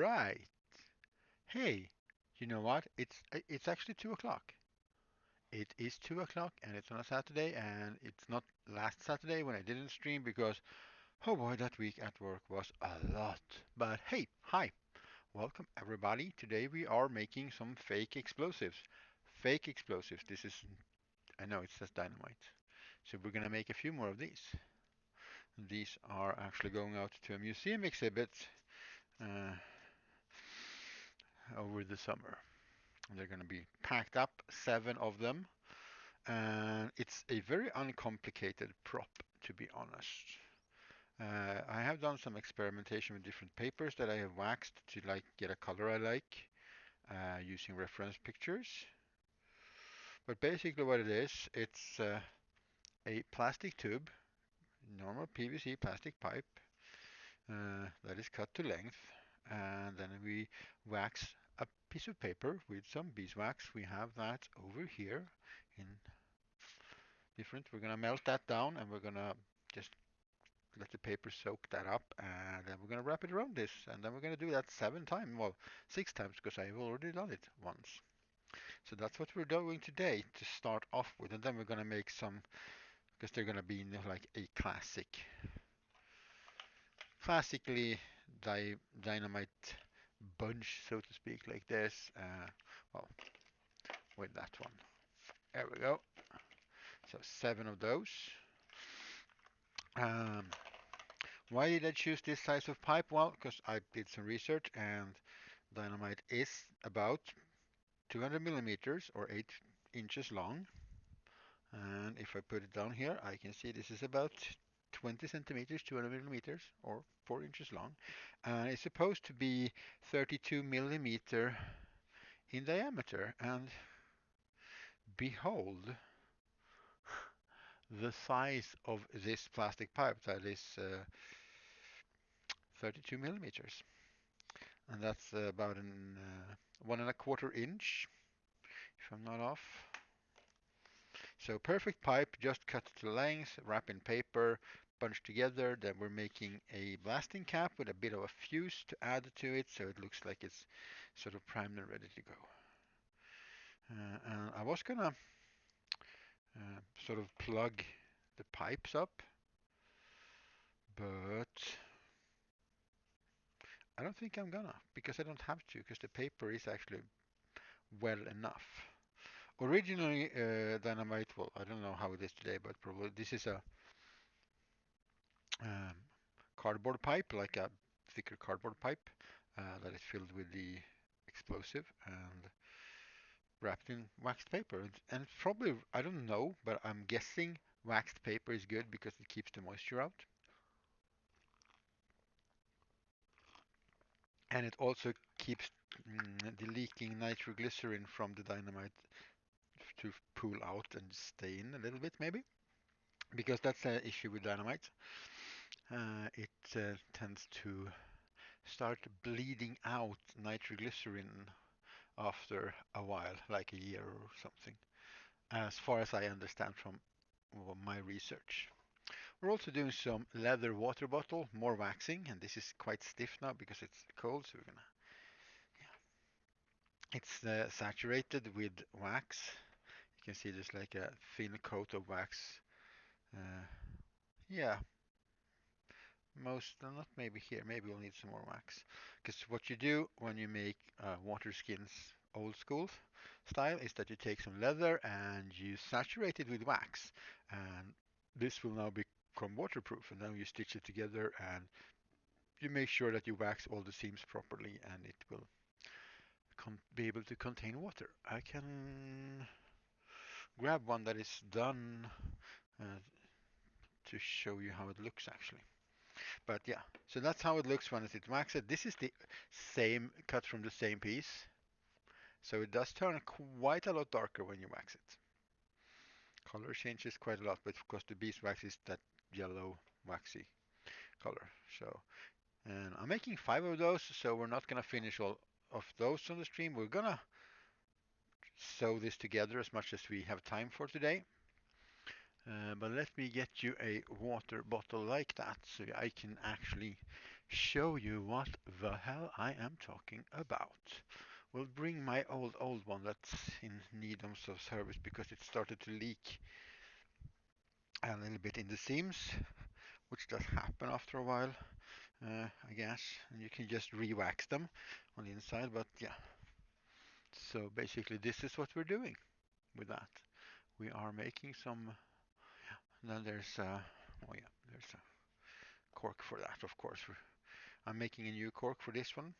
right. Hey, you know what? It's actually 2 o'clock. It is 2 o'clock and it's on a Saturday and it's not last Saturday when I didn't stream because oh boy, that week at work was a lot. But hey, hi, welcome everybody. Today we are making some fake explosives. Fake explosives. This is I know it says dynamite. So we're gonna make a few more of these. These are actually going out to a museum exhibit uh, over the summer. They're going to be packed up, 7 of them, and it's a very uncomplicated prop, to be honest. I have done some experimentation with different papers that I have waxed to like get a color I like using reference pictures. But basically what it is, it's a plastic tube, normal PVC plastic pipe that is cut to length, and then we wax a piece of paper with some beeswax. We have that over here in different. We're gonna melt that down and we're gonna just let the paper soak that up, and then we're gonna wrap it around this, and then we're gonna do that 7 times, well, 6 times because I've already done it once. So that's what we're doing today to start off with, and then we're gonna make some because they're gonna be like a classically dynamite bunch, so to speak, like this. Well, with that one. There we go. So 7 of those. Um, why did I choose this size of pipe? Well, because I did some research and dynamite is about 200 millimeters or 8 inches long. And if I put it down here, I can see this is about 20 centimeters, 200 millimeters or 4 inches long. And it's supposed to be 32 millimeter in diameter. And behold, the size of this plastic pipe that is 32 millimeters, and that's about an 1.25 inch, if I'm not off. So perfect pipe, just cut to length, wrap in paper, bunch together. Then we're making a blasting cap with a bit of a fuse to add to it, so it looks like it's sort of primed and ready to go. And I was gonna sort of plug the pipes up, but I don't think I'm gonna, because I don't have to, because the paper is actually well enough. Originally, dynamite, well, I don't know how it is today, but probably this is a um, cardboard pipe, like a thicker cardboard pipe that is filled with the explosive and wrapped in waxed paper. And probably, I don't know, but I'm guessing waxed paper is good because it keeps the moisture out. And it also keeps the leaking nitroglycerin from the dynamite to pool out and stay in a little bit, maybe. Because that's an issue with dynamite. It tends to start bleeding out nitroglycerin after a while, like a year or something, as far as I understand from my research. We're also doing some leather water bottle, more waxing, and this is quite stiff now because it's cold, so we're gonna, yeah. It's saturated with wax. You can see there's like a thin coat of wax. Uh, yeah, not maybe here, maybe we'll need some more wax. Because what you do when you make water skins old school style is that you take some leather and you saturate it with wax. And this will now become waterproof. And then you stitch it together and you make sure that you wax all the seams properly and it will be able to contain water. I can grab one that is done uh, to show you how it looks actually. But yeah, so that's how it looks when it's waxed. This is the same cut from the same piece. So it does turn quite a lot darker when you wax it. Color changes quite a lot, but of course the beeswax is that yellow waxy color. So, and I'm making 5 of those, so we're not gonna finish all of those on the stream. We're gonna sew this together as much as we have time for today. But let me get you a water bottle like that so I can actually show you what the hell I am talking about. We'll bring my old one that's in need of some service because it started to leak a little bit in the seams, which does happen after a while, I guess. And you can just re-wax them on the inside, but yeah. So basically, this is what we're doing with that. We are making some. Then there's oh yeah, there's a cork for that, of course. I'm making a new cork for this one.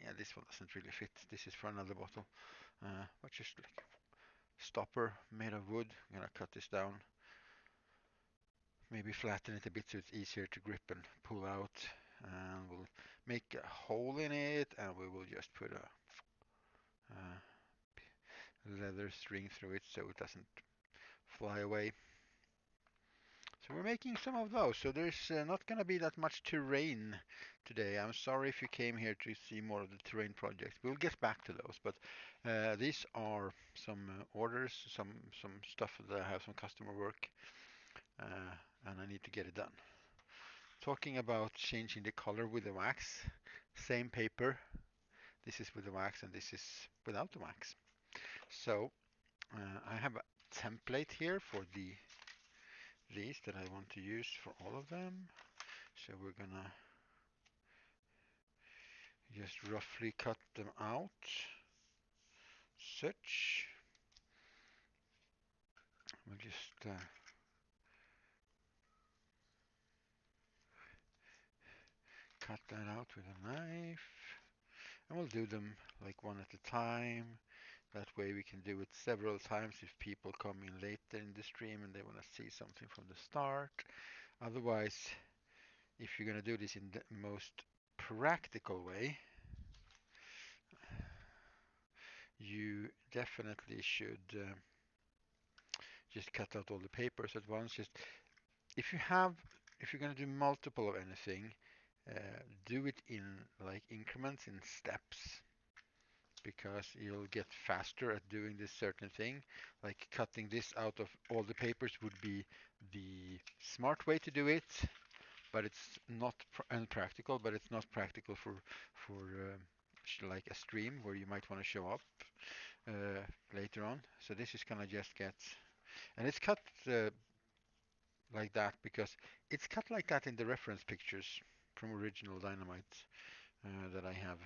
Yeah, this one doesn't really fit. This is for another bottle. But just like stopper made of wood. I'm gonna cut this down, maybe flatten it a bit so it's easier to grip and pull out. And we'll make a hole in it, and we will just put a leather string through it so it doesn't fly away. So we're making some of those. So there's not going to be that much terrain today. I'm sorry if you came here to see more of the terrain projects. We'll get back to those, but these are some orders, some stuff that I have, some customer work, and I need to get it done. Talking about changing the color with the wax, same paper. This is with the wax, and this is without the wax. So I have a template here for these that I want to use for all of them. So we're gonna just roughly cut them out. Such. We'll just cut that out with a knife. And we'll do them like one at a time. That way we can do it several times if people come in later in the stream and they want to see something from the start. Otherwise, if you're going to do this in the most practical way, you definitely should just cut out all the papers at once. Just if you have, if you're going to do multiple of anything, do it in like increments, in steps, because you'll get faster at doing this certain thing. Like cutting this out of all the papers would be the smart way to do it, but it's not unpractical. But it's not practical for like a stream where you might want to show up later on. So this is gonna just get, and it's cut like that because it's cut like that in the reference pictures from original Dynamite that I have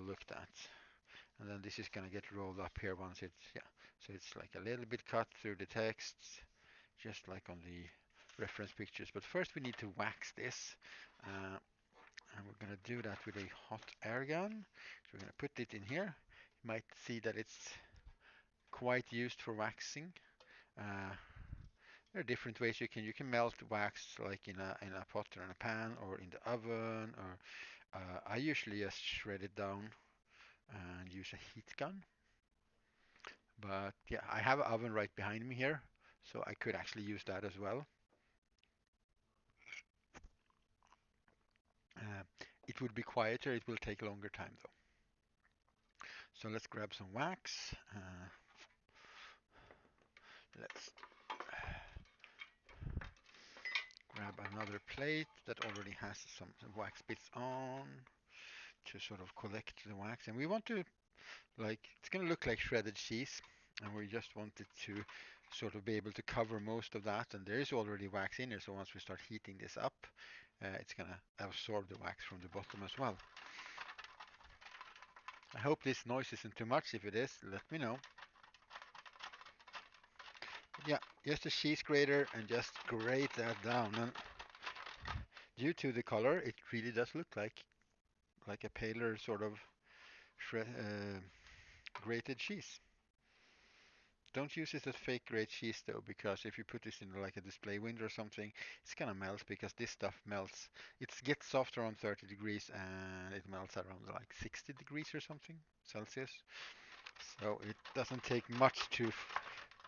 looked at. And then this is gonna get rolled up here once it's, yeah. So it's like a little bit cut through the texts, just like on the reference pictures. But first we need to wax this. And we're gonna do that with a hot air gun. So we're gonna put it in here. You might see that it's quite used for waxing. Uh, there are different ways you can melt wax like in a pot or in a pan or in the oven, or I usually just shred it down and use a heat gun. But yeah, I have an oven right behind me here, so I could actually use that as well. Uh, it would be quieter, it will take a longer time though. So let's grab some wax. Let's grab another plate that already has some wax bits on to sort of collect the wax. And we want to, like, it's going to look like shredded cheese, and we just want it to sort of be able to cover most of that. And there is already wax in there, so once we start heating this up, it's going to absorb the wax from the bottom as well. I hope this noise isn't too much. If it is, let me know. Yeah, just a cheese grater and just grate that down. And due to the color, it really does look like a paler sort of grated cheese. Don't use it as fake grade cheese though, because if you put this in like a display window or something, it's gonna melt because this stuff melts. It gets soft around 30 degrees and it melts around like 60 degrees or something Celsius. So it doesn't take much to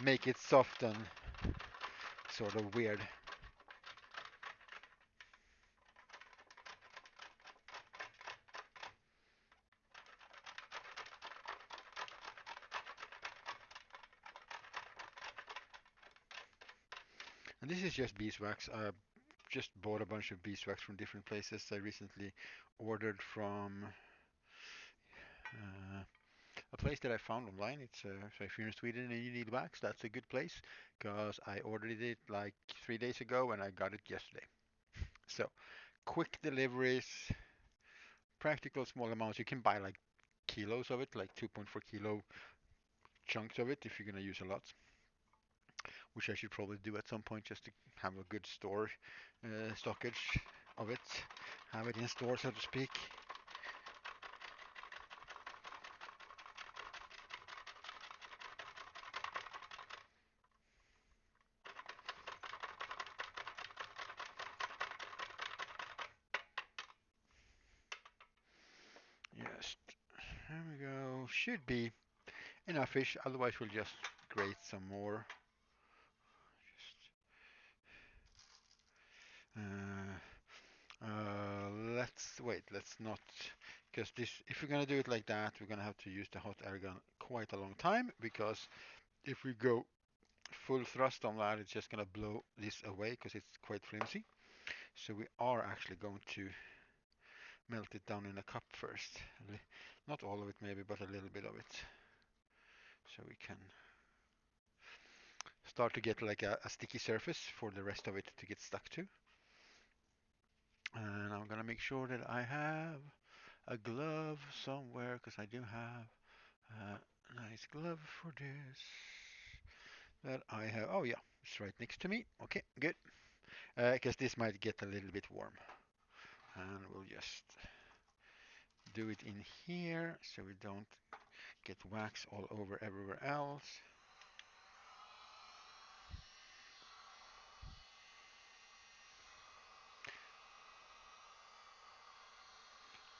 make it soft and sort of weird. And this is just beeswax. just bought a bunch of beeswax from different places. I recently ordered from uh, a place that I found online. So if you're in Sweden and you need wax, that's a good place because I ordered it like 3 days ago and I got it yesterday. So quick deliveries, practical small amounts. You can buy like kilos of it, like 2.4 kilo chunks of it if you're gonna use a lot, which I should probably do at some point just to have a good store stockage of it, have it in store so to speak. Yes, there we go. Should be enough fish. Otherwise, we'll just grate some more. Just let's wait. Let's not, because this. If we're gonna do it like that, we're gonna have to use the hot air gun quite a long time. Because if we go full thrust on that, it's just gonna blow this away because it's quite flimsy. So we are actually going to melt it down in a cup first. Not all of it maybe, but a little bit of it. So we can start to get like a sticky surface for the rest of it to get stuck to. And I'm gonna make sure that I have a glove somewhere because I do have a nice glove for this that I have. Oh yeah, it's right next to me. Okay, good. Because this might get a little bit warm. And we'll just do it in here so we don't get wax all over everywhere else.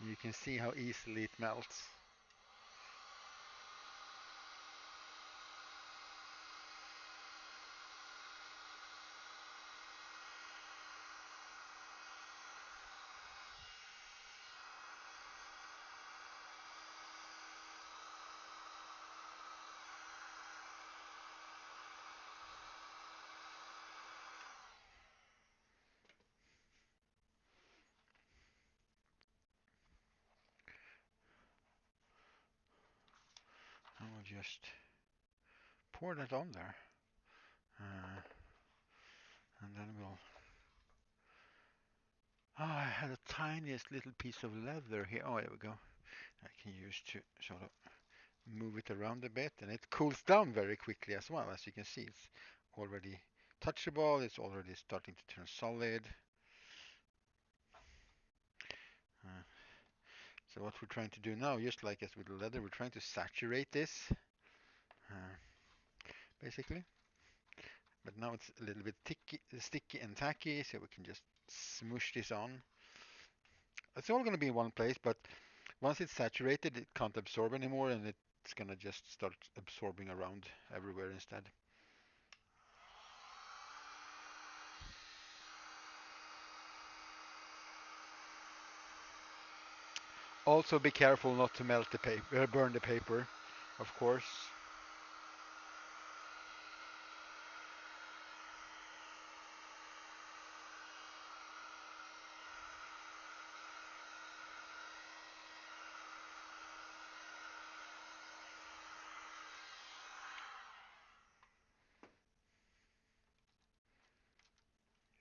You can see how easily it melts. And we'll just pour that on there. Uh, and then we'll... Oh, I had a tiniest little piece of leather here. Oh, there we go. I can use to sort of move it around a bit, and it cools down very quickly as well. As you can see, it's already touchable. It's already starting to turn solid. Uh, so what we're trying to do now, just like as with the leather, we're trying to saturate this, uh, basically. But now it's a little bit sticky and tacky, so we can just smoosh this on. It's all going to be in one place, but once it's saturated, it can't absorb anymore, and it's going to just start absorbing around everywhere instead. Also be careful not to melt the paper, burn the paper, of course.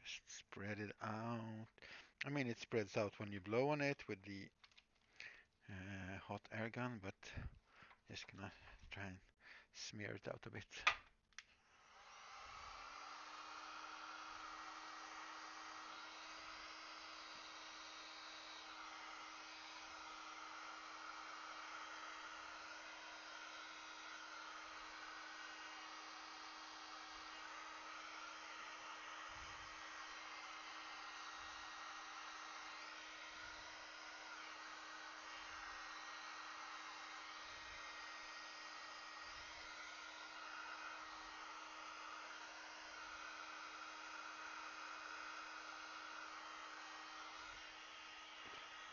Just spread it out. I mean, it spreads out when you blow on it with the hot air gun, but just gonna try and smear it out a bit.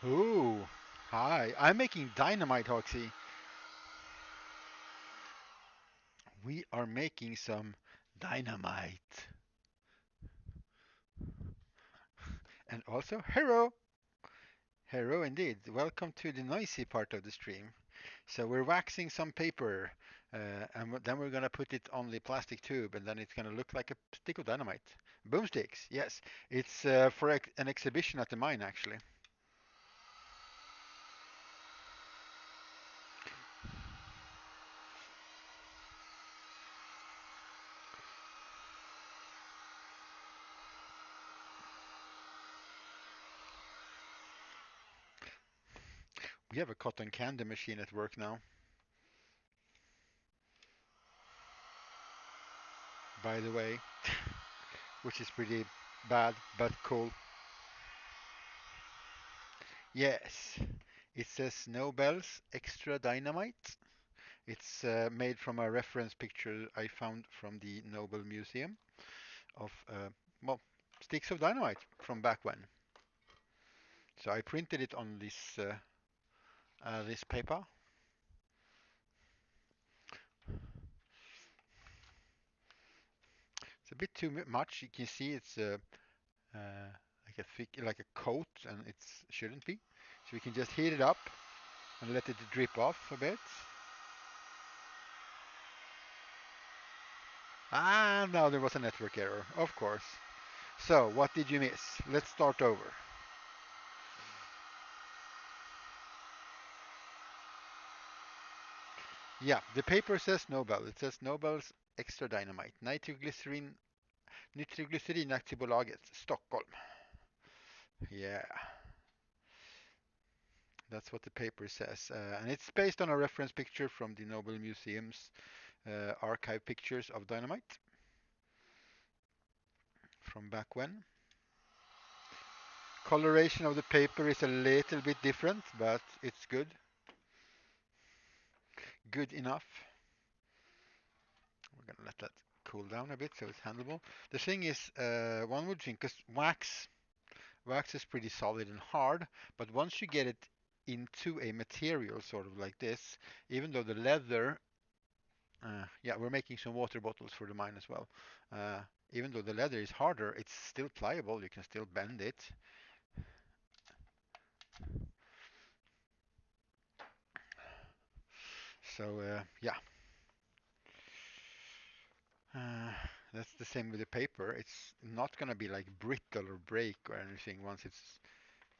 Ooh, hi. I'm making dynamite, Hoxie. We are making some dynamite. And also, hello! Hello indeed. Welcome to the noisy part of the stream. So we're waxing some paper, and then we're gonna put it on the plastic tube, and then it's gonna look like a stick of dynamite. Boomsticks, yes. It's for an exhibition at the mine, actually. We have a cotton candy machine at work now, by the way, which is pretty bad but cool. Yes, it says Nobel's Extra Dynamite. It's made from a reference picture I found from the Nobel Museum of, well, sticks of dynamite from back when. So I printed it on this paper. It's a bit too much. You can see it's like a thick, like a coat, and it shouldn't be. So we can just heat it up and let it drip off a bit. Ah, now there was a network error, of course. So what did you miss? Let's start over. Yeah, the paper says Nobel. It says Nobel's Extra Dynamite. Nitroglycerin Aktiebolaget, Stockholm. Yeah, that's what the paper says. And it's based on a reference picture from the Nobel Museum's archive pictures of dynamite from back when. Coloration of the paper is a little bit different, but it's good. Good enough. We're gonna let that cool down a bit so it's handleable. The thing is, one would think, because wax is pretty solid and hard, but once you get it into a material sort of like this, even though the leather, yeah, we're making some water bottles for the mine as well. Uh, Even though the leather is harder, it's still pliable. You can still bend it. So yeah, uh, that's the same with the paper. It's not gonna be like brittle or break or anything once it's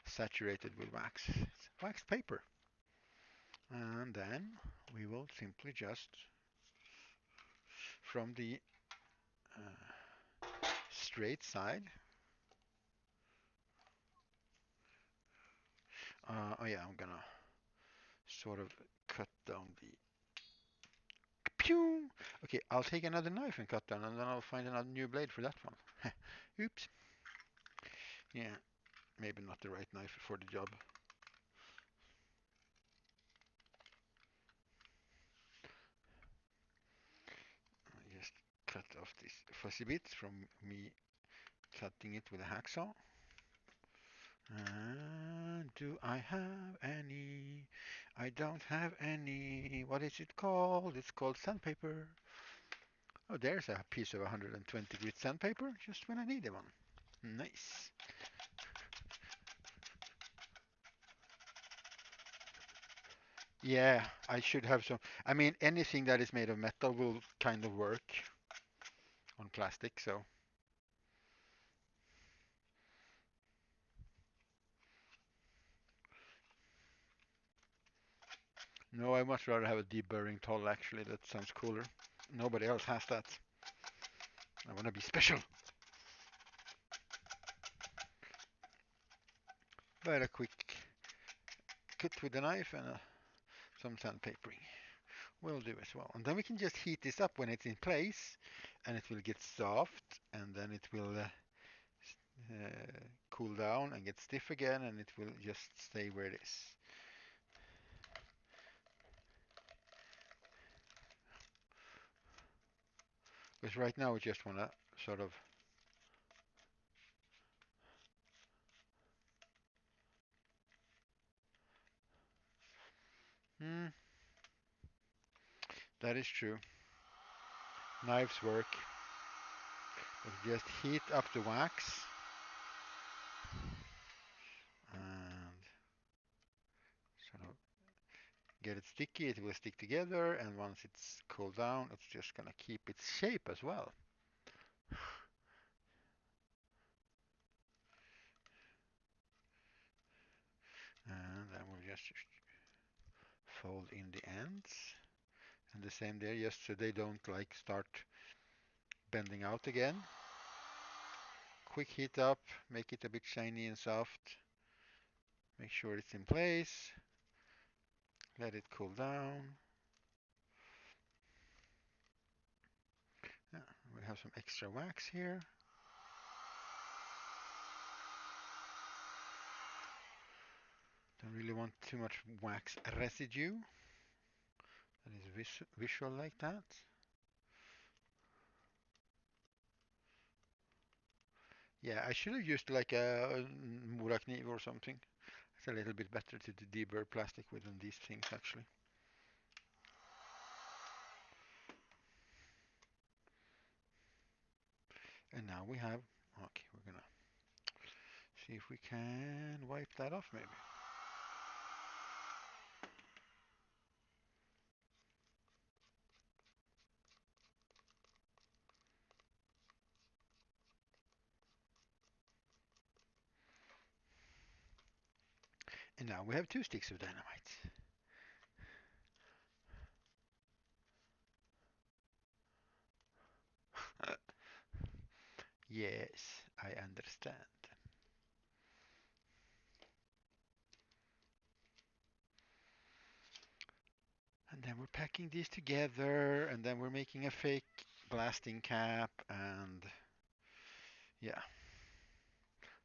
saturated with wax. It's waxed paper. And then we will simply just, from the straight side, oh yeah, I'm gonna sort of cut down the pew. Okay, I'll take another knife and cut down, and then I'll find another new blade for that one. Oops. Yeah, maybe not the right knife for the job. I just cut off these fuzzy bits from me cutting it with a hacksaw. Do I have any? I don't have any. What is it called? It's called sandpaper. Oh, there's a piece of 120 grit sandpaper, just when I need one. Nice. Yeah, I should have some. I mean, anything that is made of metal will kind of work on plastic, so. No, I much rather have a deburring tool, actually. That sounds cooler. Nobody else has that. I want to be special. But a quick cut with a knife and some sandpapering will do as well. And then we can just heat this up when it's in place, and it will get soft, and then it will cool down and get stiff again, and it will just stay where it is. Because right now we just want to sort of hmm, that is true. Knives work. But just heat up the wax. get it sticky, it will stick together, and once it's cooled down, it's just gonna keep its shape as well. And then we'll just fold in the ends. And the same there, just so they don't like start bending out again. Quick heat up, make it a bit shiny and soft. Make sure it's in place. Let it cool down. Yeah, we have some extra wax here. Don't really want too much wax residue. That is visual like that. Yeah, I should have used like a Mura kniv or something. It's a little bit better to deburr plastic with than these things actually. And now we have, okay, we're gonna see if we can wipe that off maybe. And now we have 2 sticks of dynamite. Yes, I understand. And then we're packing these together, and then we're making a fake blasting cap, and yeah.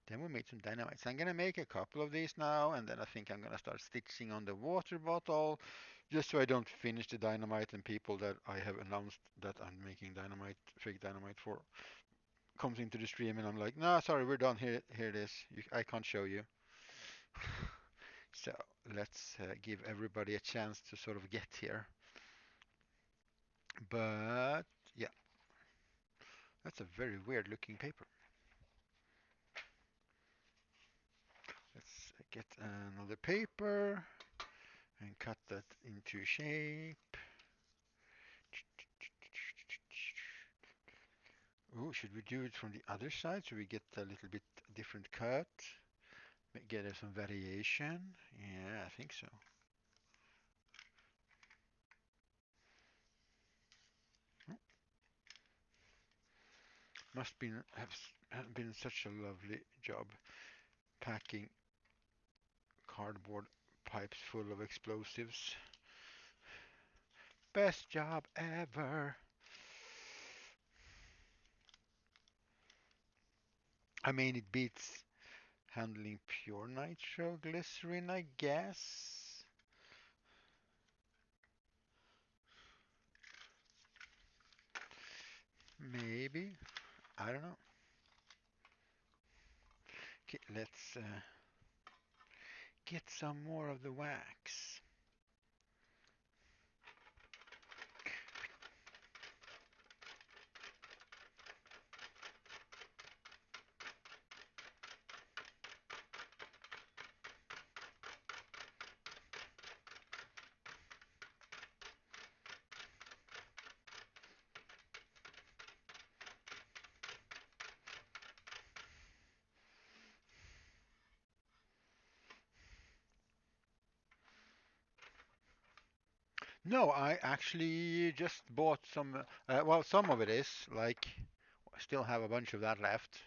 Then we made some dynamite. So I'm gonna make a couple of these now, and then I think I'm gonna start stitching on the water bottle, just so I don't finish the dynamite and people that I have announced that I'm making dynamite, fake dynamite for, comes into the stream and I'm like, no, sorry, we're done. Here it is. I can't show you. So let's give everybody a chance to sort of get here. But yeah, that's a very weird looking paper. Let's get another paper and cut that into shape. Oh, should we do it from the other side so we get a little bit different cut? Get some variation? Yeah, I think so. Oh, must been have been such a lovely job packing cardboard pipes full of explosives. Best job ever. I mean, it beats handling pure nitroglycerin, I guess. Maybe. I don't know. Okay, let's get some more of the wax. No, I actually just bought some. Well, some of it is like I still have a bunch of that left.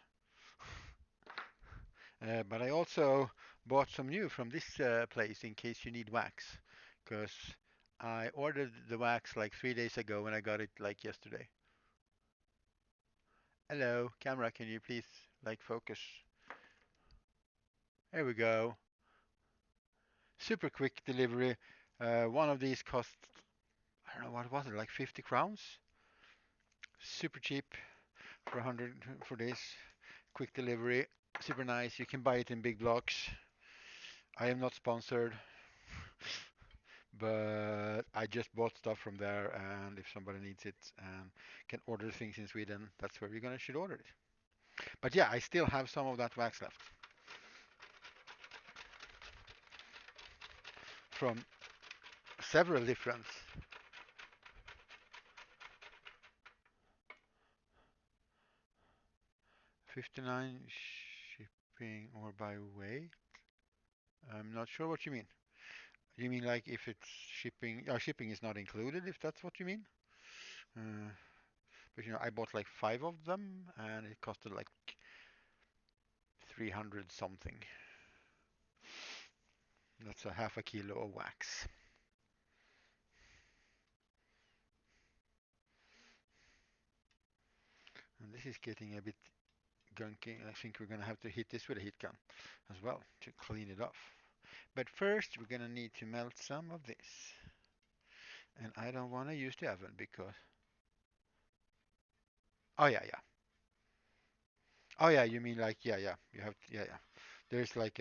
But I also bought some new from this place in case you need wax, because I ordered the wax like 3 days ago and I got it like yesterday. Hello, camera, can you please like focus? There we go. Super quick delivery. One of these cost, I don't know, what was it, like 50 crowns? Super cheap for 100 for this. Quick delivery, super nice. You can buy it in big blocks. I am not sponsored, but I just bought stuff from there, and if somebody needs it and can order things in Sweden, that's where you're gonna should order it. But yeah, I still have some of that wax left from several different. 59 shipping or by weight. I'm not sure what you mean. You mean like if it's shipping? Shipping is not included, if that's what you mean. Uh, but I bought like five of them, and it costed like 300 something. That's a half a kilo of wax. And this is getting a bit gunky. I think we're gonna have to hit this with a heat gun as well to clean it off. But first, we're gonna need to melt some of this. And I don't want to use the oven because. Oh yeah, yeah. Oh yeah, you mean like yeah. You have yeah. There's like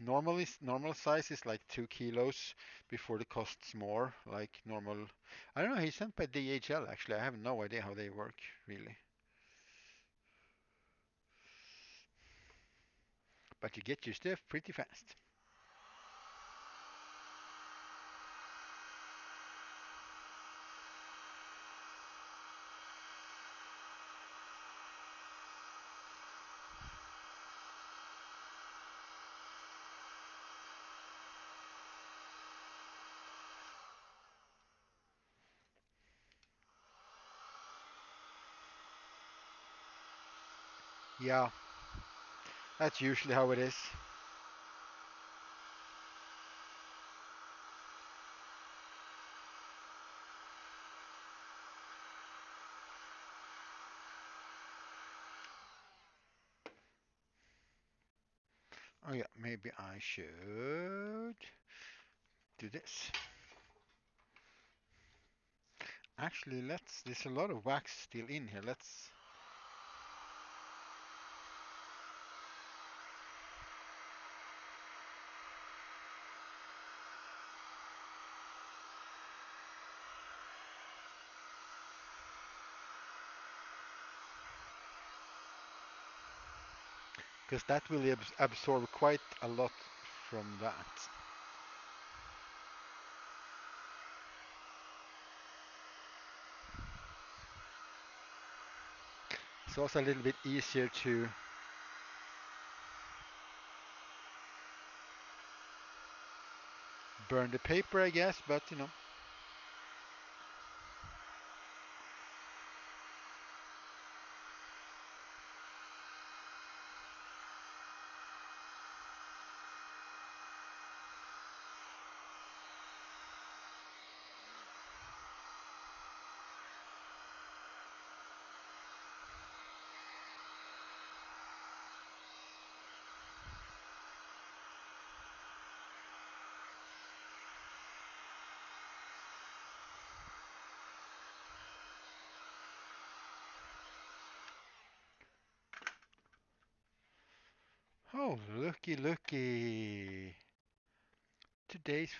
normally normal size is like 2 kilos before it costs more. Like normal. I don't know. He's sent by DHL actually. I have no idea how they work really. But you get your stuff pretty fast. Yeah, that's usually how it is. Oh yeah, maybe I should do this. Actually, there's a lot of wax still in here. Because that will absorb quite a lot from that. It's also a little bit easier to burn the paper, I guess, but oh, looky, looky. Today's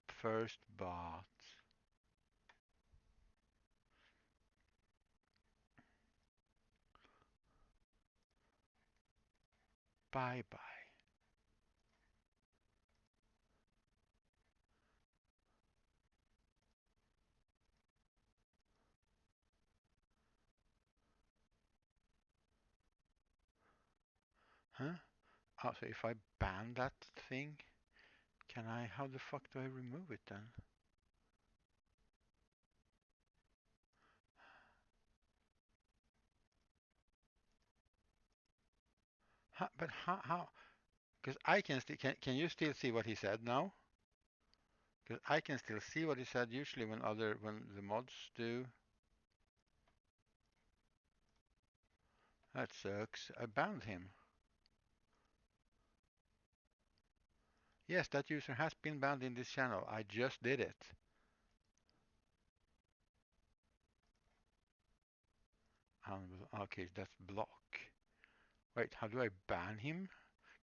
first bath. Bye bye. Huh? Oh, so if I ban that thing, can I? How the fuck do I remove it then? But how? How? Because I can still. Can you still see what he said now? Because I can still see what he said. Usually when the mods do. That sucks. I banned him. Yes, that user has been banned in this channel. I just did it. Okay, that's block. Wait, how do I ban him?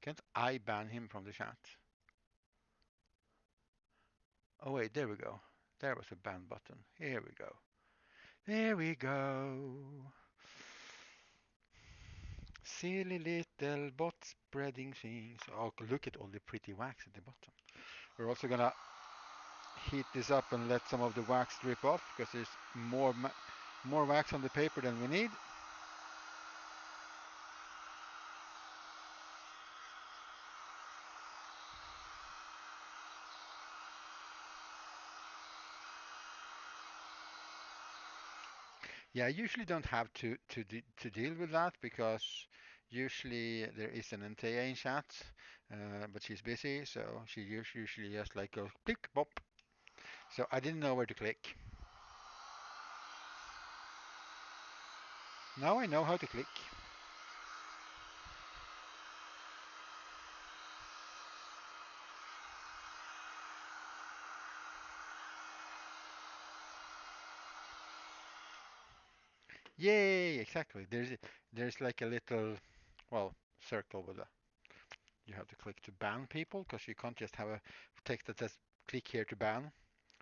Can't I ban him from the chat? Oh wait, there we go. There was a ban button. Here we go. There we go. Silly little bot spreading things. Oh, look at all the pretty wax at the bottom. We're also gonna heat this up and let some of the wax drip off because there's more wax on the paper than we need. Yeah, I usually don't have to deal with that because usually there is an Antea in chat, but she's busy, so she usually just like goes click bop. So I didn't know where to click. Now I know how to click. Yay! Exactly. There's like a little well circle with a you have to click to ban people because you can't just have a text that says click here to ban.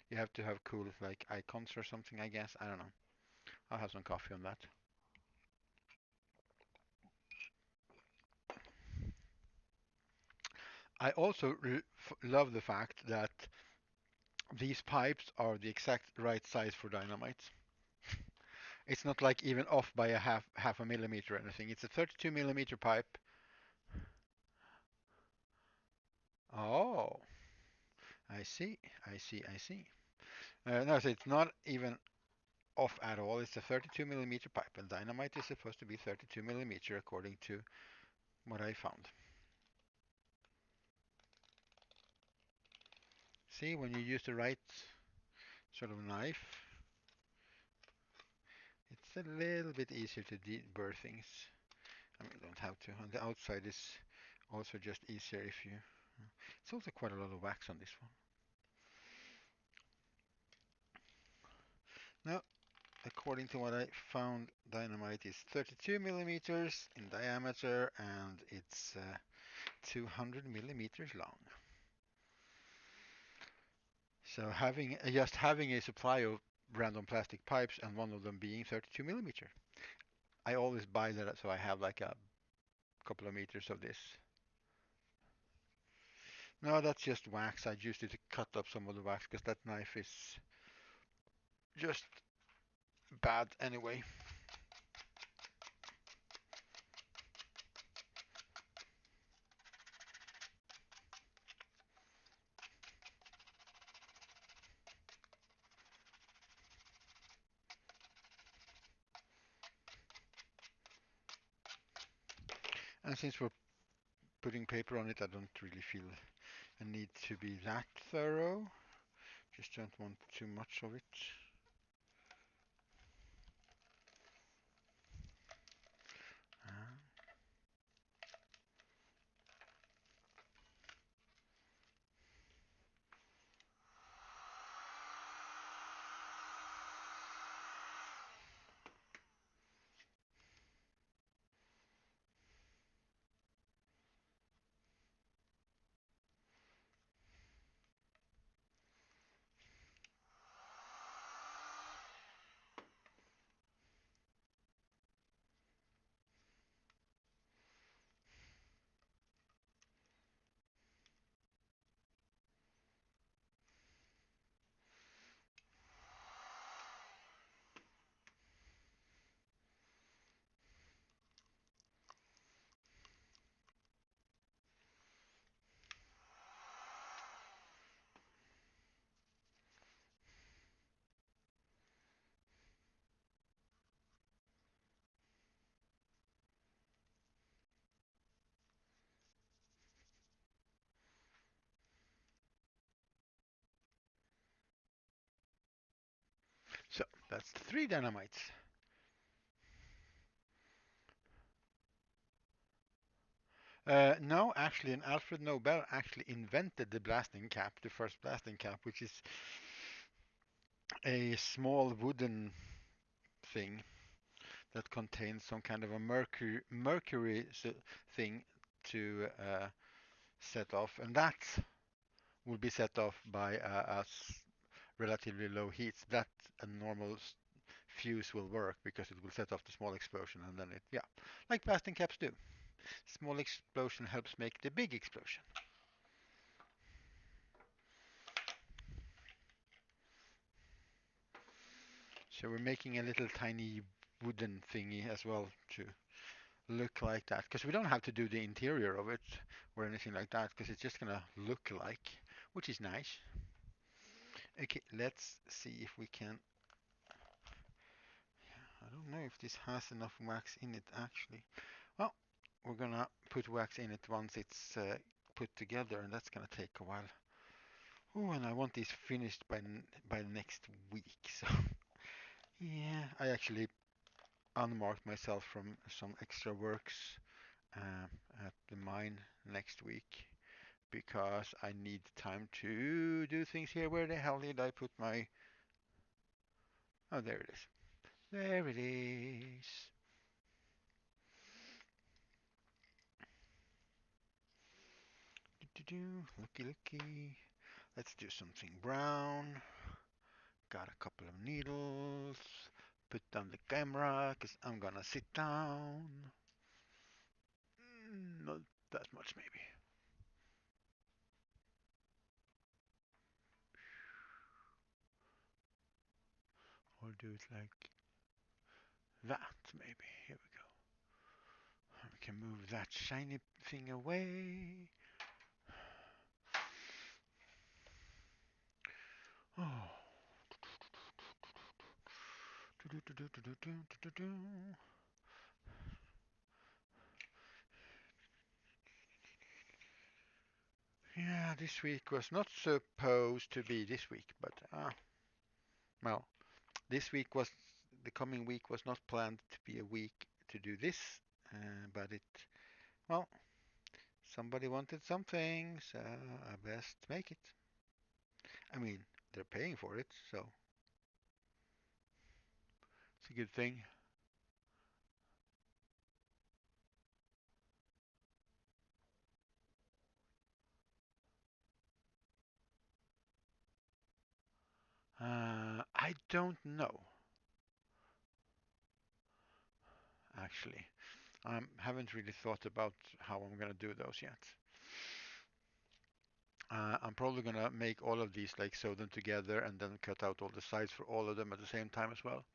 You have to have cool like icons or something, I guess. I don't know. I'll have some coffee on that. I also love the fact that these pipes are the exact right size for dynamite. It's not like even off by a half a millimeter or anything. It's a 32 millimeter pipe. Oh, I see, I see, I see. No, so it's not even off at all. It's a 32 millimeter pipe, and dynamite is supposed to be 32 millimeter according to what I found. See, when you use the right sort of knife, it's a little bit easier to deburr things. I mean, you don't have to. On the outside is also just easier if you. It's also quite a lot of wax on this one. Now, according to what I found, dynamite is 32 millimeters in diameter and it's 200 millimeters long. So just having a supply of random plastic pipes and one of them being 32 millimeter. I always buy that so I have like a couple of meters of this. No, that's just wax. I used it to cut up some of the wax because that knife is just bad anyway. And since we're putting paper on it, I don't really feel a need to be that thorough. Just don't want too much of it. Uh, so that's 3 dynamites. No, actually, and Alfred Nobel actually invented the blasting cap, the first blasting cap, which is a small wooden thing that contains some kind of a mercury thing to set off, and that will be set off by relatively low heat. That a normal fuse will work because it will set off the small explosion, and then yeah, like blasting caps do. Small explosion helps make the big explosion. So we're making a little tiny wooden thingy as well to look like that, because we don't have to do the interior of it or anything like that, because it's just gonna look like, which is nice. Okay, let's see if we can. I don't know if this has enough wax in it actually. Well, we're gonna put wax in it once it's put together, and that's gonna take a while. Oh, and I want this finished by next week. So yeah, I actually unmarked myself from some extra works uh, at the mine next week because I need time to do things here. Where the hell did I put my? Oh, there it is. There it is. Looky, looky. Let's do something brown. Got a couple of needles. Put down the camera because I'm gonna sit down. Not that much, maybe. Or do it like that, maybe. Here we go. We can move that shiny thing away. Oh. Yeah, this week was not supposed to be this week, but well, this week was the coming week was not planned to be a week to do this, but it well, somebody wanted something, so I best make it. I mean, they're paying for it, so it's a good thing. I don't know, actually. I haven't really thought about how I'm gonna do those yet. I'm probably gonna make all of these, like sew them together and then cut out all the sides for all of them at the same time as well.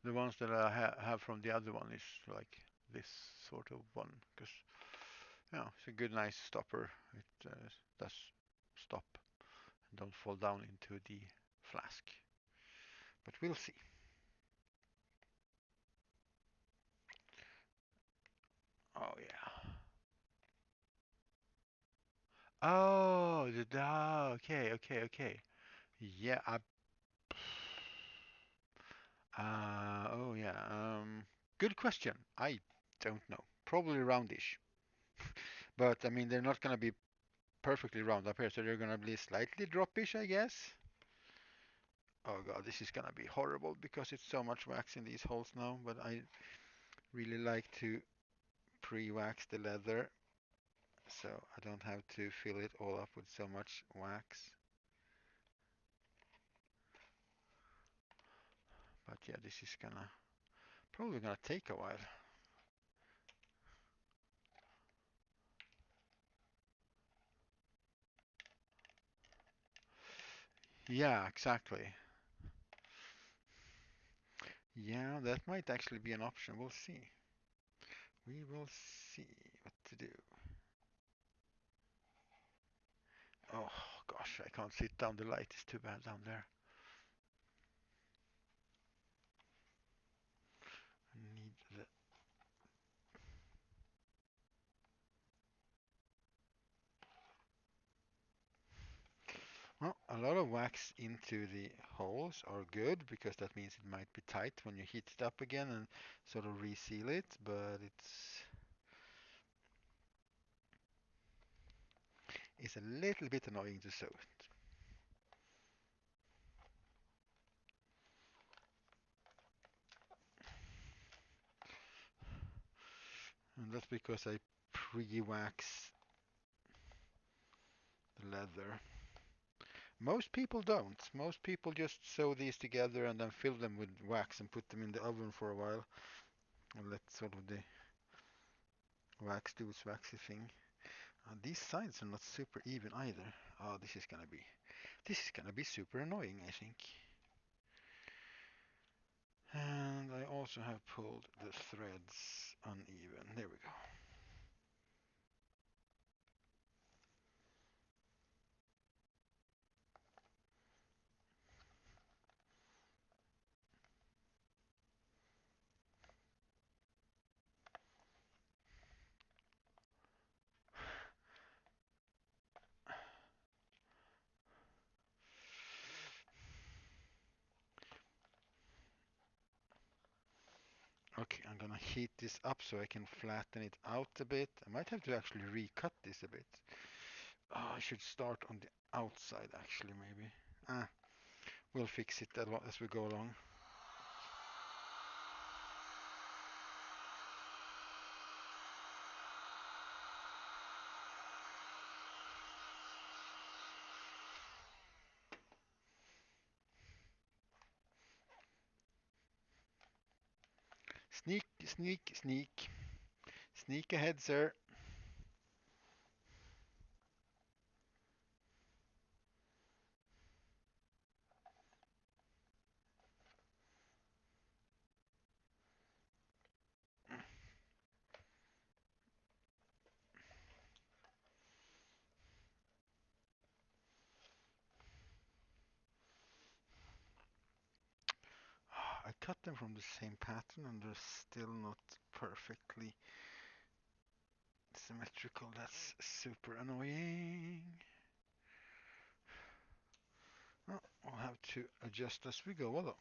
The ones that I have from the other one is like this sort of one, because it's a good, nice stopper. It does stop and don't fall down into the flask. But we'll see. Oh yeah. Oh, okay, okay, okay. Yeah. Oh yeah. Good question. I don't know. Probably roundish. But I mean, they're not gonna be perfectly round up here, so they're gonna be slightly droppish, I guess. Oh god, this is gonna be horrible because it's so much wax in these holes now, but I really like to pre-wax the leather so I don't have to fill it all up with so much wax. But yeah, this is gonna probably gonna take a while. Yeah, exactly. Yeah, that might actually be an option. We'll see. We will see what to do. Oh gosh, I can't sit down. The light is too bad down there. I need the Well, a lot of wax into the holes are good because that means it might be tight when you heat it up again and sort of reseal it, but it's a little bit annoying to sew it. And that's because I pre-wax the leather. Most people don't. Most people just sew these together and then fill them with wax and put them in the oven for a while and let sort of the wax do its waxy thing. These sides are not super even either. Oh, this is gonna be super annoying, I think. And I also have pulled the threads uneven. There we go. Okay, I'm gonna heat this up so I can flatten it out a bit. I might have to actually recut this a bit. Oh, I should start on the outside actually, maybe. Ah, we'll fix it as we go along. Sneak, sneak, sneak. Sneak ahead, sir. I cut them from the same pattern and they're still not perfectly symmetrical. That's super annoying. Oh, I'll have to adjust as we go along.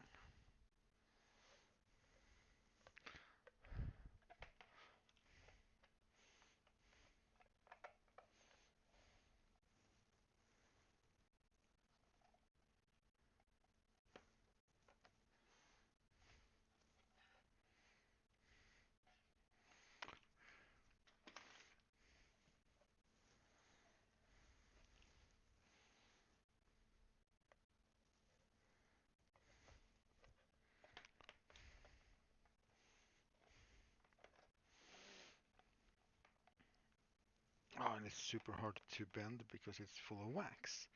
Oh, and it's super hard to bend because it's full of wax.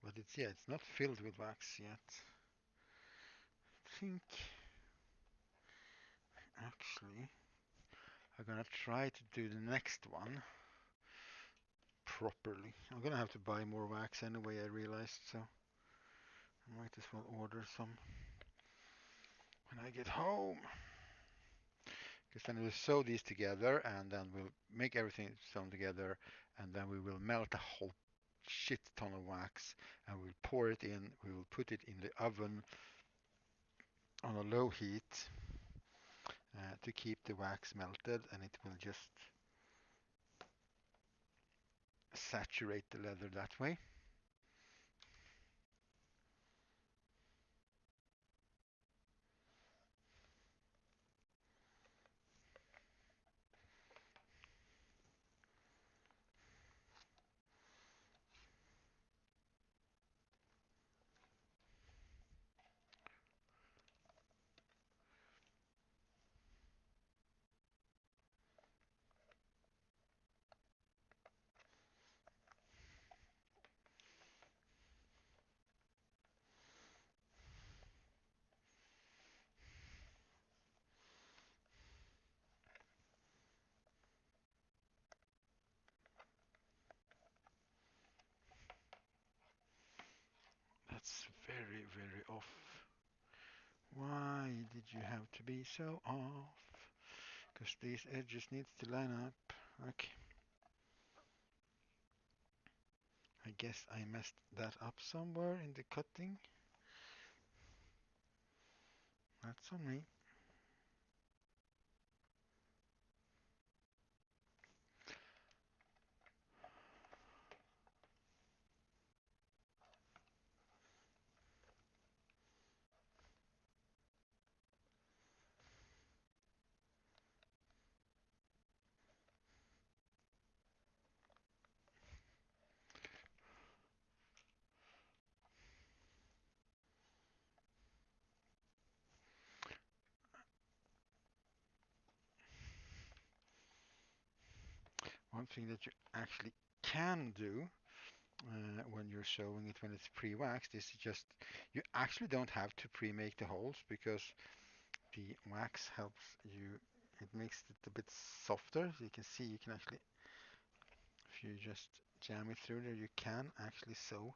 But it's not filled with wax yet. I think actually I'm gonna try to do the next one properly. I'm gonna have to buy more wax anyway, I realized, so I might as well order some when I get home. Because then we'll sew these together and then we'll make everything sewn together and then we will melt a whole shit ton of wax and we'll pour it in. We will put it in the oven on a low heat to keep the wax melted, and it will just saturate the leather that way. That's very, very off. Why did you have to be so off? Because these edges needs to line up. Okay. I guess I messed that up somewhere in the cutting. That's on me. one thing that you actually can do when you're showing it when it's pre-waxed is just you actually don't have to pre-make the holes because the wax helps you. It makes it a bit softer. You can see you can actually, if you just jam it through there, you can actually sew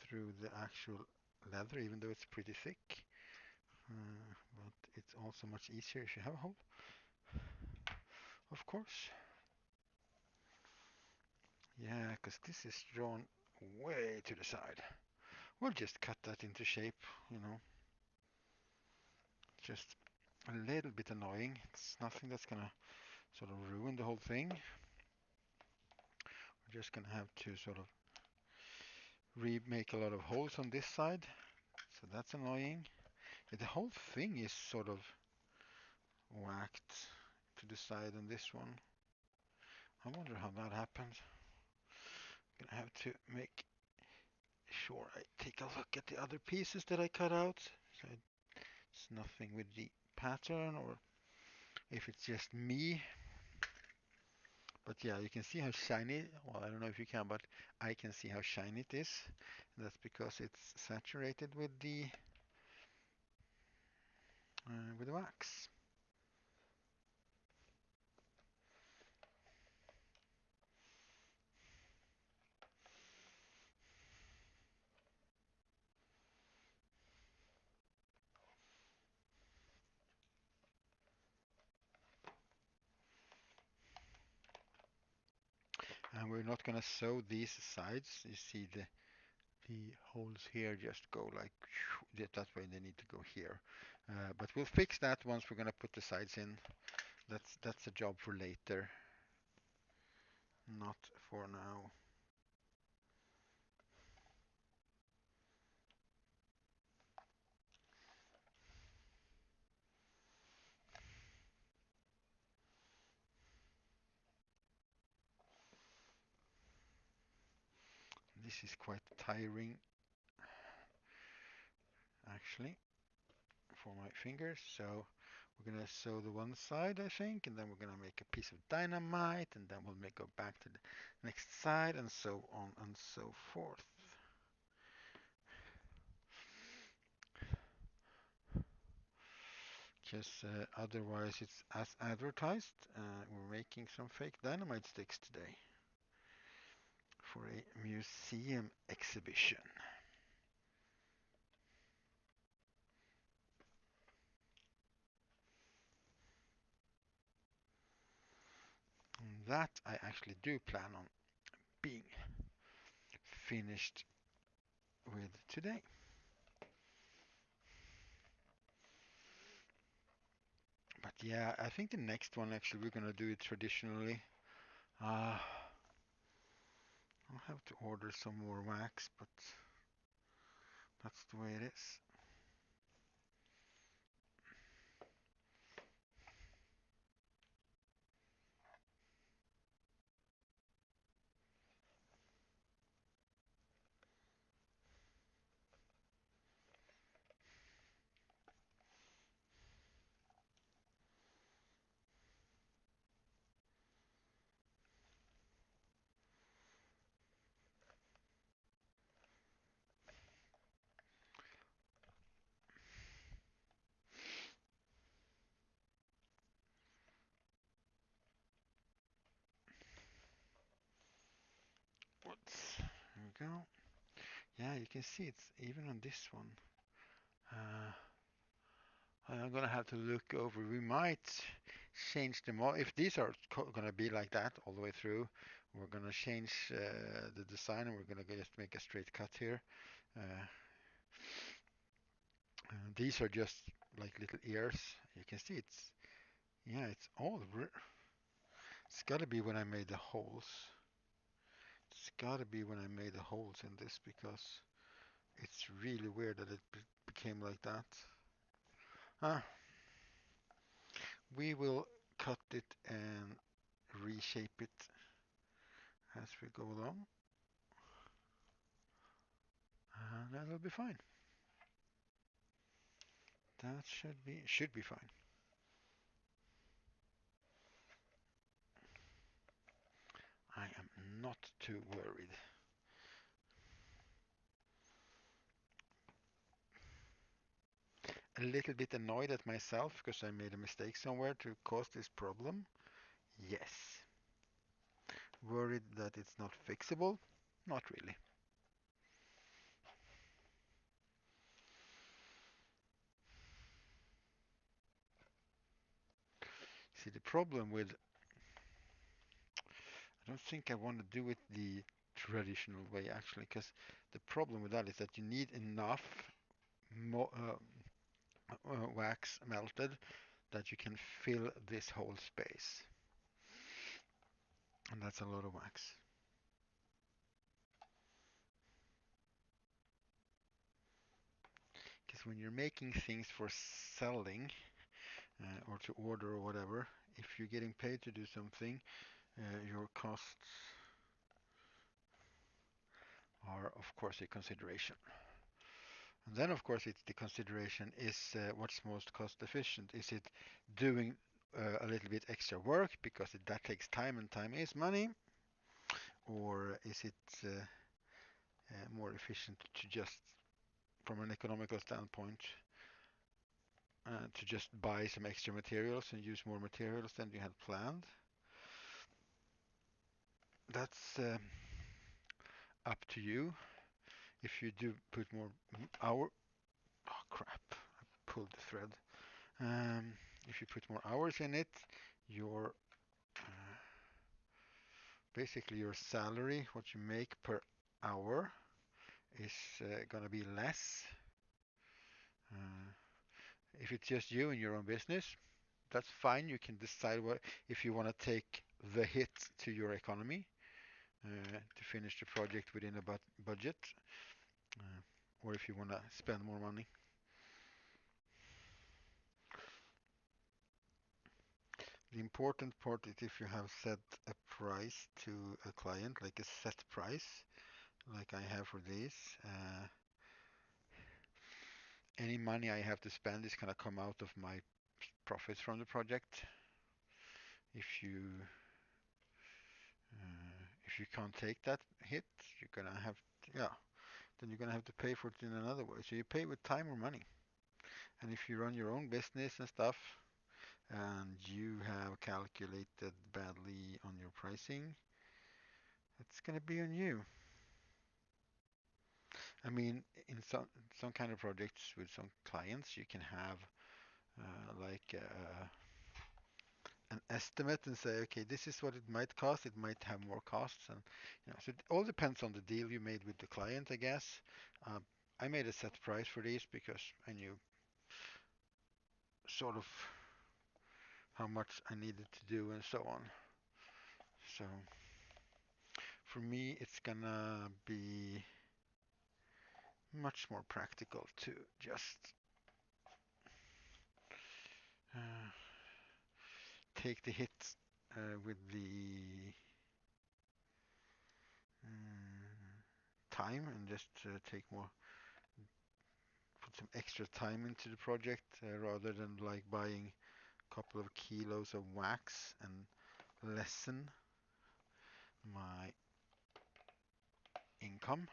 through the actual leather, even though it's pretty thick. But it's also much easier if you have a hole, of course. Yeah, because this is drawn way to the side. We'll just cut that into shape, you know. Just a little bit annoying. It's nothing that's gonna sort of ruin the whole thing. We're just gonna have to sort of remake a lot of holes on this side. So that's annoying. The whole thing is sort of whacked to the side on this one. I wonder how that happened. Gonna have to make sure I take a look at the other pieces that I cut out. So it's nothing with the pattern or if it's just me. But yeah, you can see how shiny, well, I don't know if you can, but I can see how shiny it is. And that's because it's saturated with the wax. And we're not gonna sew these sides. You see the holes here just go like that way they need to go here. But we'll fix that once we're gonna put the sides in. That's a job for later, not for now. This is quite tiring actually for my fingers. So we're gonna sew the one side, I think, and then we're gonna make a piece of dynamite, and then we'll go back to the next side, and so on and so forth. Because otherwise it's as advertised. We're making some fake dynamite sticks today for a museum exhibition. And that I actually do plan on being finished with today. But yeah, I think the next one actually we're gonna do it traditionally. I'll have to order some more wax, but that's the way it is. There we go. Yeah, you can see it's even on this one. Uh, I'm gonna have to look over. We might change them all. If these are gonna be like that all the way through, we're gonna change the design and we're gonna just make a straight cut here. Uh, these are just like little ears. You can see it's, yeah, it's all, it's gotta be when I made the holes. It's gotta be when I made the holes in this because it's really weird that it became like that. Ah, we will cut it and reshape it as we go along. And that'll be fine. That should be fine. not too worried. A little bit annoyed at myself because I made a mistake somewhere to cause this problem. Yes. Worried that it's not fixable? Not really. See, the problem with, I don't think I want to do it the traditional way actually, because the problem with that is that you need enough mo wax melted that you can fill this whole space. And that's a lot of wax. Because when you're making things for selling or to order or whatever, if you're getting paid to do something, your costs are of course a consideration. And then of course it's the consideration is what's most cost efficient. Is it doing a little bit extra work because that takes time and time is money? Or is it more efficient to just, from an economical standpoint, to just buy some extra materials and use more materials than you had planned? That's up to you. If you do put more hour, oh crap, I pulled the thread. Um, if you put more hours in it, your basically your salary, what you make per hour, is going to be less. Uh, if it's just you and your own business, that's fine. You can decide what if you want to take the hit to your economy to finish the project within a budget, uh, or if you want to spend more money. The important part is if you have set a price to a client, like a set price, like I have for these. Any money I have to spend is going to come out of my profits from the project. If you if you can't take that hit, you're gonna have to, yeah, then you're gonna have to pay for it in another way. So you pay with time or money. And if you run your own business and stuff, and you have calculated badly on your pricing, it's gonna be on you. I mean, in some kind of projects with some clients, you can have like an estimate and say, okay, this is what it might cost. It might have more costs, and so it all depends on the deal you made with the client, I guess. Um, I made a set price for these because I knew sort of how much I needed to do and so on. So for me, it's gonna be much more practical to just uh, take the hit with the time and just take more put some extra time into the project rather than like buying a couple of kilos of wax and lessen my income,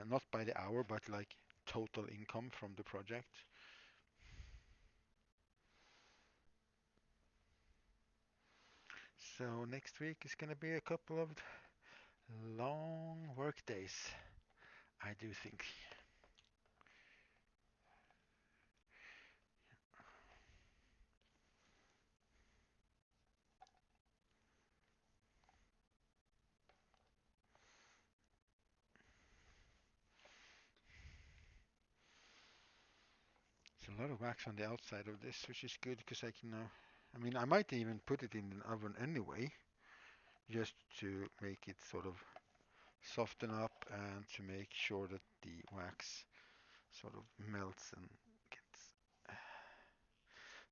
not by the hour, but like total income from the project. So next week is going to be a couple of long work days, I do think. It's a lot of wax on the outside of this, which is good because I can now. I mean, I might even put it in the oven anyway, just to make it sort of soften up and to make sure that the wax sort of melts and gets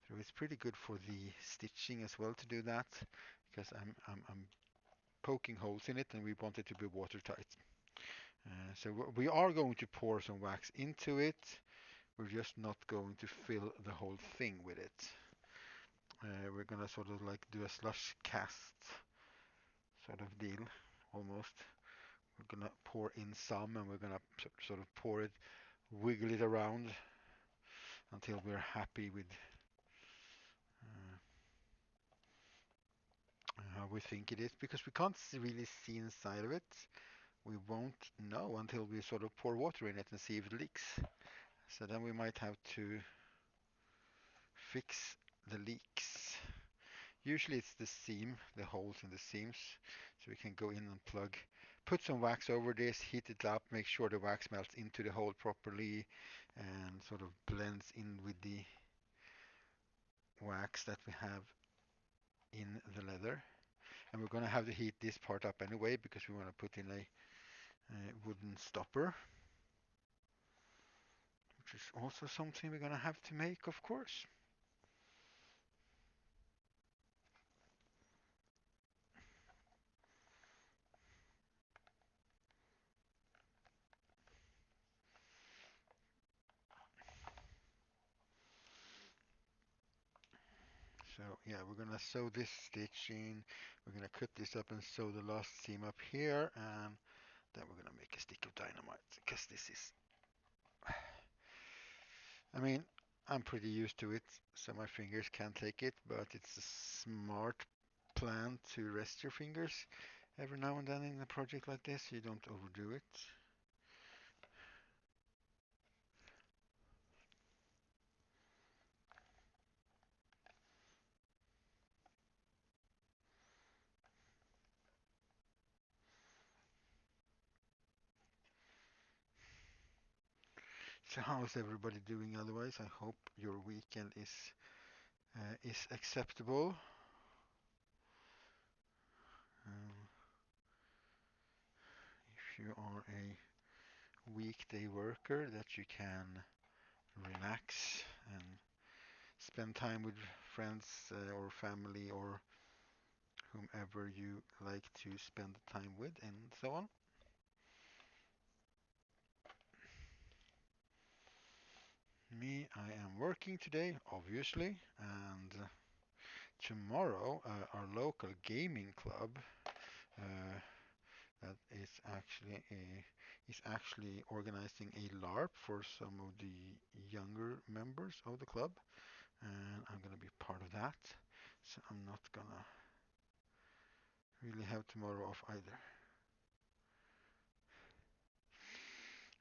through. It's pretty good for the stitching as well to do that because I'm poking holes in it and we want it to be watertight. So we are going to pour some wax into it. We're just not going to fill the whole thing with it. We're gonna sort of like do a slush cast sort of deal, almost. We're gonna pour in some, and we're gonna sort of pour it, wiggle it around until we're happy with uh, how we think it is, because we can't really see inside of it. We won't know until we sort of pour water in it and see if it leaks. So then we might have to fix the leaks. Usually it's the seam, the holes in the seams. So we can go in and plug, put some wax over this, heat it up, make sure the wax melts into the hole properly and sort of blends in with the wax that we have in the leather. And we're going to have to heat this part up anyway because we want to put in a wooden stopper, which is also something we're going to have to make, of course. So yeah, we're gonna sew this stitch in. We're gonna cut this up and sew the last seam up here, and then we're gonna make a stick of dynamite because this is, I mean, I'm pretty used to it, so my fingers can take it, but it's a smart plan to rest your fingers every now and then in a project like this, so you don't overdo it. So how's everybody doing otherwise? I hope your weekend is acceptable. Um, if you are a weekday worker, that you can relax and spend time with friends or family or whomever you like to spend time with and so on. Me, I am working today, obviously, and tomorrow our local gaming club uh, that is actually organizing a LARP for some of the younger members of the club, and I'm gonna be part of that. So I'm not gonna really have tomorrow off either.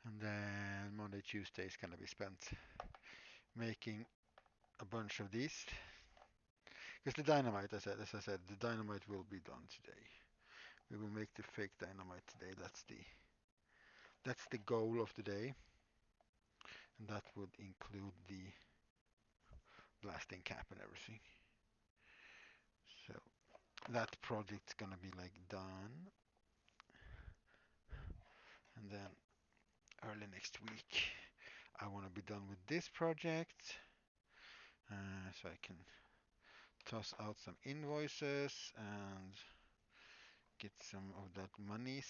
And then Monday, Tuesday is gonna be spent making a bunch of these. Because the dynamite, as I said, the dynamite will be done today. We will make the fake dynamite today. That's the goal of the day, and that would include the blasting cap and everything. So that project's gonna be like done, and then early next week I want to be done with this project, so I can toss out some invoices and get some of that monies.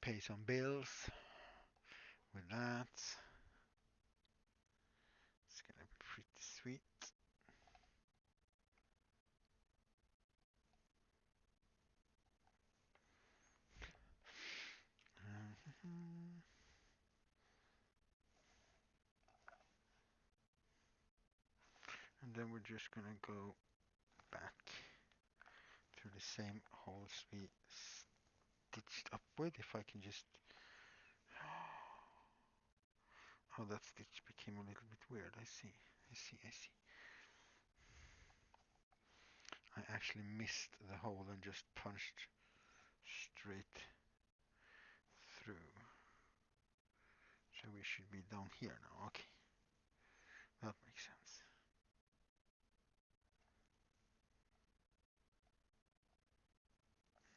Pay some bills with that. It's gonna be pretty sweet. Mhm. And then we're just gonna go back through the same holes we stitched up with. If I can just... Oh, that stitch became a little bit weird. I see. I see. I actually missed the hole and just punched straight through. So we should be down here now. Okay, that makes sense.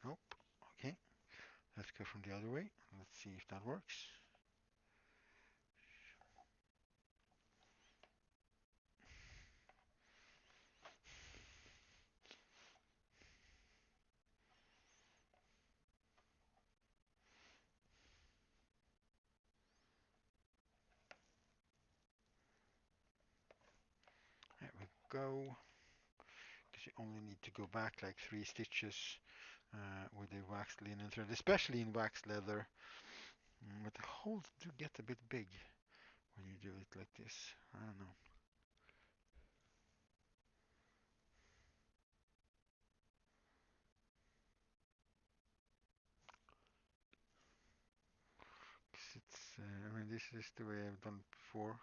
Nope. Okay, let's go from the other way. Let's see if that works. Right, we go, because you only need to go back like 3 stitches with the waxed linen thread, especially in waxed leather. But the holes do get a bit big when you do it like this. I don't know. I mean, this is the way I've done before,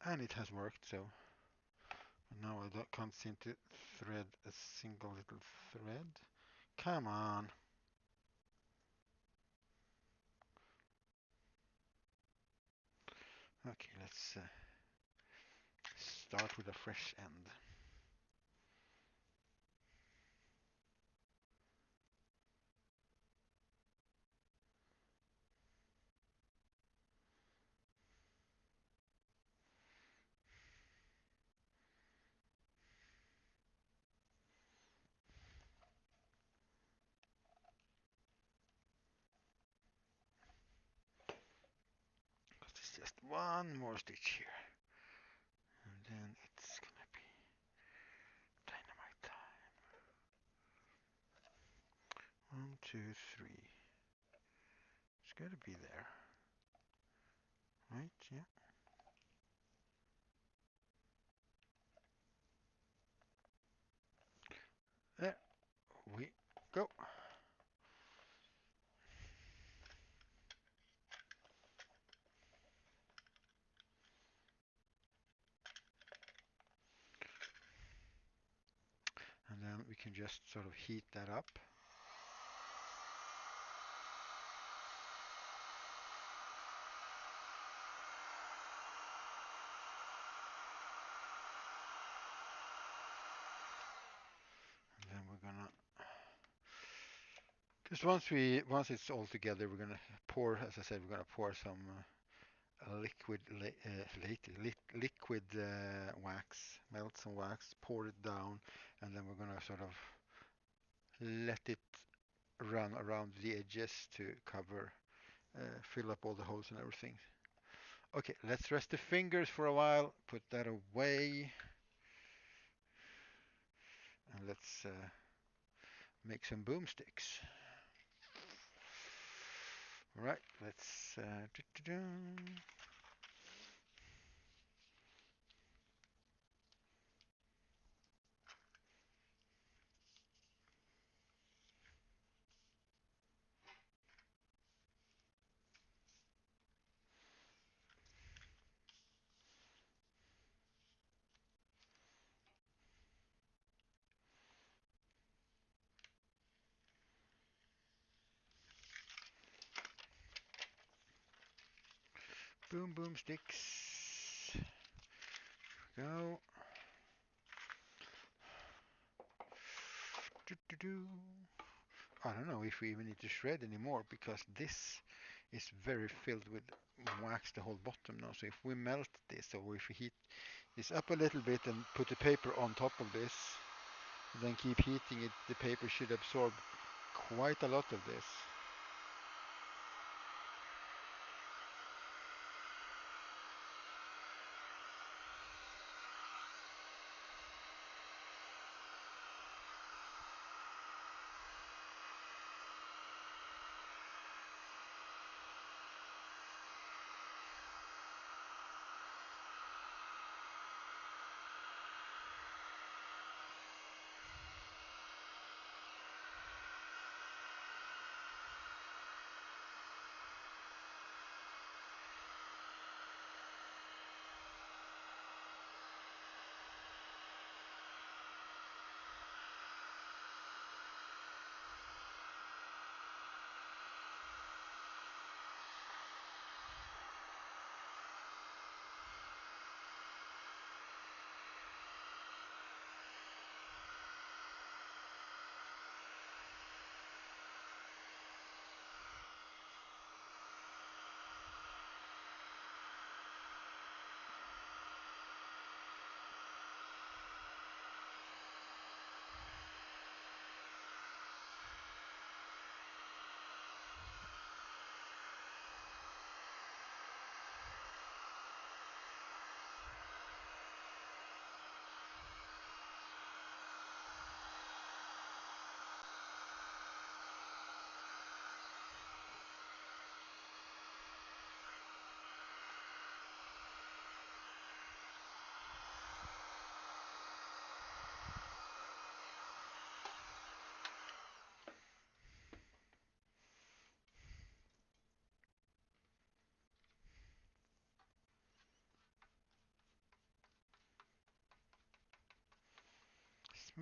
and it has worked. So now can't seem to thread a single little thread. Come on. Okay, let's start with a fresh end. There's just one more stitch here, and then it's gonna be dynamite time. 1, 2, 3. It's gotta be there, right? Yeah. There we go. And then we can just sort of heat that up. And then we're gonna, just once it's all together, we're gonna pour, as I said, we're gonna pour some liquid wax, melt some wax, pour it down, and then we're gonna sort of let it run around the edges to cover, fill up all the holes and everything. Okay, let's rest the fingers for a while, put that away, and let's make some boomsticks. All right, let's boomsticks. Go. I don't know if we even need to shred anymore because this is very filled with wax, the whole bottom now. So if we melt this, or if we heat this up a little bit and put the paper on top of this, then keep heating it, the paper should absorb quite a lot of this.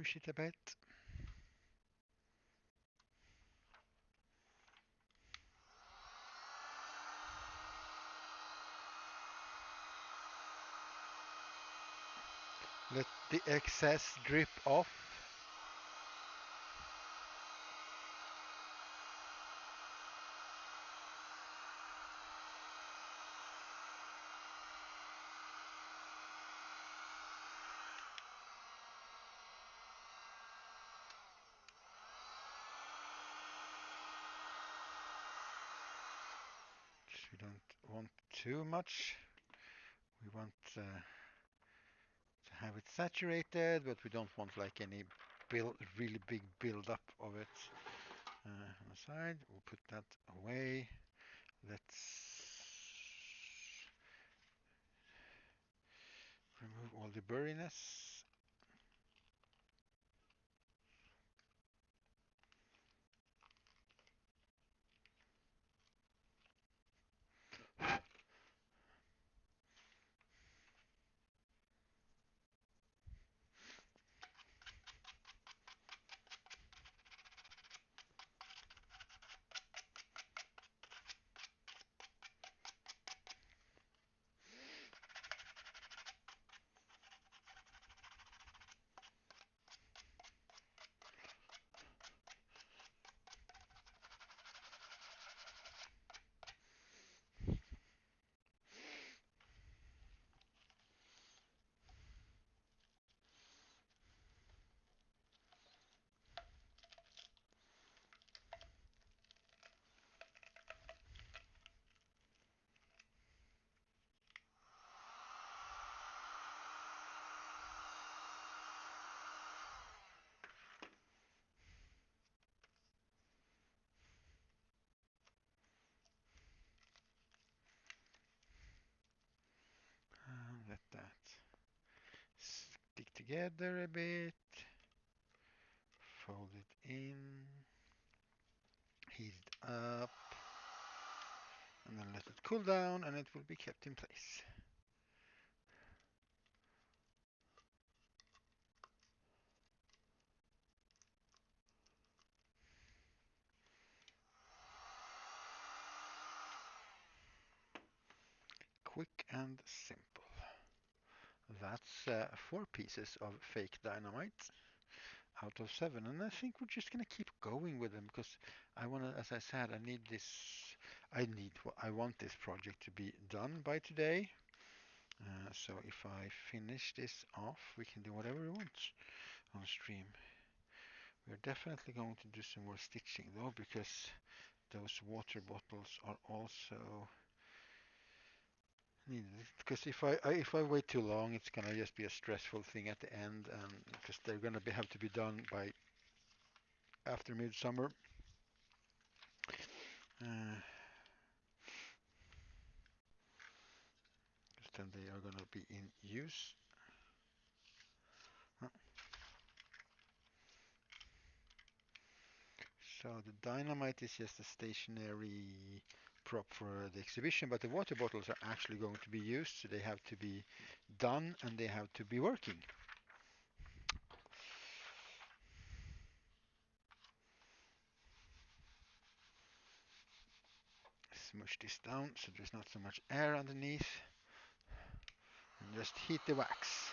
Push it a bit. Let the excess drip off. We don't want too much. We want to have it saturated, but we don't want like any really big build up of it on the side. We'll put that away. Let's remove all the burriness. Let that stick together a bit. Fold it in. Heat it up. And then let it cool down and it will be kept in place. Quick and simple. That's 4 pieces of fake dynamite out of 7, and I think we're just gonna keep going with them because I wanna, as I said, I want this project to be done by today. So if I finish this off, we can do whatever we want on stream. We're definitely going to do some more stitching though, because those water bottles are also needed. Because if I wait too long, it's gonna just be a stressful thing at the end, and because they're gonna have to be done by after midsummer. Because then they are gonna be in use. So the dynamite is just a stationary prop for the exhibition, but the water bottles are actually going to be used, so they have to be done and they have to be working. Smush this down so there's not so much air underneath, and just heat the wax.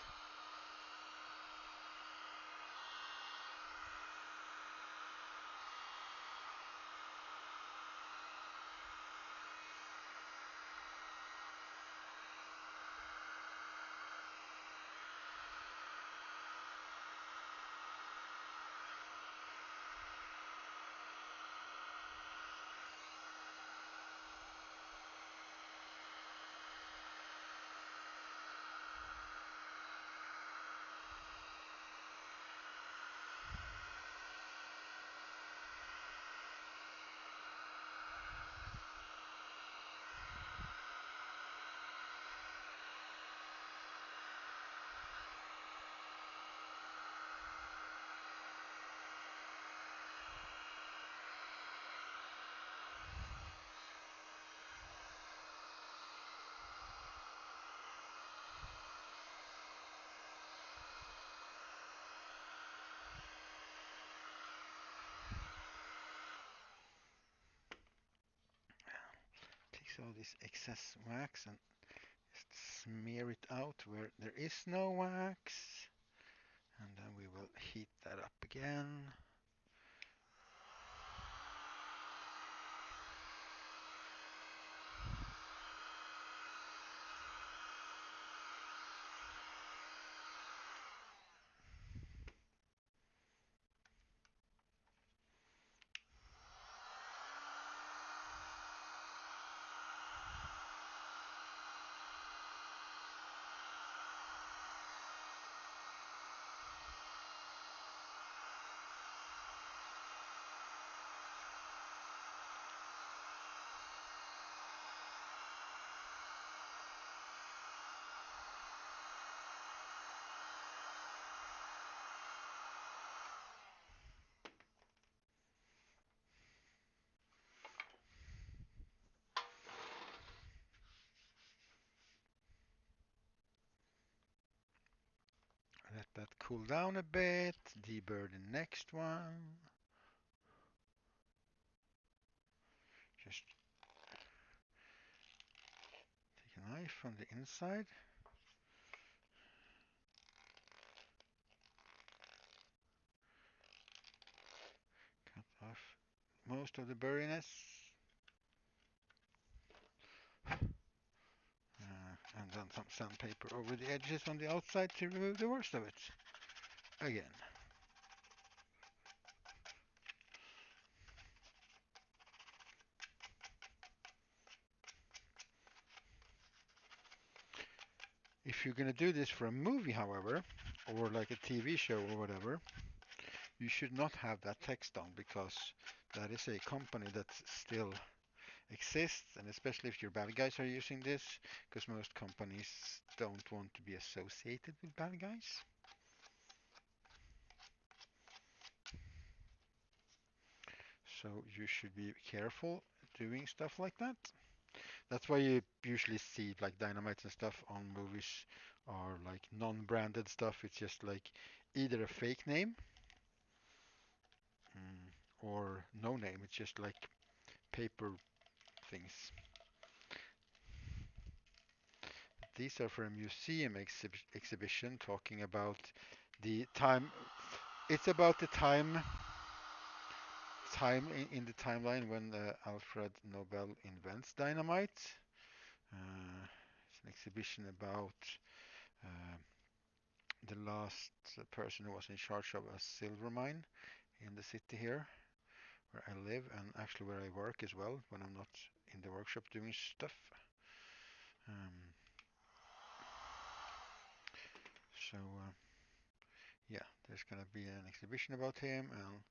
all this excess wax and just smear it out where there is no wax. And then we will heat that up again. Let that cool down a bit. Deburr the next one. Just take a knife from the inside. Cut off most of the burriness. And then some sandpaper over the edges on the outside to remove the worst of it. Again. If you're going to do this for a movie, however, or like a TV show or whatever, you should not have that text on because that is a company that still exists, and especially if your bad guys are using this, because most companies don't want to be associated with bad guys. So you should be careful doing stuff like that. That's why you usually see like dynamites and stuff on movies are like non-branded stuff. It's just like either a fake name or no name. It's just like paper things. These are for a museum exhibition talking about the time. It's about the time in the timeline when Alfred Nobel invents dynamite. It's an exhibition about uh, the last person who was in charge of a silver mine in the city here where I live and actually where I work as well when I'm not in the workshop doing stuff. Um, so yeah, there's gonna be an exhibition about him, and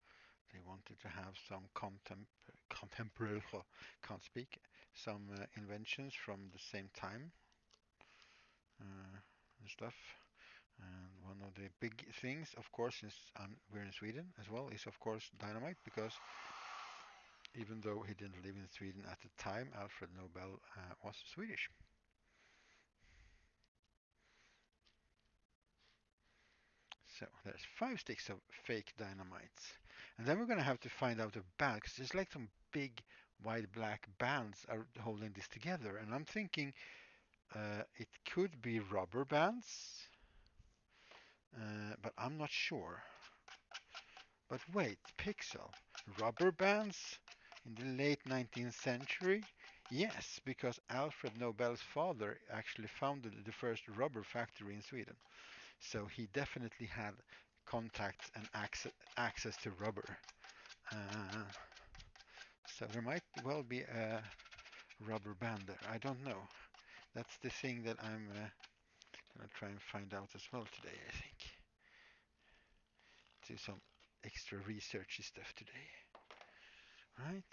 they wanted to have some contemporary, can't speak, some inventions from the same time and stuff. And one of the big things, of course, since we're in Sweden as well, is of course dynamite, because even though he didn't live in Sweden at the time, Alfred Nobel was Swedish. So there's 5 sticks of fake dynamites. And then we're going to have to find out the band, because there's like some big white black bands are holding this together. And I'm thinking it could be rubber bands, but I'm not sure. But wait, Pixel, rubber bands in the late 19th century? Yes, because Alfred Nobel's father actually founded the first rubber factory in Sweden. So he definitely had contacts and access to rubber. Uh, so there might well be a rubber band there. I don't know. That's the thing that I'm gonna try and find out as well today, I think. Do some extra researchy stuff today. Right?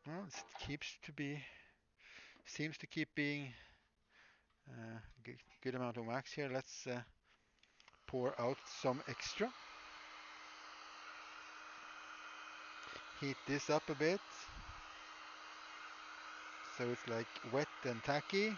Well, it seems to keep being good amount of wax here. Let's pour out some extra. Heat this up a bit so it's like wet and tacky.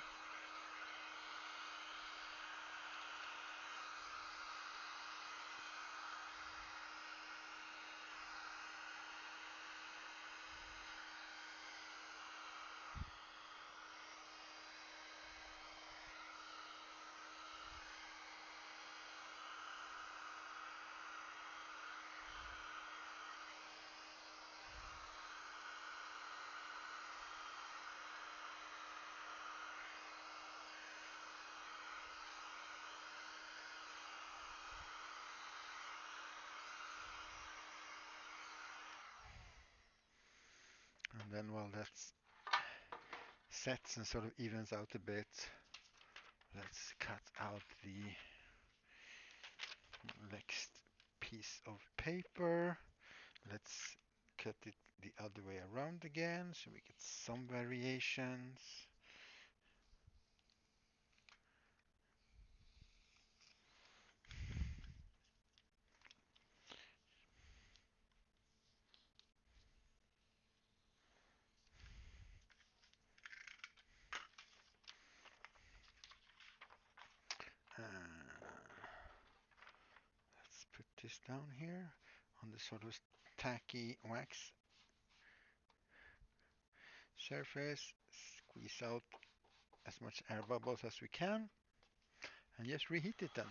then while that sets and sort of evens out a bit, let's cut out the next piece of paper. Let's cut it the other way around again so we get some variations. Let's put this down here on the sort of tacky wax surface. Squeeze out as much air bubbles as we can and just reheat it then.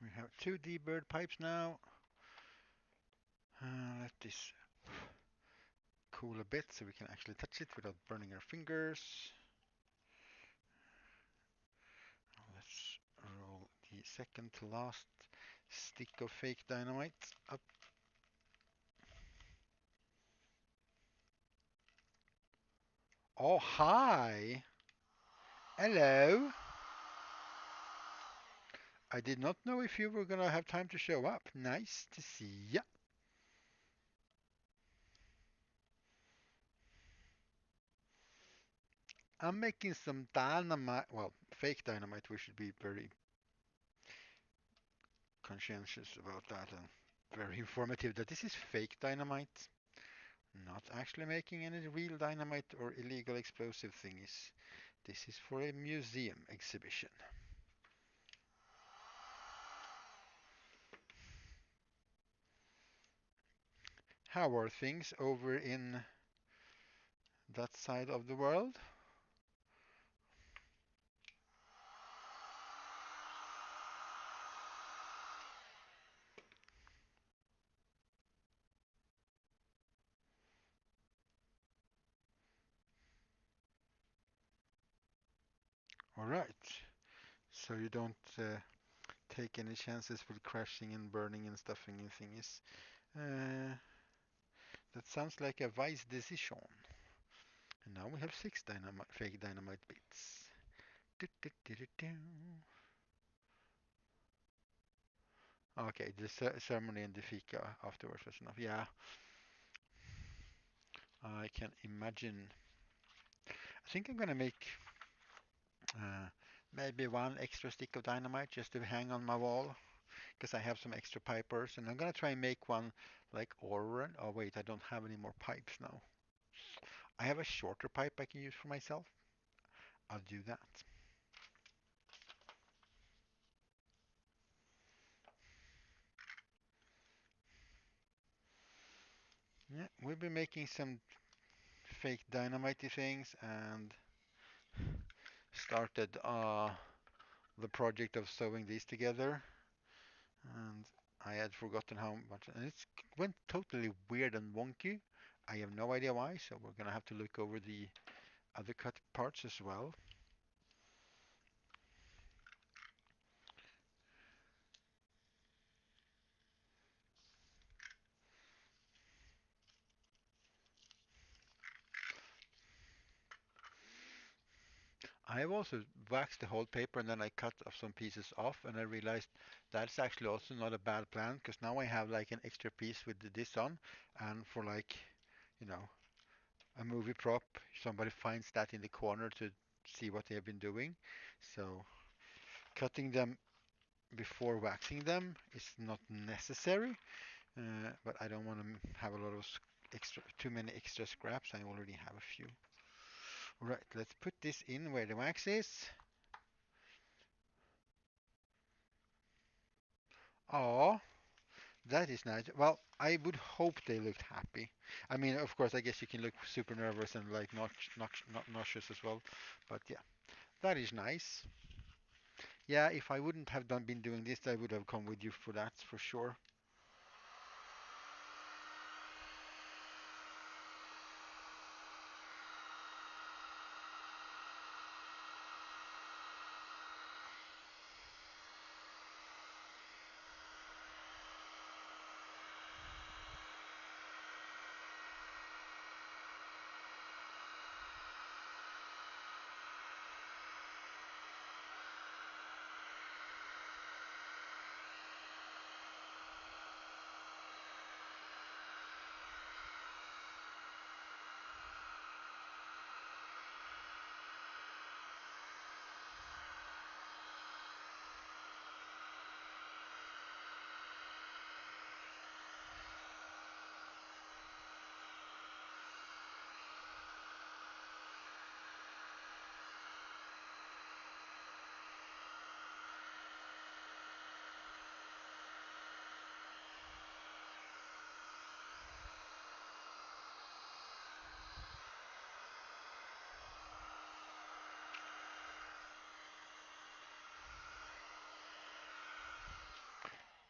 We have two D-bird pipes now. Let this cool a bit so we can actually touch it without burning our fingers. Let's roll the second to last stick of fake dynamite up. Oh, hi! Hello! I did not know if you were gonna have time to show up. Nice to see ya. I'm making some dynamite, well, fake dynamite. We should be very conscientious about that and very informative that this is fake dynamite. Not actually making any real dynamite or illegal explosive thingies. This is for a museum exhibition. How are things over in that side of the world? All right. So you don't take any chances with crashing and burning and stuffing and thingies. That sounds like a wise decision. And now we have six fake dynamite bits. Okay, the ceremony and the fika afterwards was enough. Yeah, I can imagine. I think I'm gonna make uh, maybe one extra stick of dynamite just to hang on my wall because I have some extra pipers, and I'm gonna try and make one like orange. Oh wait, I don't have any more pipes now. I have a shorter pipe I can use for myself. I'll do that. Yeah, we we've been making some fake dynamite things and started the project of sewing these together. And I had forgotten how much, and it went totally weird and wonky. I have no idea why, so we're gonna have to look over the other cut parts as well. I have also waxed the whole paper and then I cut off some pieces off and I realized that's actually also not a bad plan because now I have like an extra piece with this on and for like, you know, a movie prop, somebody finds that in the corner to see what they have been doing. So cutting them before waxing them is not necessary, but I don't want to have a lot of too many extra scraps. I already have a few. Right, let's put this in where the wax is. Oh, that is nice. Well, I would hope they looked happy. I mean, of course, I guess you can look super nervous and like not nauseous as well. But yeah, that is nice. Yeah, if I wouldn't have been doing this, I would have come with you for that for sure.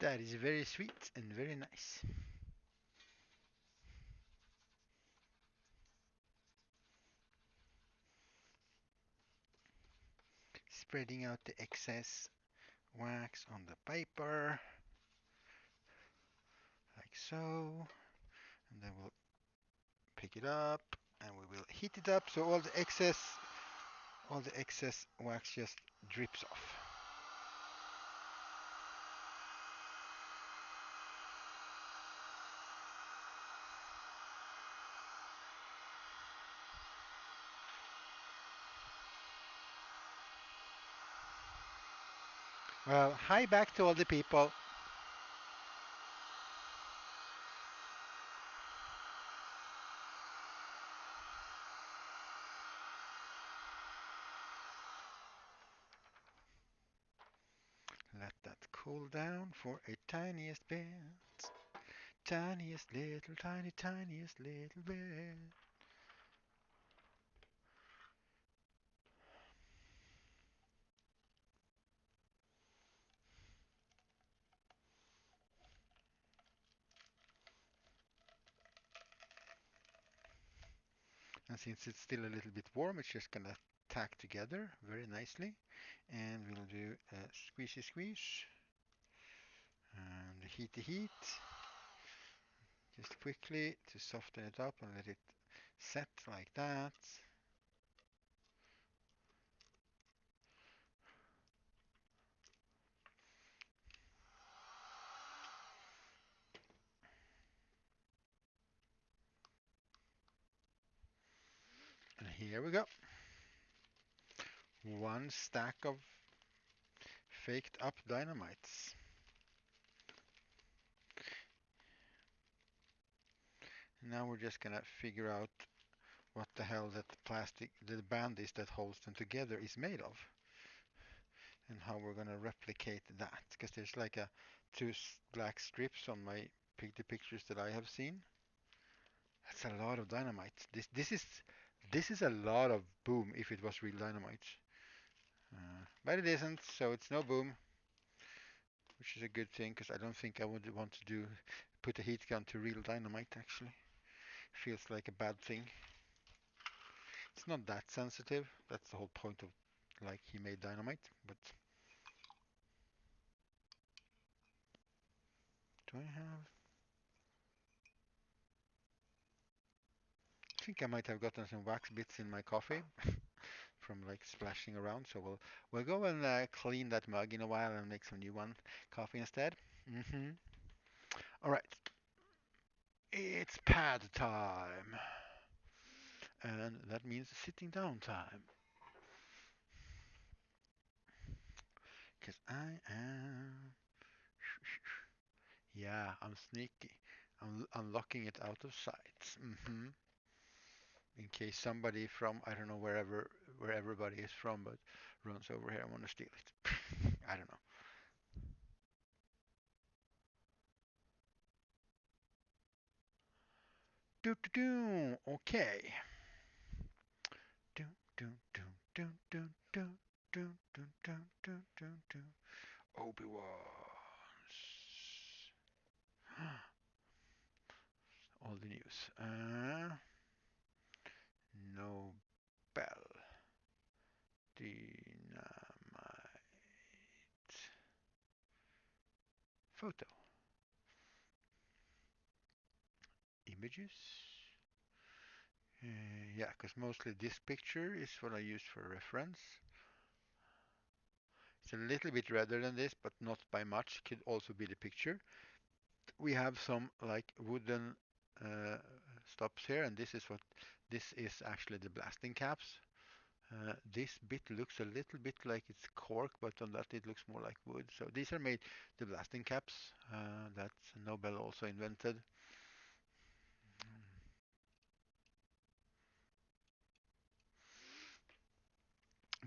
That is very sweet and very nice. Spreading out the excess wax on the paper, like so. And then we'll pick it up and we will heat it up so all the excess wax just drips off. Well, hi back to all the people. Let that cool down for a tiniest bit. Tiniest little, tiniest little bit. And since it's still a little bit warm, it's just gonna tack together very nicely. And we'll do a squeezy squeeze and heaty heat just quickly to soften it up and let it set like that. And here we go. One stack of faked up dynamites. Now we're just gonna figure out what the hell that plastic, the band is that holds them together is made of, and how we're gonna replicate that. Because there's like a two black strips on the pictures that I have seen, That's a lot of dynamite. This is a lot of boom if it was real dynamite. But it isn't, so it's no boom, which is a good thing because I don't think I would want to do put a heat gun to real dynamite actually. Feels like a bad thing. It's not that sensitive. That's the whole point of like he made dynamite. But do I have? I think I might have gotten some wax bits in my coffee from like splashing around. So we'll go and clean that mug in a while and make some new one coffee instead. hmm All right, it's pad time, and that means sitting down time. Cause I am, yeah, I'm sneaky. I'm unlocking it out of sight. In case somebody from I don't know where everybody is from, but runs over here and want to steal it. I don't know. Do do do. Okay. Do do do do do do do do do do do do. Obi-Wan's all the news. Nobel Dynamite photo images. Yeah, because mostly this picture is what I use for reference. It's a little bit redder than this, but not by much. Could also be the picture. We have some like wooden uh, stops here, and this is actually the blasting caps. This bit looks a little bit like it's cork, but on that it looks more like wood. So these are made the blasting caps that Nobel also invented,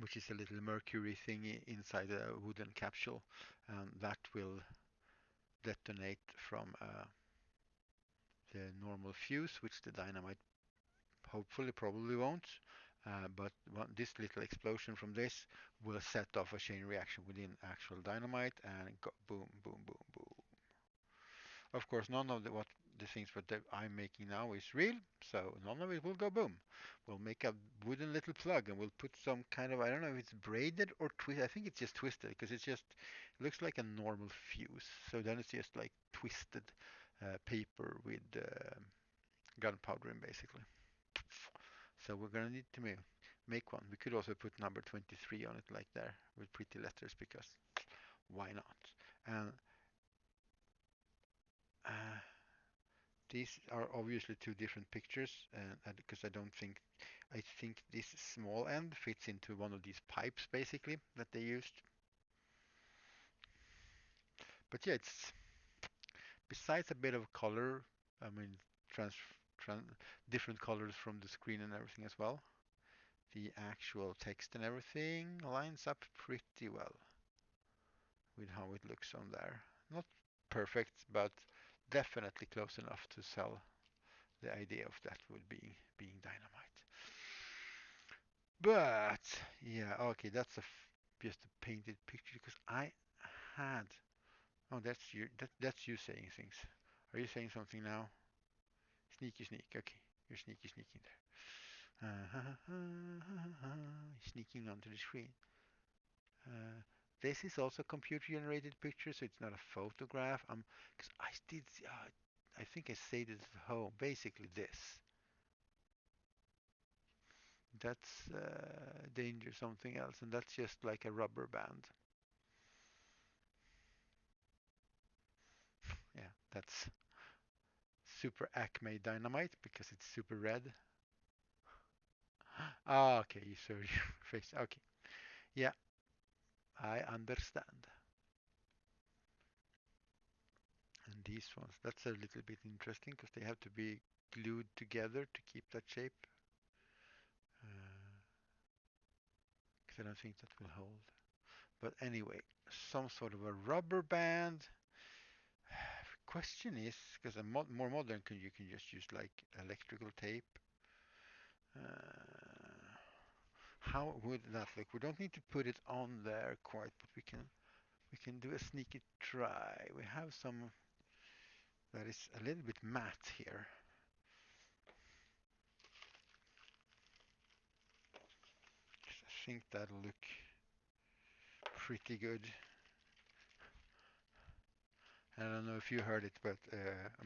which is a little mercury thing inside a wooden capsule, and that will detonate from the normal fuse, which the dynamite hopefully probably won't. But this little explosion from this will set off a chain reaction within actual dynamite and go boom, boom, boom, boom. Of course, none of what the things that I'm making now is real, so none of it will go boom. We'll make a wooden little plug and we'll put some kind of, I don't know if it's braided or twisted. I think it's just twisted because it looks like a normal fuse. So then it's just like twisted paper with gunpowder in basically. So we're gonna need to make one. We could also put number 23 on it like there with pretty letters because why not? And uh, these are obviously two different pictures, and because I think this small end fits into one of these pipes basically that they used. But yeah, it's besides a bit of color, I mean, trans, trans different colors from the screen and everything as well. The actual text and everything lines up pretty well with how it looks on there. Not perfect, but definitely close enough to sell the idea of that would be being dynamite. But yeah, okay, just a painted picture because I had. Oh, that's you saying things. Are you saying something now? Sneaky sneak. Okay, you're sneaky sneaking there. Sneaking onto the screen. Uh, this is also computer generated picture, so it's not a photograph. Because I did, I think I said it at home. Basically, this. That's danger something else, and that's just like a rubber band. Yeah, that's super Acme dynamite because it's super red. Ah, okay, you saw your face. Okay, yeah, I understand. And these ones, that's a little bit interesting because they have to be glued together to keep that shape. Because I don't think that will hold. But anyway, some sort of a rubber band. question is, because a more modern you can just use like electrical tape. How would that look? We don't need to put it on there quite, but we can do a sneaky try. We have some that is a little bit matte here. I think that'll look pretty good. I don't know if you heard it, but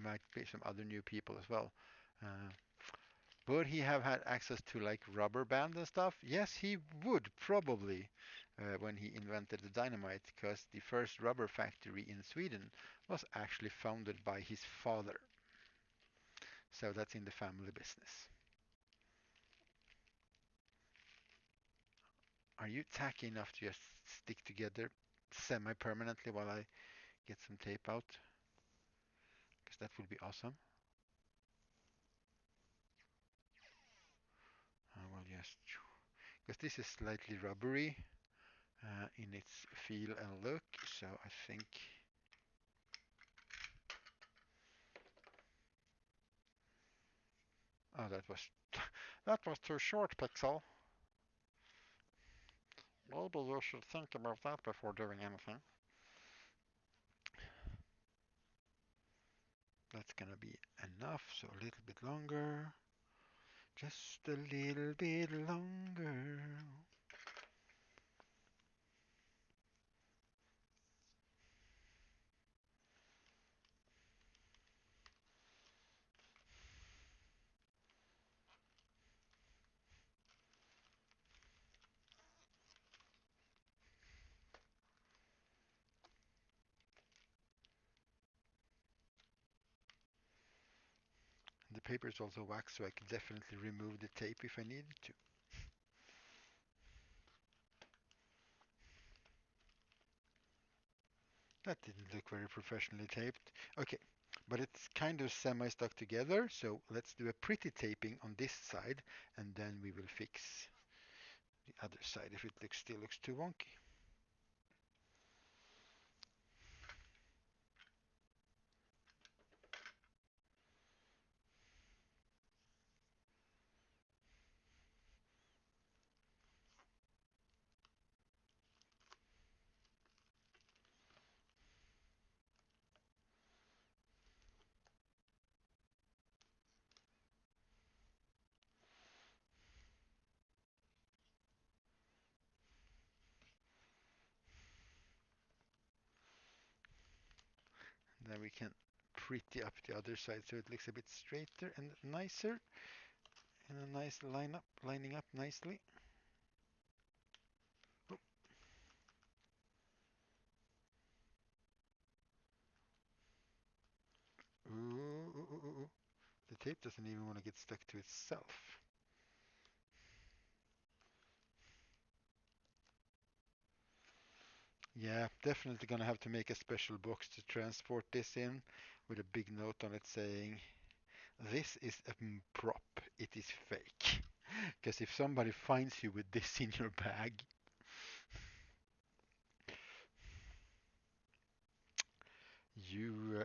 might be some other new people as well. Uh, would he have had access to like rubber band and stuff? Yes, he would probably when he invented the dynamite, because the first rubber factory in Sweden was actually founded by his father. So that's in the family business. Are you tacky enough to just stick together semi-permanently while I get some tape out? Because that would be awesome. Well, yes, because this is slightly rubbery in its feel and look, so I think oh, that was too short, Pixel. Maybe you should think about that before doing anything. That's gonna be enough, so a little bit longer. Just a little bit longer. The paper is also wax, so I can definitely remove the tape if I needed to. That didn't look very professionally taped. Okay, but it's kind of semi-stuck together, so let's do a pretty taping on this side, and then we will fix the other side if it still looks too wonky. Then we can pretty up the other side so it looks a bit straighter and nicer, and a nice lining up nicely. Oh. Ooh, ooh, ooh, ooh. The tape doesn't even want to get stuck to itself. Yeah, definitely gonna have to make a special box to transport this in with a big note on it saying, this is a prop, it is fake. Because if somebody finds you with this in your bag,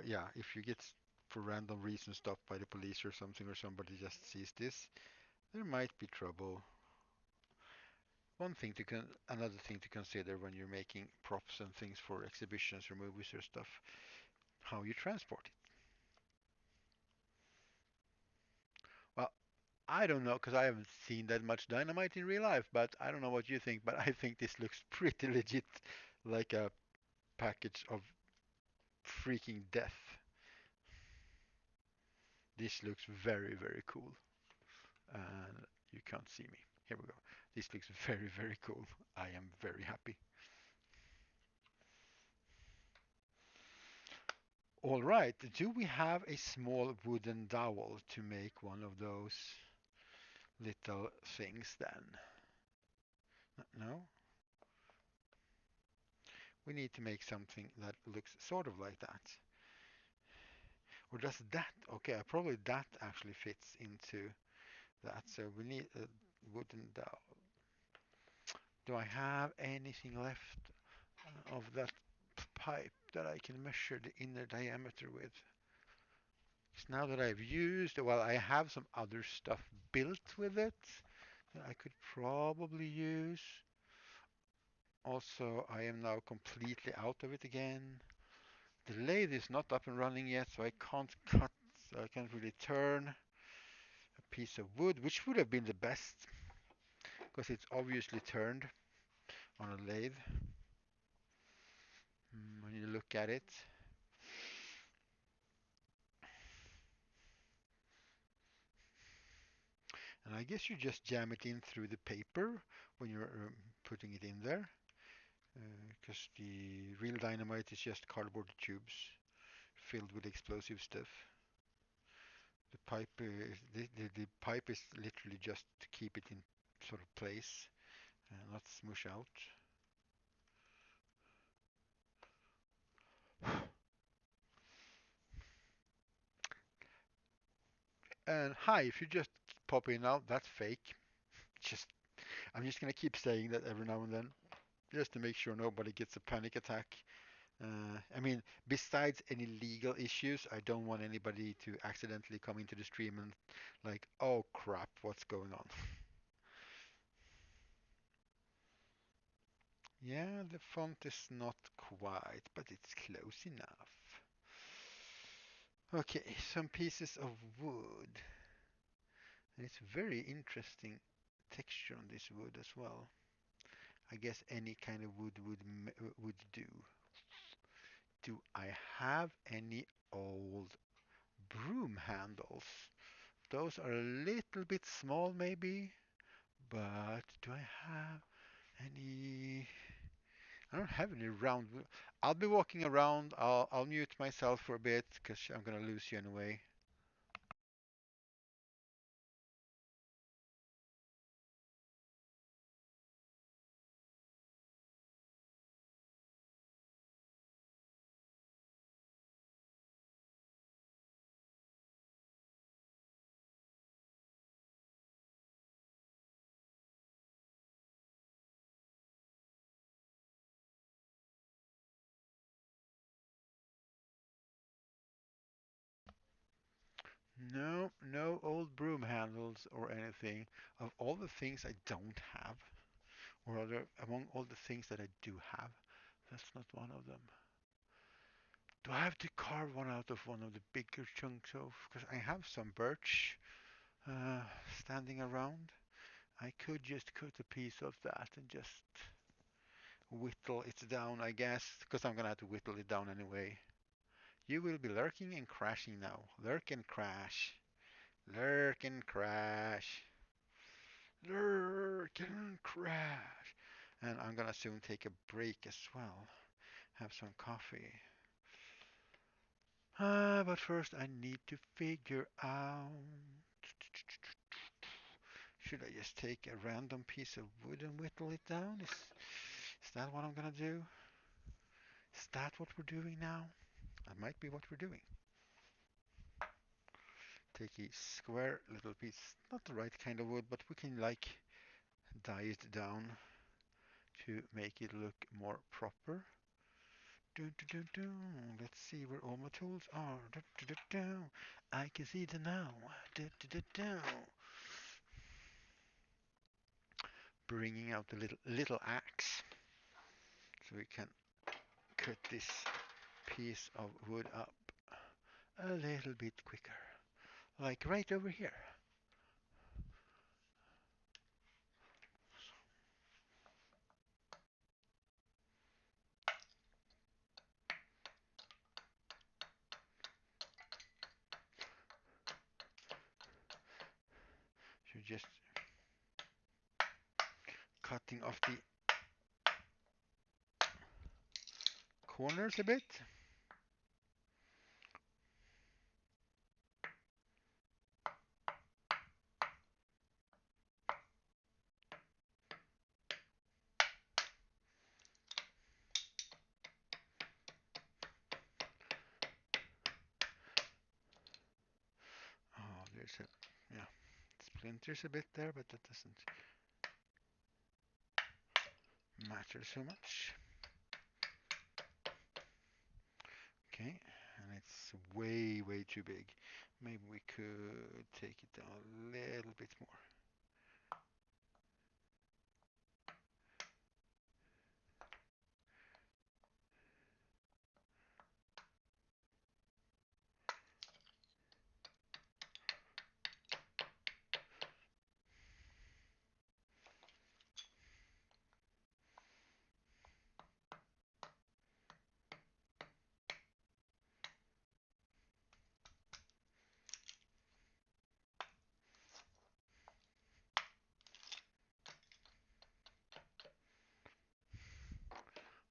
yeah, if you get for random reason stopped by the police or something, or somebody just sees this, there might be trouble. Another thing to consider when you're making props and things for exhibitions or movies or stuff, how you transport it. Well, I don't know because I haven't seen that much dynamite in real life, but I don't know what you think, but I think this looks pretty legit, like a package of freaking death. This looks very, very cool. And you can't see me. Here we go. This looks very, very cool. I am very happy. All right, do we have a small wooden dowel to make one of those little things then? No? We need to make something that looks sort of like that. Or does that? Okay, probably that actually fits into that. So we need a wooden dowel. Do I have anything left of that pipe? that I can measure the inner diameter with. Because now that I've used, well, I have some other stuff built with it that I could probably use. Also, I am now completely out of it again. The lathe is not up and running yet, so I can't cut, so I can't really turn a piece of wood, which would have been the best, because it's obviously turned on a lathe when you look at it. And I guess you just jam it in through the paper when you're putting it in there, because the real dynamite is just cardboard tubes filled with explosive stuff. The pipe is literally just to keep it in sort of place, not smush out. And hi, if you just pop in now, that's fake. Just I'm just gonna keep saying that every now and then, just to make sure nobody gets a panic attack. I mean, besides any legal issues, I don't want anybody to accidentally come into the stream and like, oh crap, what's going on? Yeah, the font is not quite, but it's close enough. Okay, some pieces of wood. And it's very interesting texture on this wood as well. I guess any kind of wood would do. Do I have any old broom handles? Those are a little bit small maybe, but do I have any? I don't have any round. I'll be walking around. I'll mute myself for a bit because I'm gonna lose you anyway. No, no old broom handles or anything. Of all the things I don't have, or other among all the things that I do have, that's not one of them. Do I have to carve one out of one of the bigger chunks of? Because I have some birch uh, standing around. I could just cut a piece of that and just whittle it down, I guess, because I'm gonna have to whittle it down anyway. You will be lurking and crashing now. Lurk and crash. Lurk and crash. Lurk and crash. And I'm gonna soon take a break as well. Have some coffee. But first I need to figure out. Should I just take a random piece of wood and whittle it down? Is that what I'm gonna do? Is that what we're doing now? That might be what we're doing. Take a square little piece, not the right kind of wood, but we can like dye it down to make it look more proper. Dun, dun, dun, dun. Let's see where all my tools are. Dun, dun, dun, dun. I can see them now. Dun, dun, dun, dun. Bringing out the little axe so we can cut this piece of wood up a little bit quicker, like right over here. So just cutting off the corners a bit. Oh, there's a, yeah, splinters a bit there, but that doesn't matter so much. Okay, and it's way, way too big. Maybe we could take it down a little bit more.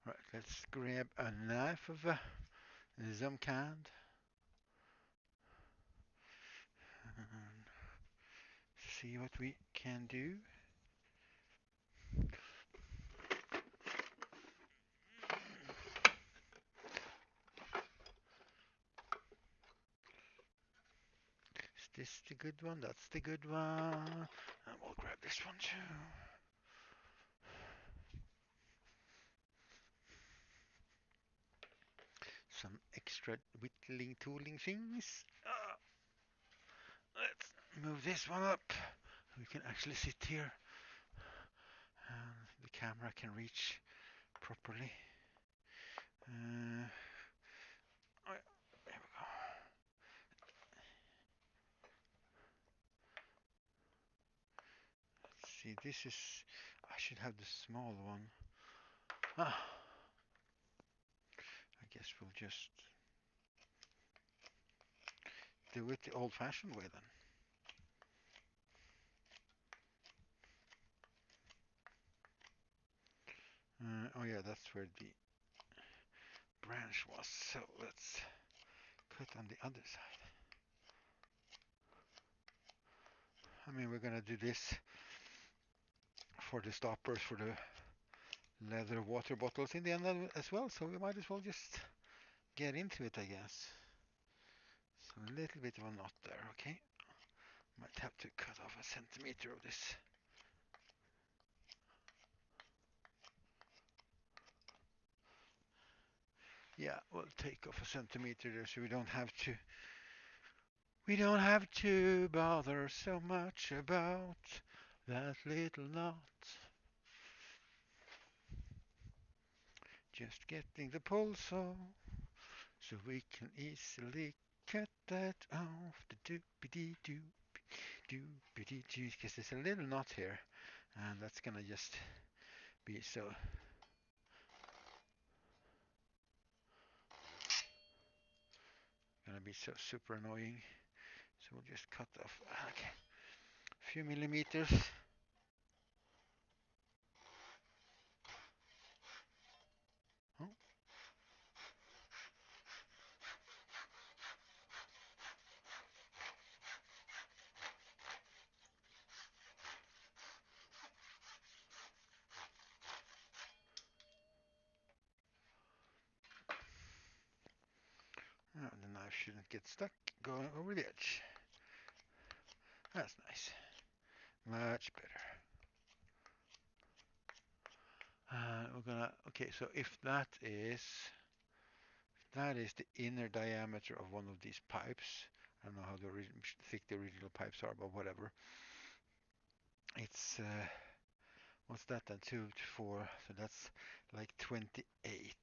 Right, let's grab a knife of some kind and see what we can do. Is this the good one? That's the good one. And we'll grab this one too. Some extra whittling tooling things. Let's move this one up. We can actually sit here and the camera can reach properly. Oh, there we go. Let's see, this is. I should have the small one. Ah, I guess we'll just do it the old-fashioned way then. Oh yeah, that's where the branch was. So let's cut on the other side. I mean, we're gonna do this for the stoppers for the leather water bottles in the end as well, so we might as well just get into it, I guess. So a little bit of a knot there, okay? Might have to cut off a centimeter of this. Yeah, we'll take off a centimeter there so we don't have to bother so much about that little knot. Just getting the pulse off so we can easily cut that off. The doopy doo doopy doo, because there's a little knot here, and that's gonna just be so. Gonna be so super annoying. So we'll just cut off okay, a few millimeters. Oh. Oh, the knife shouldn't get stuck going over the edge. That's nice. Much better. We're gonna, okay, so if that is the inner diameter of one of these pipes. I don't know how thick the original pipes are, but whatever. It's, what's that then? 2 to 4, so that's like 28.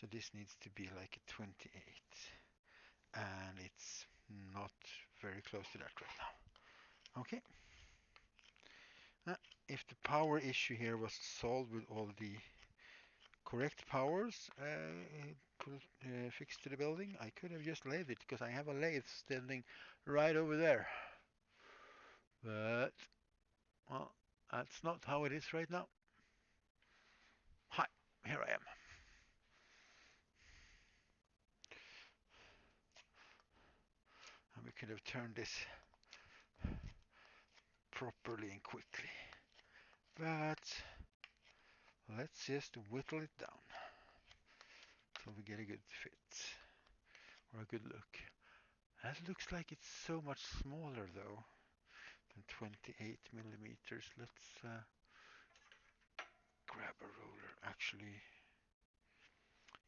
So this needs to be like a 28. And it's not very close to that right now. Okay. If the power issue here was solved with all the correct powers fixed to the building, I could have just lathed it because I have a lathe standing right over there. But, well, that's not how it is right now. Hi, here I am. And we could have turned this properly and quickly. But let's just whittle it down so we get a good fit or a good look. That looks like it's so much smaller though than 28 millimeters. Let's grab a ruler. Actually,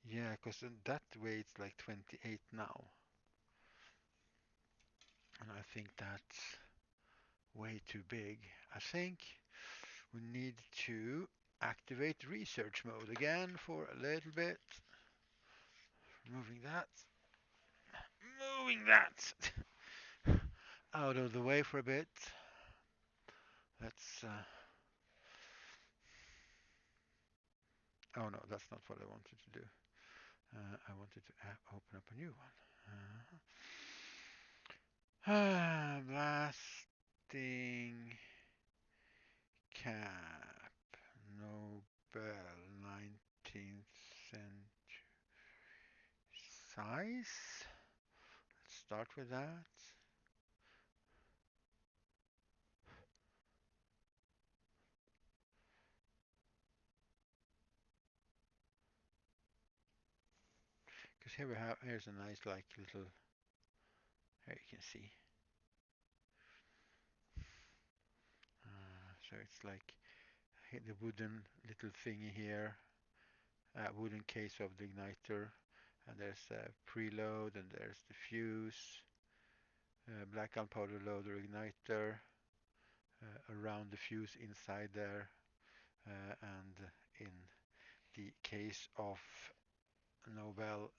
Yeah, because in that way it's like 28 now. And I think that's way too big. I think we need to activate research mode again for a little bit. Moving that. Moving that out of the way for a bit. Let's. Oh no, that's not what I wanted to do. I wanted to open up a new one. Blasting cap. Nobel 19th century size. Let's start with that. Because here we have, here's a nice like little, here you can see. So it's like the wooden little thingy here, wooden case of the igniter, and there's a preload, and there's the fuse, black gunpowder loader igniter, around the fuse inside there, and in the case of Nobel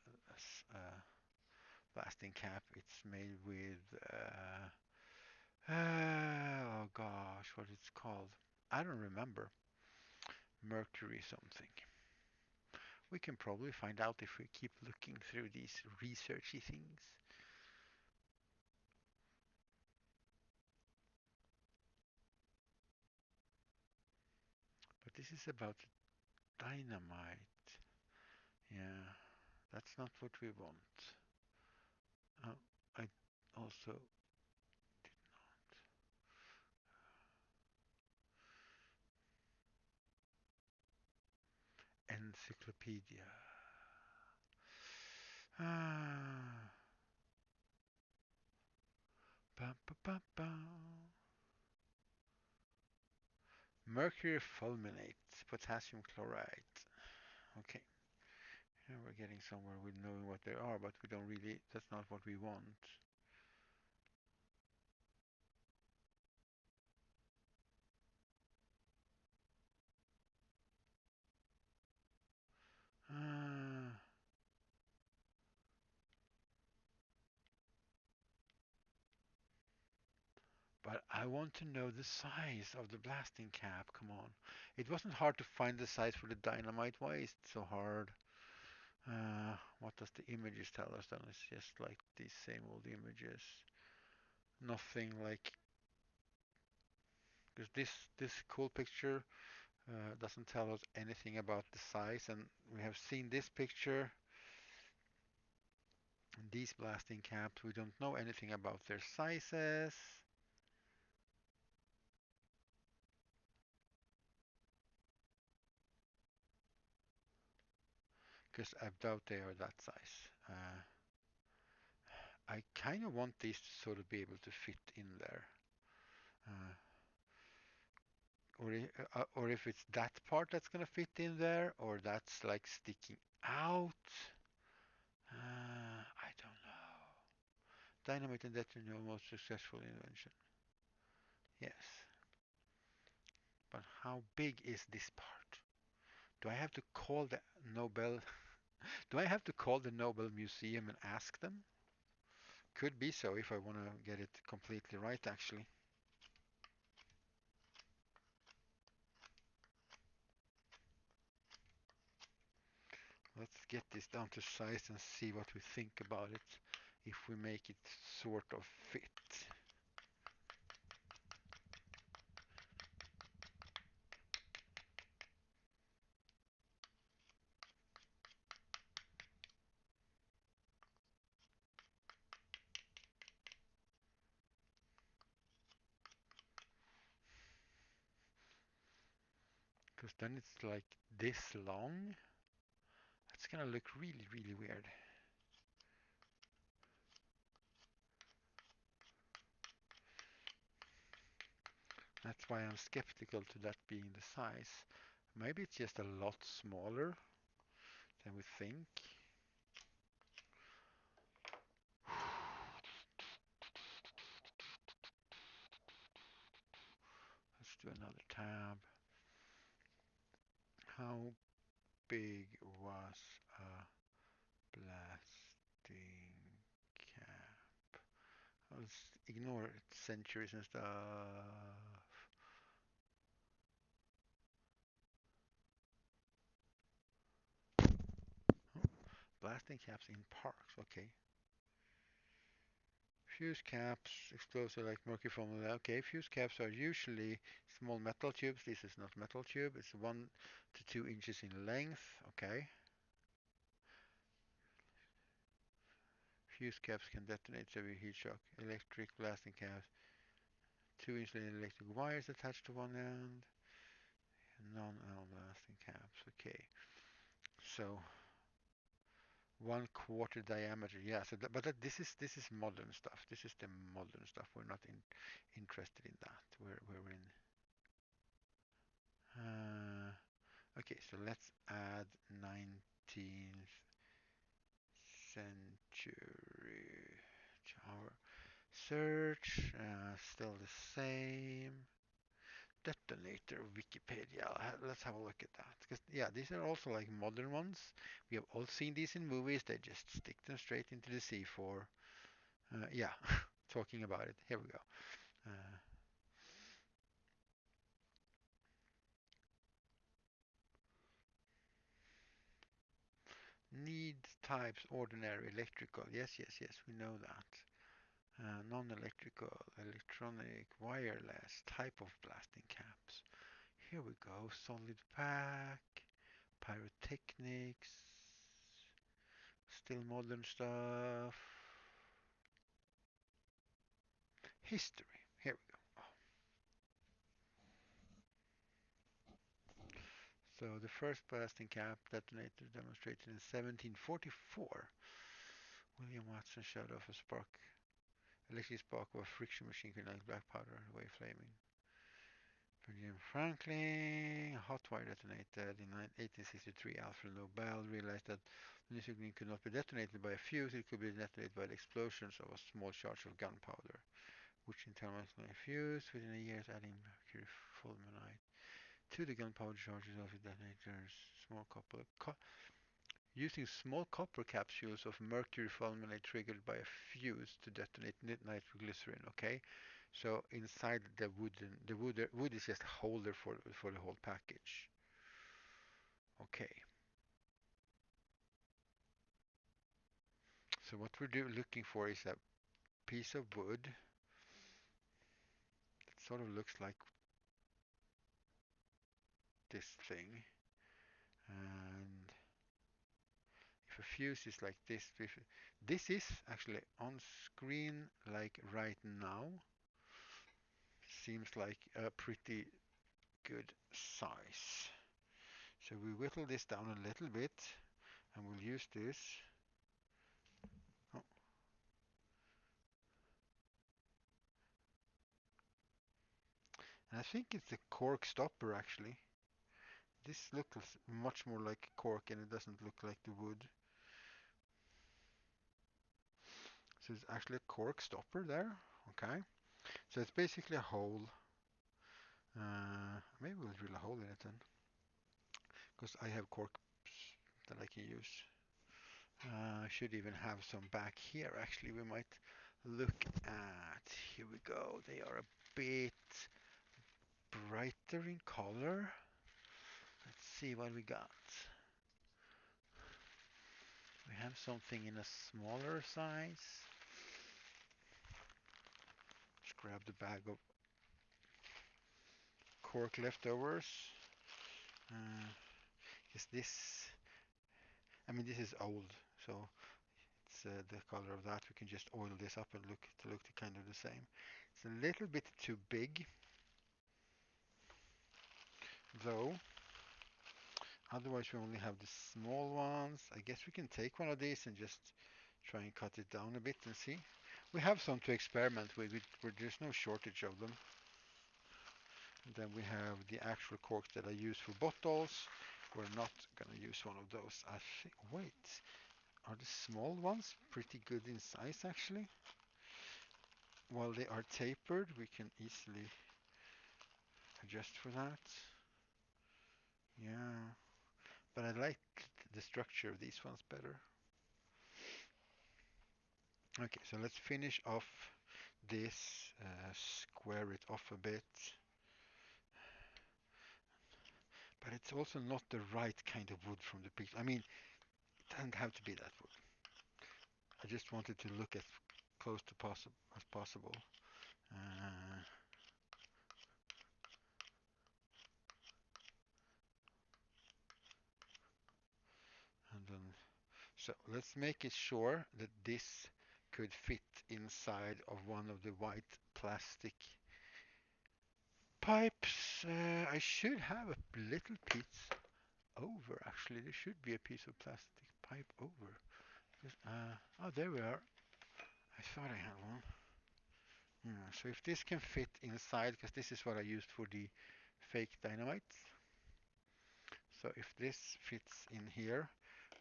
uh, blasting cap, it's made with oh gosh, what it's called? I don't remember. Mercury something. We can probably find out if we keep looking through these researchy things. But this is about dynamite. Yeah, that's not what we want. I also encyclopedia. Ah, ba, ba, ba, ba. Mercury fulminate, potassium chloride. Okay, here we're getting somewhere with knowing what they are, but we don't really, that's not what we want. Ah, but I want to know the size of the blasting cap. Come on. It wasn't hard to find the size for the dynamite. Why is it so hard? What does the images tell us then? It's just like these same old images. Nothing like, because this cool picture doesn't tell us anything about the size, and we have seen this picture and these blasting caps. We don't know anything about their sizes. Because I doubt they are that size. I kind of want these to sort of be able to fit in there. Uh, or if it's that part that's going to fit in there, or that's like sticking out. I don't know. Dynamite and detonate most successful invention. Yes, but how big is this part? Do I have to call the Nobel? Do I have to call the Nobel Museum and ask them? Could be so if I want to get it completely right, actually. Let's get this down to size and see what we think about it if we make it sort of fit. Because then it's like this long. That's gonna look really, really weird. That's why I'm skeptical to that being the size. Maybe it's just a lot smaller Then we think. Let's do another tab. How big was a blasting cap? Let's ignore centuries and stuff. Oh, blasting caps in parks. Okay. Fuse caps, explosive like mercury formula. Okay, fuse caps are usually small metal tubes. This is not metal tube. It's 1 to 2 inches in length. Okay. Fuse caps can detonate severe heat shock. Electric blasting caps. 2 insulated electric wires attached to one end. Non-L blasting caps. Okay. So 1/4 diameter. Yeah. So, this is modern stuff. This is the modern stuff. We're not interested in that. We're in. Okay. So let's add 19th century. Our search. Still the same. Detonator Wikipedia. Let's have a look at that. Because yeah, these are also like modern ones. We have all seen these in movies. They just stick them straight into the C4. Yeah, talking about it. Here we go. Uh, need types ordinary electrical. Yes, yes, yes. We know that. Non-electrical, electronic, wireless type of blasting caps. Here we go. Solid pack, pyrotechnics. Still modern stuff. History. Here we go. So the first blasting cap detonator demonstrated in 1744. William Watson shot off a spark, electric spark of a friction machine could ignite black powder away flaming. Benjamin Franklin, a hot wire detonated in 1863. Alfred Nobel realized that the nuclear could not be detonated by a fuse, it could be detonated by the explosions of a small charge of gunpowder, which in turn was a fuse within a year, adding mercury fulminate to the gunpowder charges of the detonators. Small copper using small copper capsules of mercury fulminate triggered by a fuse to detonate nitroglycerin. Okay, so inside the wood is just a holder for the whole package. Okay, so what we're looking for is a piece of wood that sort of looks like this thing, and if a fuse is like this is actually on screen like right now. Seems like a pretty good size. So we whittle this down a little bit and we'll use this. Oh, and I think it's a cork stopper actually. This looks much more like cork and it doesn't look like the wood. So it's actually a cork stopper there. Okay. So it's basically a hole. Maybe we'll drill a hole in it then. Because I have corks that I can use. I should even have some back here actually. We might look at, here we go. They are a bit brighter in color. Let's see what we got. We have something in a smaller size. Let's grab the bag of cork leftovers. Is this, I mean this is old, so it's the color of that. We can just oil this up and look kind of the same. It's a little bit too big, though. Otherwise we only have the small ones. I guess we can take one of these and just try and cut it down a bit and see. We have some to experiment with, where there's no shortage of them. And then we have the actual corks that I use for bottles. we're not gonna use one of those. I think, wait, are the small ones pretty good in size actually? While they are tapered, we can easily adjust for that. Yeah, but I like the structure of these ones better. Okay, so let's finish off this, square it off a bit. But it's also not the right kind of wood from the picture. I mean, it doesn't have to be that wood. I just wanted to look as close to as possible. Uh, and then, so let's make it sure that this could fit inside of one of the white plastic pipes. I should have a little piece over. Actually, there should be a piece of plastic pipe over. Oh, there we are. I thought I had one. Yeah, so if this can fit inside, because this is what I used for the fake dynamite. So if this fits in here,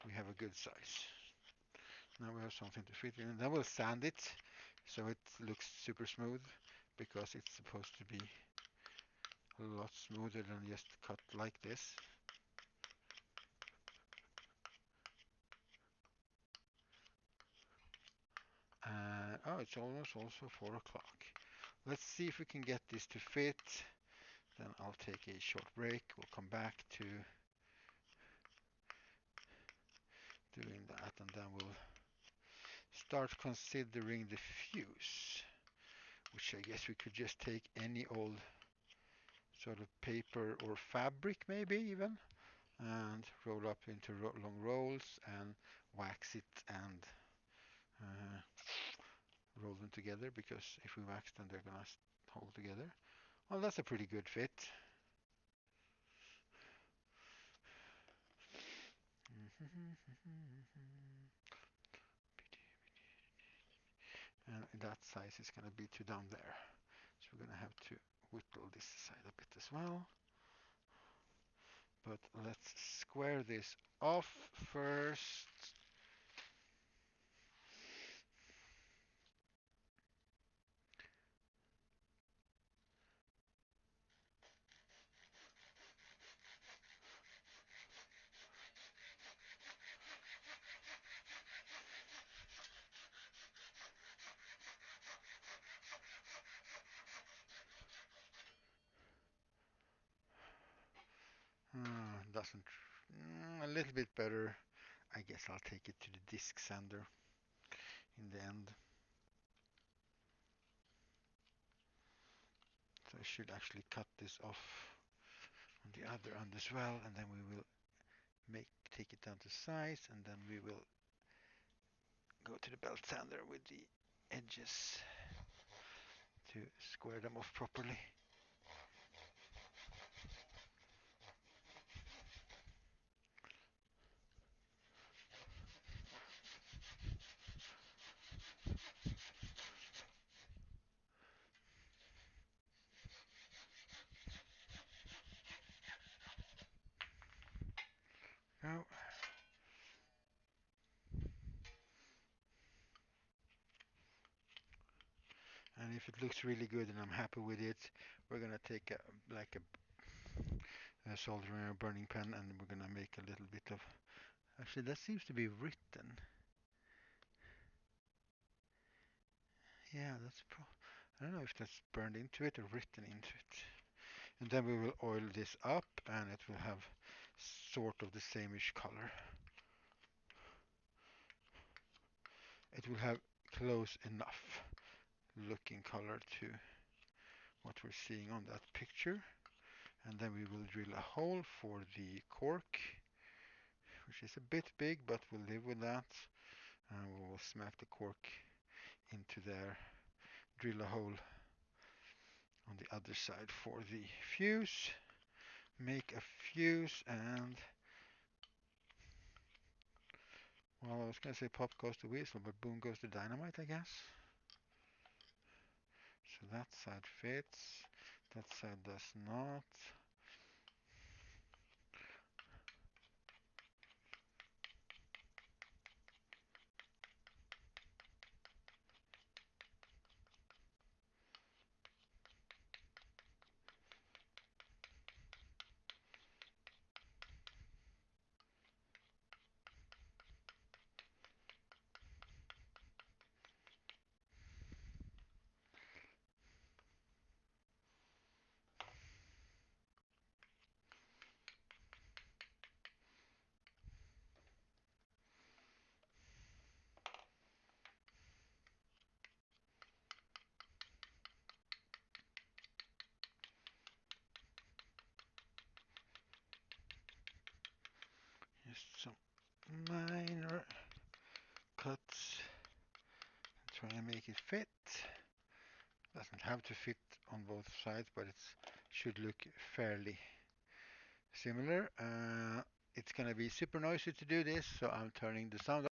we have a good size. Now we have something to fit in. Then we'll sand it so it looks super smooth, because it's supposed to be a lot smoother than just cut like this. And oh, it's almost also 4 o'clock. Let's see if we can get this to fit. Then I'll take a short break. We'll come back to doing that, and then we'll start considering the fuse, which I guess we could just take any old sort of paper or fabric maybe even, and roll up into long rolls and wax it and uh, roll them together, because if we wax them they're gonna hold together. Well, that's a pretty good fit. And that size is going to be too down there. So we're going to have to whittle this side a bit as well. But let's square this off first. Doesn't. A little bit better. I guess I'll take it to the disc sander in the end. So I should actually cut this off on the other end as well, and then we will take it down to size, and then we will go to the belt sander with the edges to square them off properly. Now, and if it looks really good and I'm happy with it, we're gonna take a soldering or burning pen, and we're gonna make a little bit of. Actually, that seems to be written. Yeah, I don't know if that's burned into it or written into it. And then we will oil this up, and it will have sort of the sameish color. It will have close enough looking color to what we're seeing on that picture. And then we will drill a hole for the cork, which is a bit big, but we'll live with that. And we will smack the cork into there, drill a hole on the other side for the fuse, make a fuse, and well, I was going to say pop goes the whistle, but boom goes the dynamite, I guess. So that side fits, that side does not. minor cuts. Try and make it fit. Doesn't have to fit on both sides, but it should look fairly similar. It's gonna be super noisy to do this, so I'm turning the sound up.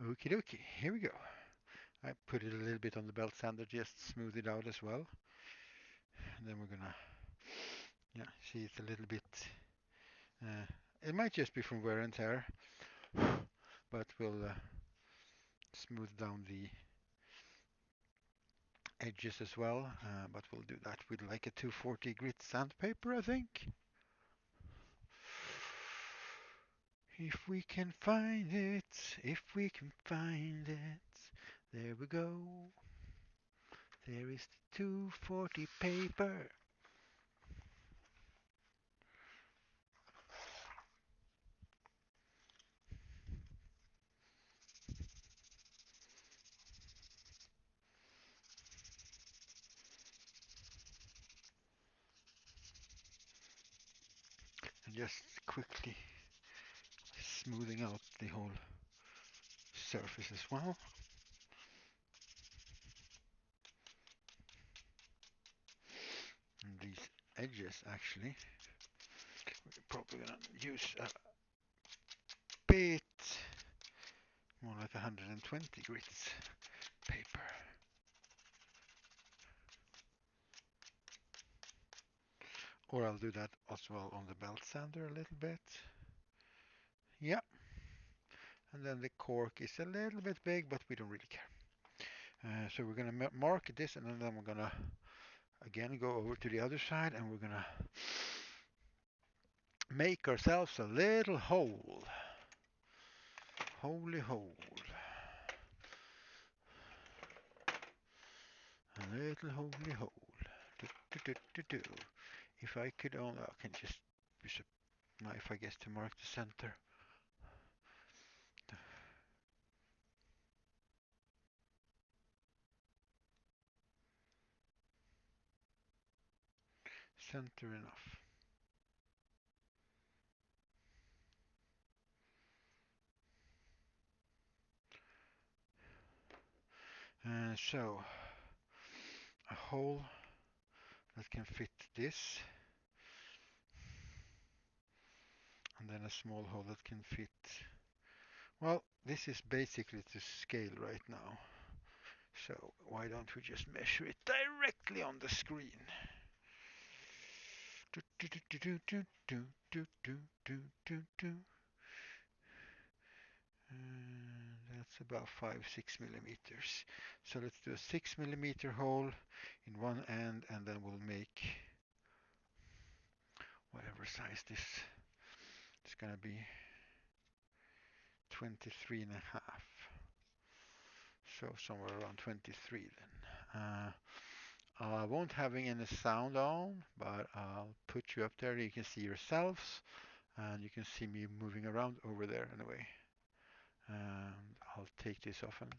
Okie dokie, here we go. I put it a little bit on the belt sander, just smooth it out as well. And then we're gonna, yeah, see it's a little bit, uh, it might just be from wear and tear, but we'll smooth down the edges as well. But we'll do that with like a 240 grit sandpaper, I think. If we can find it, if we can find it, there we go. There is the 240 paper. And just quickly smoothing out the whole surface as well. And these edges actually, we're probably gonna use a bit more like 120 grits paper. Or I'll do that as well on the belt sander a little bit. Yeah. And then the cork is a little bit big, but we don't really care. So we're gonna mark this, and then we're gonna again go over to the other side, and we're gonna make ourselves a little hole. Holy hole. A little holy hole. Do, do, do, do, do. If I could only, I can just use a knife, I guess, to mark the center. The center enough. So, a hole that can fit this, and then a small hole that can fit. Well, this is basically to scale right now. So why don't we just measure it directly on the screen? Do, do, do, do, do, do, do, do, do, do, do. That's about 5-6 millimeters. So let's do a 6 millimeter hole in one end, and then we'll make whatever size this is gonna be, 23 and a half. So somewhere around 23 then. I won't having any sound on, but I'll put you up there. You can see yourselves, and you can see me moving around over there anyway. And I'll take this off. And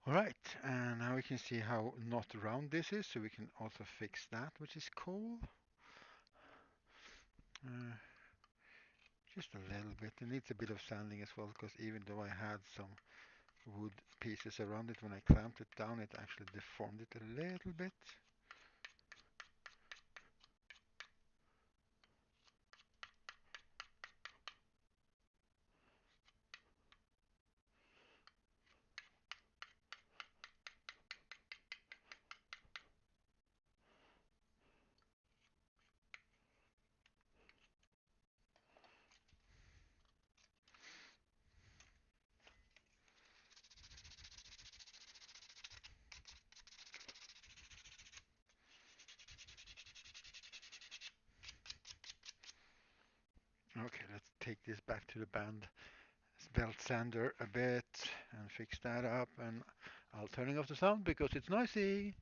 all right, and now we can see how not round this is, so we can also fix that, which is cool. Uh, just a little bit. It needs a bit of sanding as well, because even though I had some wood pieces around it, when I clamped it down, it actually deformed it a little bit. Okay, let's take this back to the band belt sander a bit and fix that up. And I'll turning off the sound because it's noisy.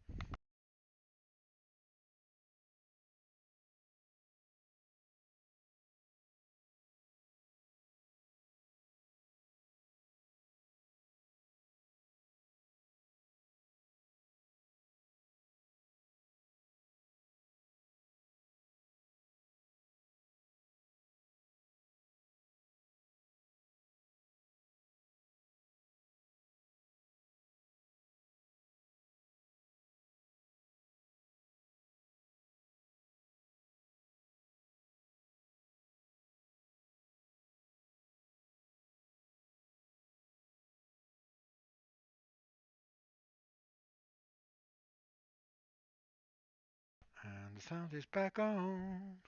And the sound is back on.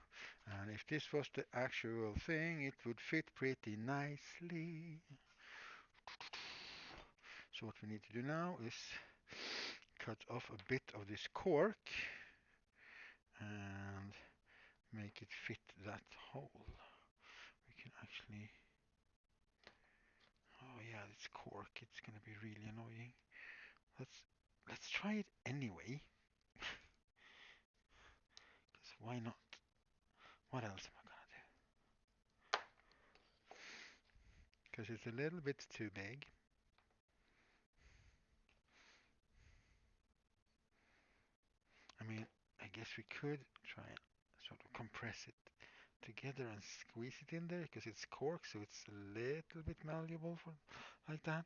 And if this was the actual thing, it would fit pretty nicely. So what we need to do now is cut off a bit of this cork and make it fit that hole. We can actually, oh yeah, it's cork. It's gonna be really annoying. Let's let's try it anyway. Because why not? What else am I gonna do? Because it's a little bit too big. I mean, I guess we could try and sort of compress it together and squeeze it in there because it's cork, so it's a little bit malleable for like that,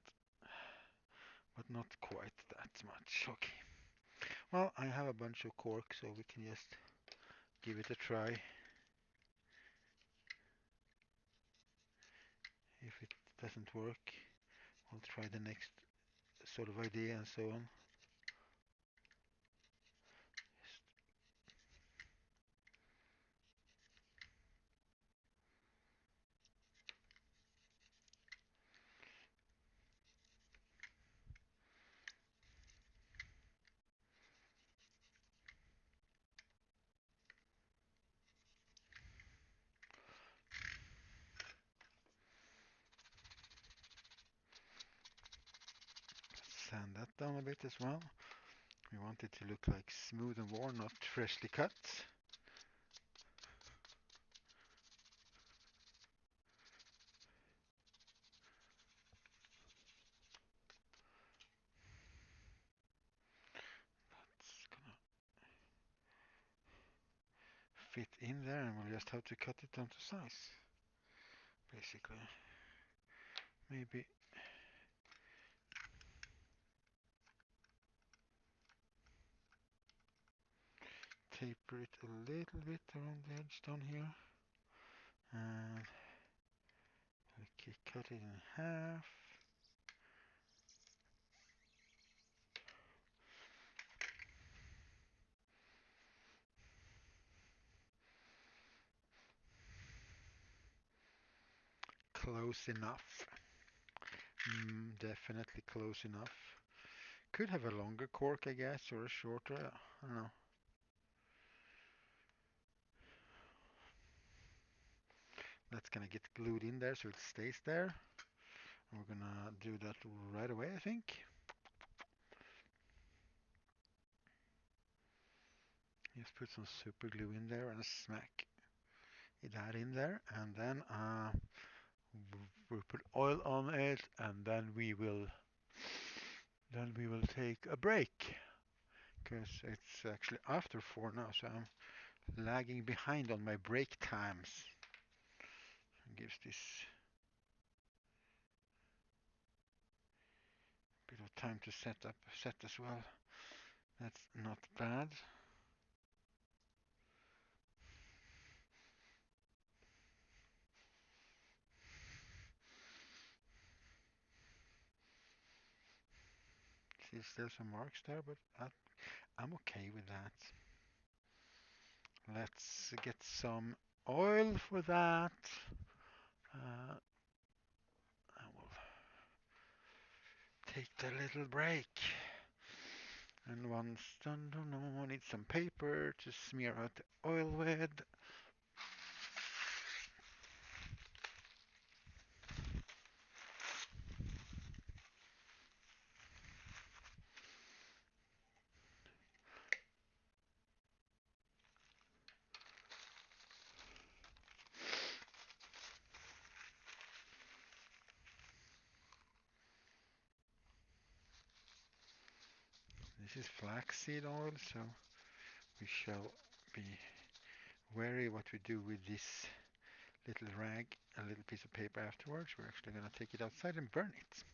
but not quite that much. Okay. Well, I have a bunch of cork, so we can just give it a try. If it doesn't work, we'll try the next sort of idea and so on. Sand that down a bit as well. We want it to look like smooth and worn, not freshly cut. It's gonna fit in there and we'll just have to cut it down to size, basically. Maybe taper it a little bit around the edge down here. And okay, cut it in half. Close enough. Definitely close enough. Could have a longer cork, I guess, or a shorter. I don't know. That's gonna get glued in there so it stays there. And we're gonna do that right away, I think. Just put some super glue in there and smack that in there, and then we'll put oil on it, and then we will take a break because it's actually after 4 now, so I'm lagging behind on my break times. It gives this bit of time to set as well. That's not bad. See, still some marks there, but I'm okay with that. Let's get some oil for that. I will take the little break. And once done, I need some paper to smear out the oil with. This is flaxseed oil, so we shall be wary what we do with this little rag, a little piece of paper afterwards. We're actually going to take it outside and burn it,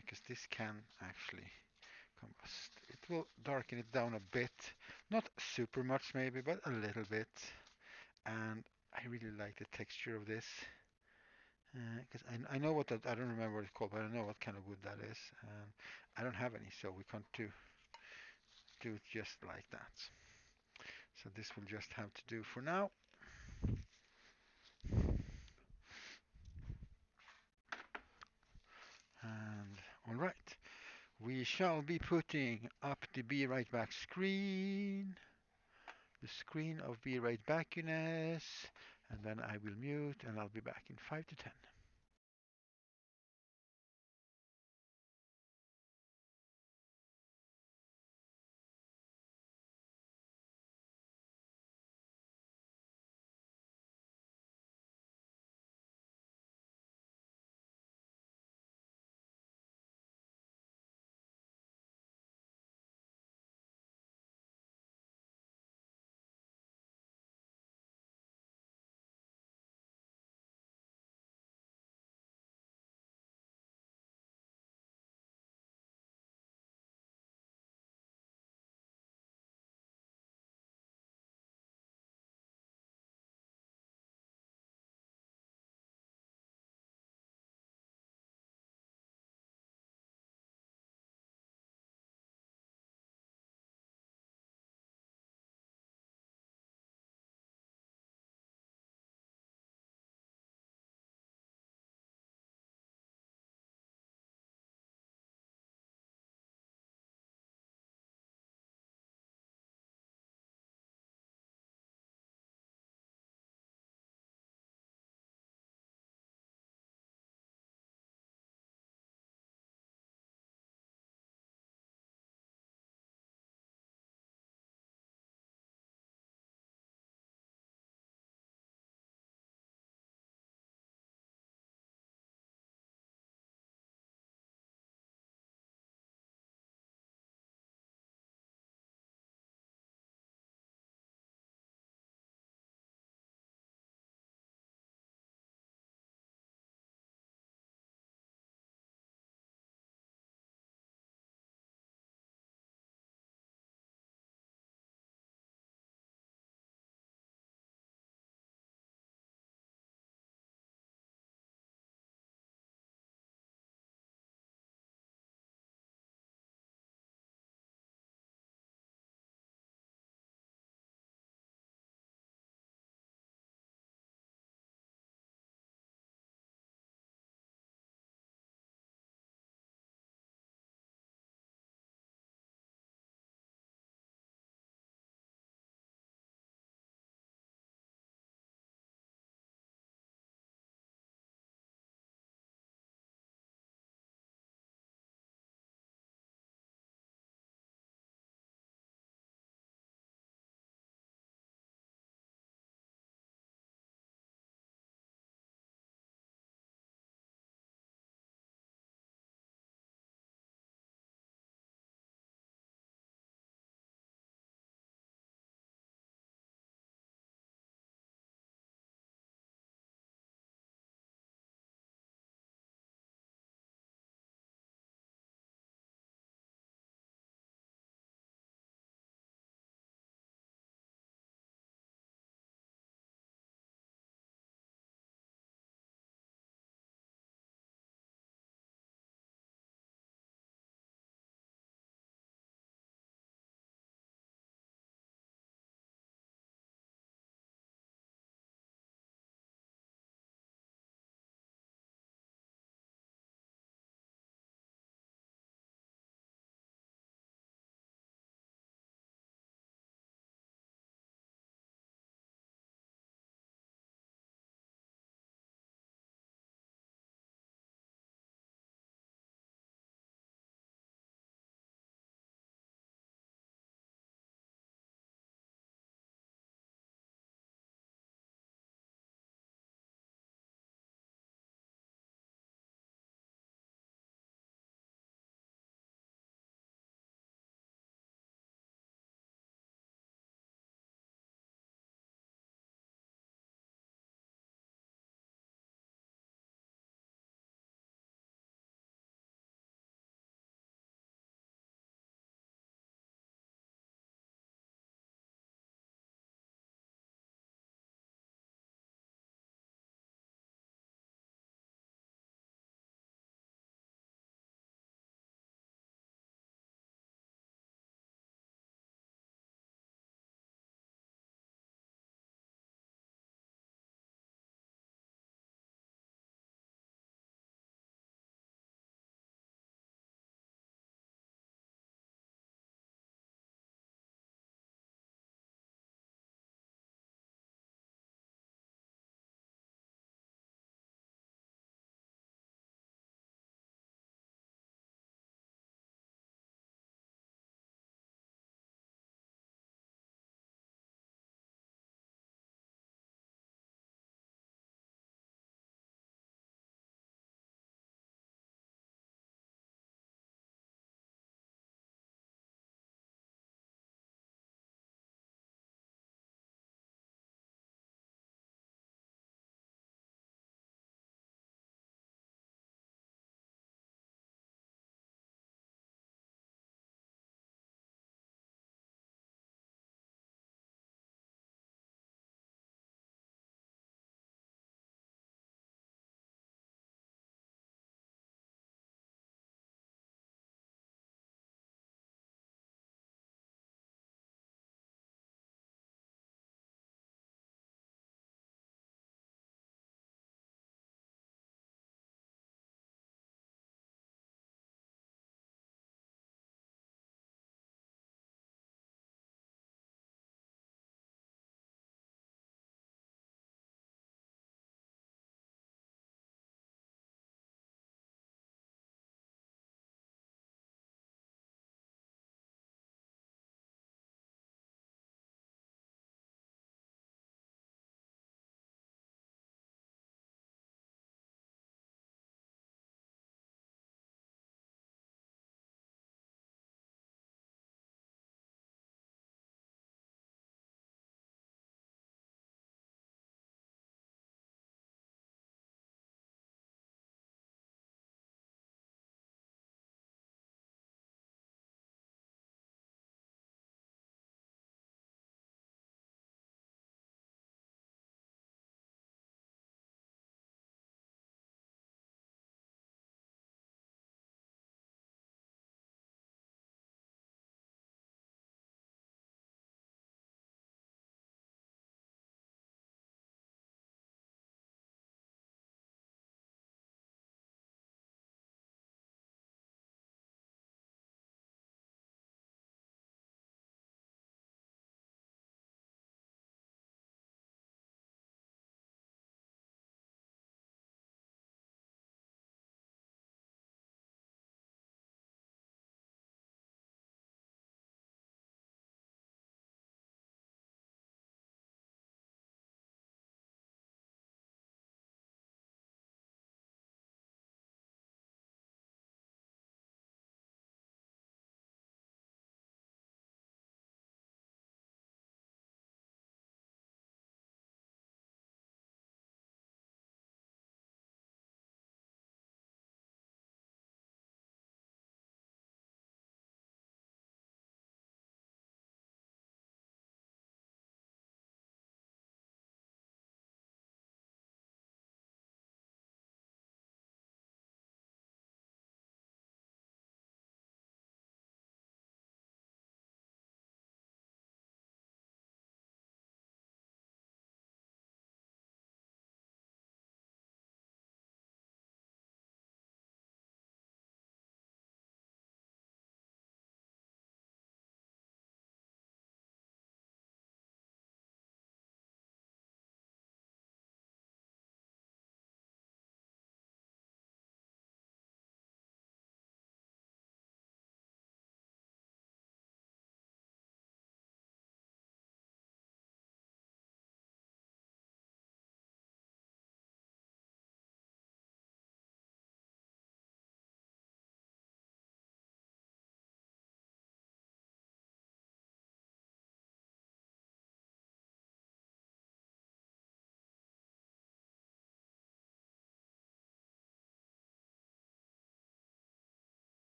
because this can actually combust. It will darken it down a bit, not super much maybe, but a little bit. And I really like the texture of this, because I know what that, I don't remember what it's called, but I know what kind of wood that is. And I don't have any, so we can't do it just like that. So this will just have to do for now. And all right, we shall be putting up the Be Right Back screen, the screen of Be Right Backiness, and then I will mute and I'll be back in 5 to 10.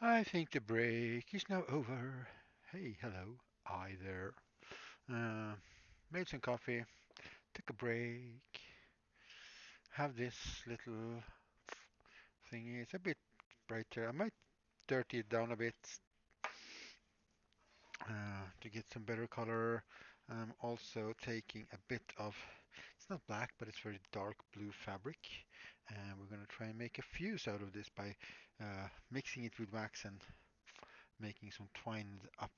I think the break is now over. Hey, hello. Hi there. Uh, Made some coffee, took a break, have this little thingy. It's a bit brighter. I might dirty it down a bit to get some better color. I'm also taking a bit of, it's not black, but it's very dark blue fabric. And we're going to try and make a fuse out of this by mixing it with wax and making some twined up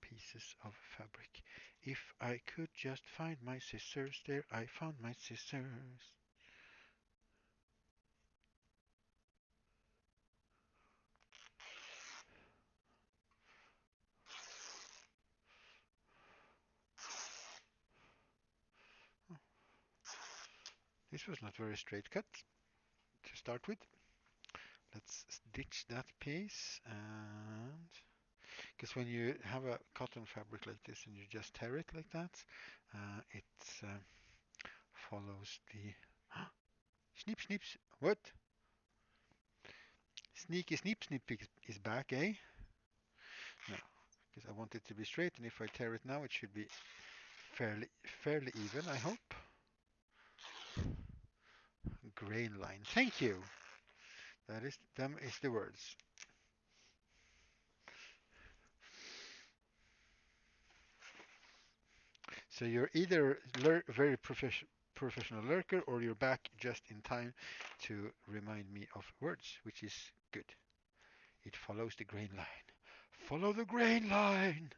pieces of fabric. If I could just find my scissors, there I found my scissors. Oh, this was not very straight cut to start with. Let's stitch that piece, and because when you have a cotton fabric like this and you just tear it like that, it follows the snip snips. What? Sneaky snip snip is back, eh? No, because I want it to be straight, and if I tear it now, it should be fairly even, I hope. Grain line. Thank you. That is them is the words. So you're either very professional lurker or you're back just in time to remind me of words, which is good. It follows the grain line. Follow the grain line.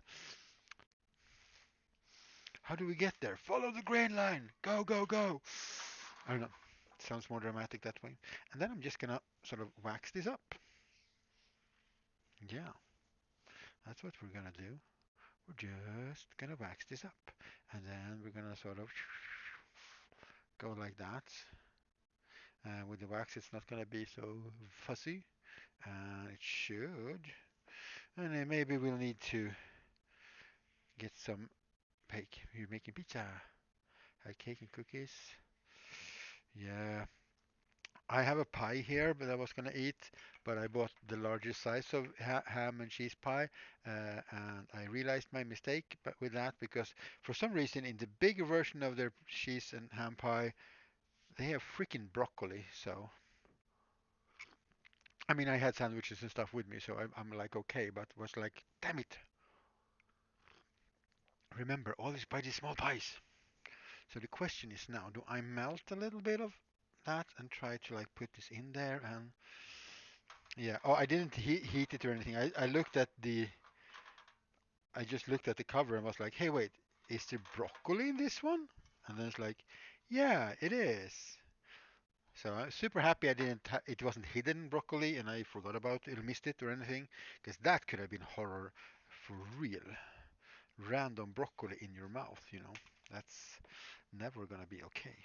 How do we get there? Follow the grain line. Go, go, go. I don't know. Sounds more dramatic that way. And then I'm just gonna sort of wax this up. Yeah, that's what we're gonna do. We're just gonna wax this up. And then we're gonna sort of go like that. With the wax, it's not gonna be so fuzzy. It should. And then maybe we'll need to get some cake. You're making pizza. Cake and cookies. Yeah. I have a pie here that I was gonna eat, but I bought the larger size of ham and cheese pie, and I realized my mistake but with that because for some reason in the bigger version of their cheese and ham pie, they have freaking broccoli. So I mean, I had sandwiches and stuff with me, so I'm like okay, but was like, damn it! Remember, all is by these small pies. So the question is now, do I melt a little bit of that and try to like put this in there and yeah. Oh, I didn't heat it or anything. I just looked at the cover and was like, hey, wait, is there broccoli in this one? And then it's like, yeah, it is. So I'm super happy it wasn't hidden broccoli and I forgot about it or missed it or anything, because that could have been horror for real. Random broccoli in your mouth, you know. That's never gonna be okay.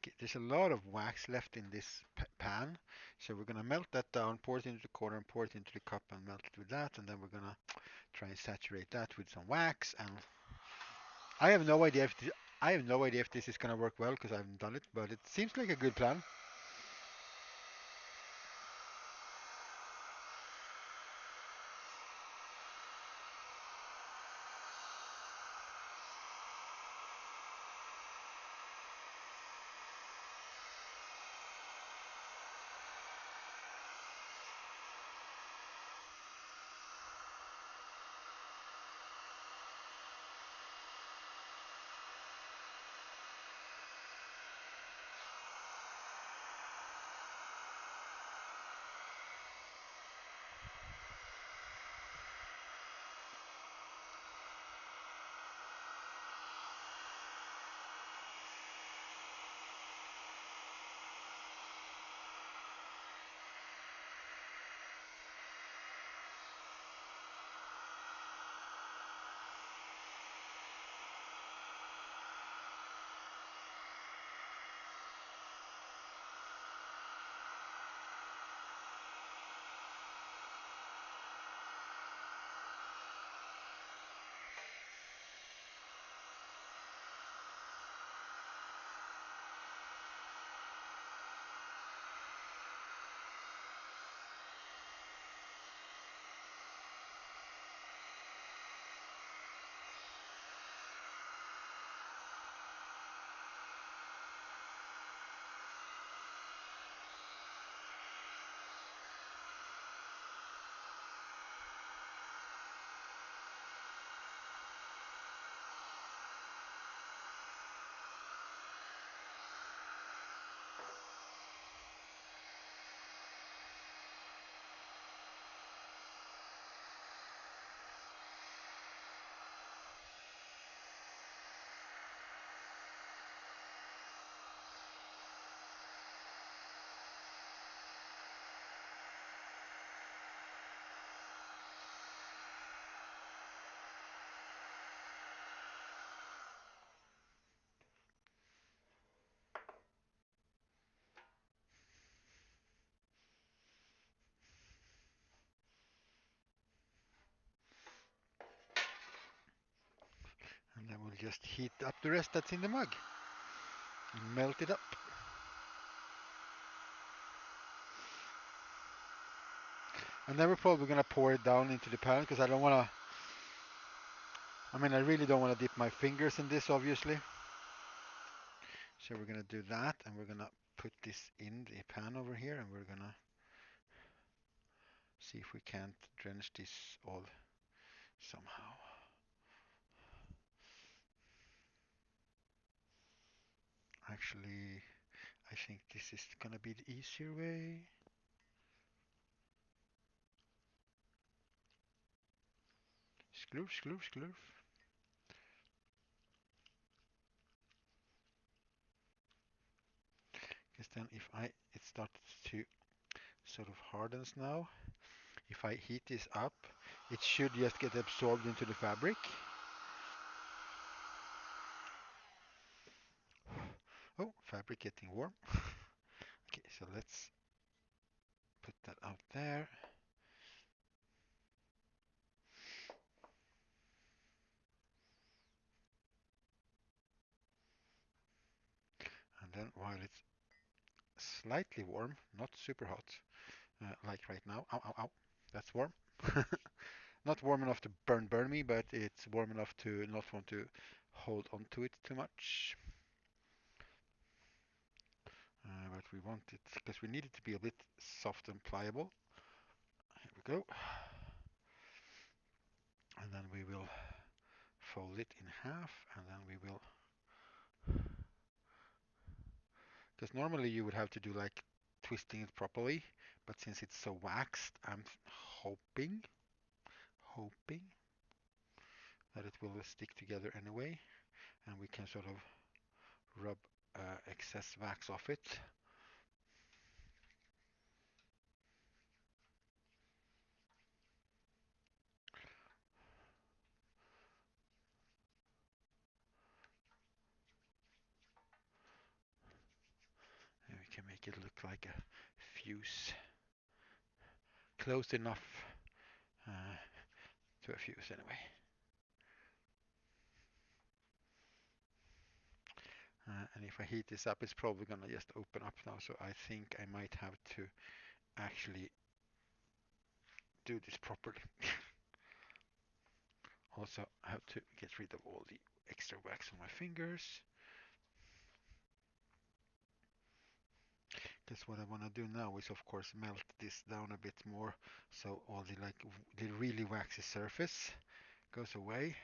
Okay, there's a lot of wax left in this pan, so we're gonna melt that down, pour it into the corner, and pour it into the cup and melt it with that, and then we're gonna try and saturate that with some wax. And I have no idea if this is gonna work well because I haven't done it, but it seems like a good plan. just heat up the rest that's in the mug. Melt it up. And then we're probably going to pour it down into the pan because I don't want to, I mean, I really don't want to dip my fingers in this, obviously. So we're going to do that, and we're going to put this in the pan over here, and we're going to see if we can't drench this all somehow. Actually, I think this is going to be the easier way. Skloof, skloof, skloof. Because then if it starts to sort of hardens now. If I heat this up, it should just get absorbed into the fabric. Oh, fabric getting warm. Okay, so let's put that out there. And then while it's slightly warm, not super hot, like right now. Ow, ow, ow. That's warm. Not warm enough to burn me, but it's warm enough to not want to hold on to it too much. But we want it, because we need it to be a bit soft and pliable. Here we go. And then we will fold it in half, and then we will, because normally you would have to do like twisting it properly, but since it's so waxed, I'm hoping that it will stick together anyway, and we can sort of rub excess wax off it. And we can make it look like a fuse, close enough to a fuse anyway. And if I heat this up, it's probably gonna just open up now, so I think I might have to actually do this properly. Also, I have to get rid of all the extra wax on my fingers. Because what I want to do now is, of course, melt this down a bit more, so all the really waxy surface goes away.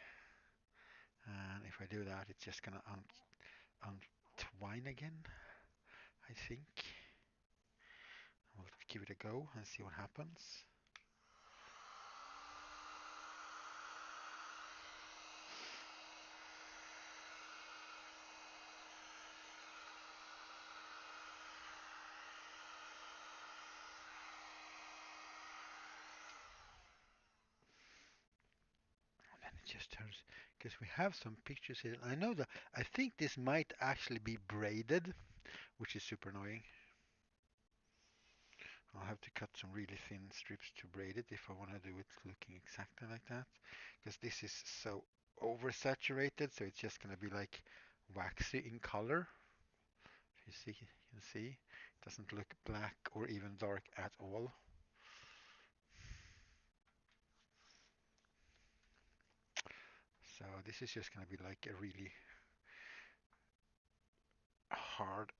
And if I do that, it's just gonna untwine again, I think. We'll give it a go and see what happens. And then it just turns, because we have some pictures here. I know that, I think this might actually be braided, which is super annoying. I'll have to cut some really thin strips to braid it if I want to do it looking exactly like that. Because this is so oversaturated, so it's just going to be like waxy in color. You see, you can see it doesn't look black or even dark at all. So this is just going to be like a really hard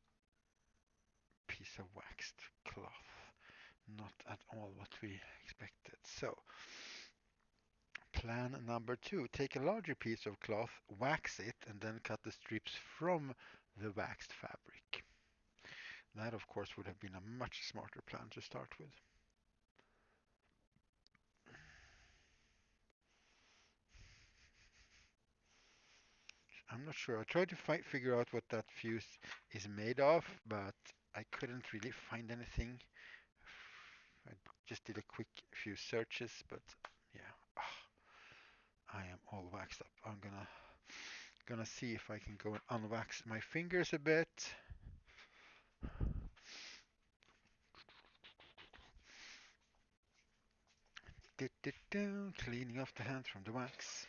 piece of waxed cloth. Not at all what we expected. So plan number 2, take a larger piece of cloth, wax it, and then cut the strips from the waxed fabric. That, of course, would have been a much smarter plan to start with. I'm not sure. I tried to figure out what that fuse is made of, but I couldn't really find anything. I just did a quick few searches, but yeah, I am all waxed up. I'm gonna see if I can go and unwax my fingers a bit. Cleaning off the hands from the wax.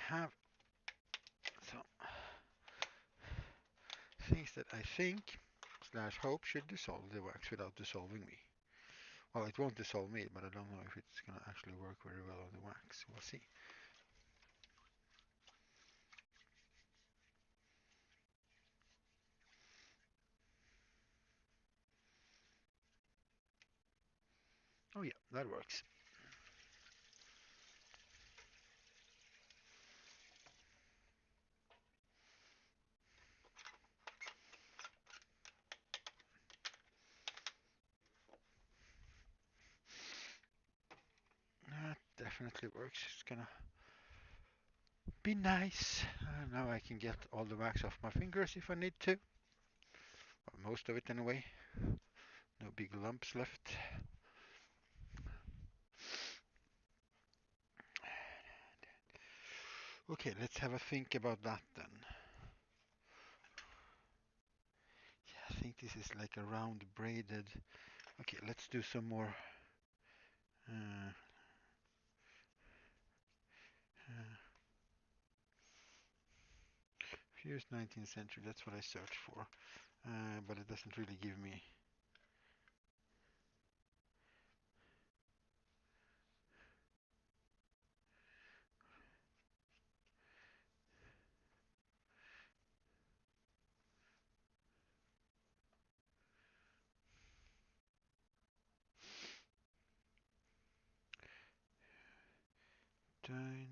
have some things that I think slash hope should dissolve the wax without dissolving me. Well, it won't dissolve me, but I don't know if it's gonna actually work very well on the wax. We'll see. Oh yeah, that works. That definitely works. It's gonna be nice. Now I can get all the wax off my fingers if I need to. Or most of it anyway. No big lumps left. Okay, let's have a think about that then. Yeah, I think this is like a round braided. Okay, let's do some more. Uh, uh, Fused 19th century, that's what I searched for. But it doesn't really give me. Dynamite.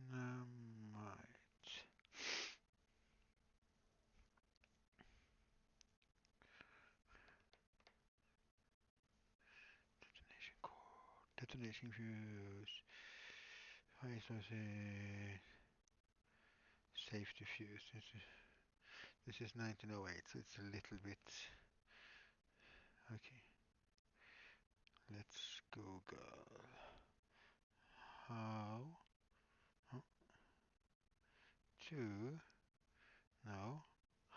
Detonation core. Detonation fuse. High safety fuse. This is 1908, so it's a little bit. Okay. Let's Google how to no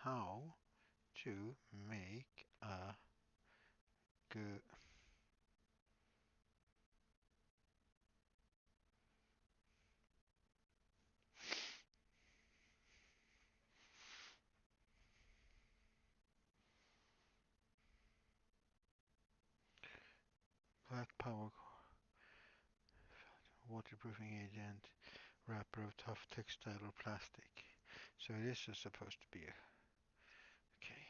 how to make a good black power waterproofing agent wrapper of tough textile or plastic. So this is supposed to be okay.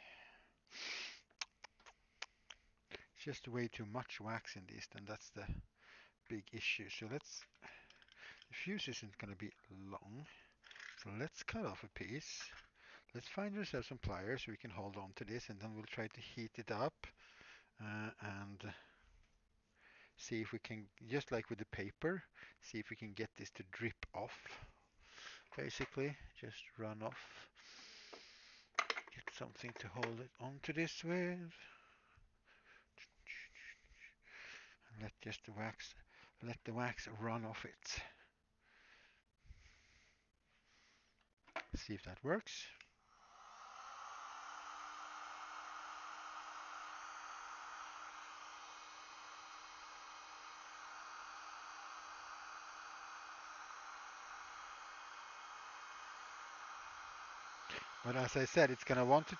It's just way too much wax in this, and that's the big issue. So the fuse isn't going to be long. So let's cut off a piece. Let's find ourselves some pliers so we can hold on to this, and then we'll try to heat it up and see if we can, just like with the paper, see if we can get this to drip off. Basically, just run off. Get something to hold it onto this with. Let just the wax, let the wax run off it. See if that works. But as I said, it's gonna want to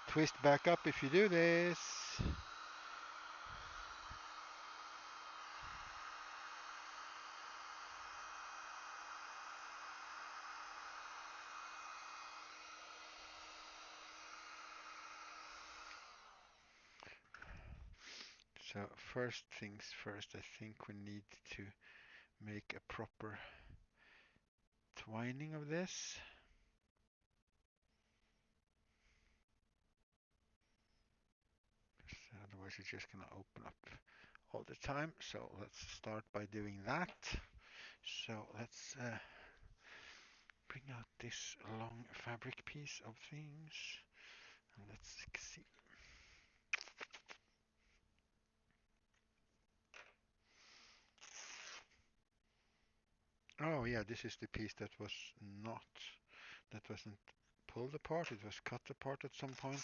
twist back up if you do this. So first things first, I think we need to make a proper twining of this. Otherwise it's just gonna open up all the time. So let's start by doing that. So let's bring out this long fabric piece of things. And let's see. Oh yeah, this is the piece that was not, that wasn't pulled apart, it was cut apart at some point.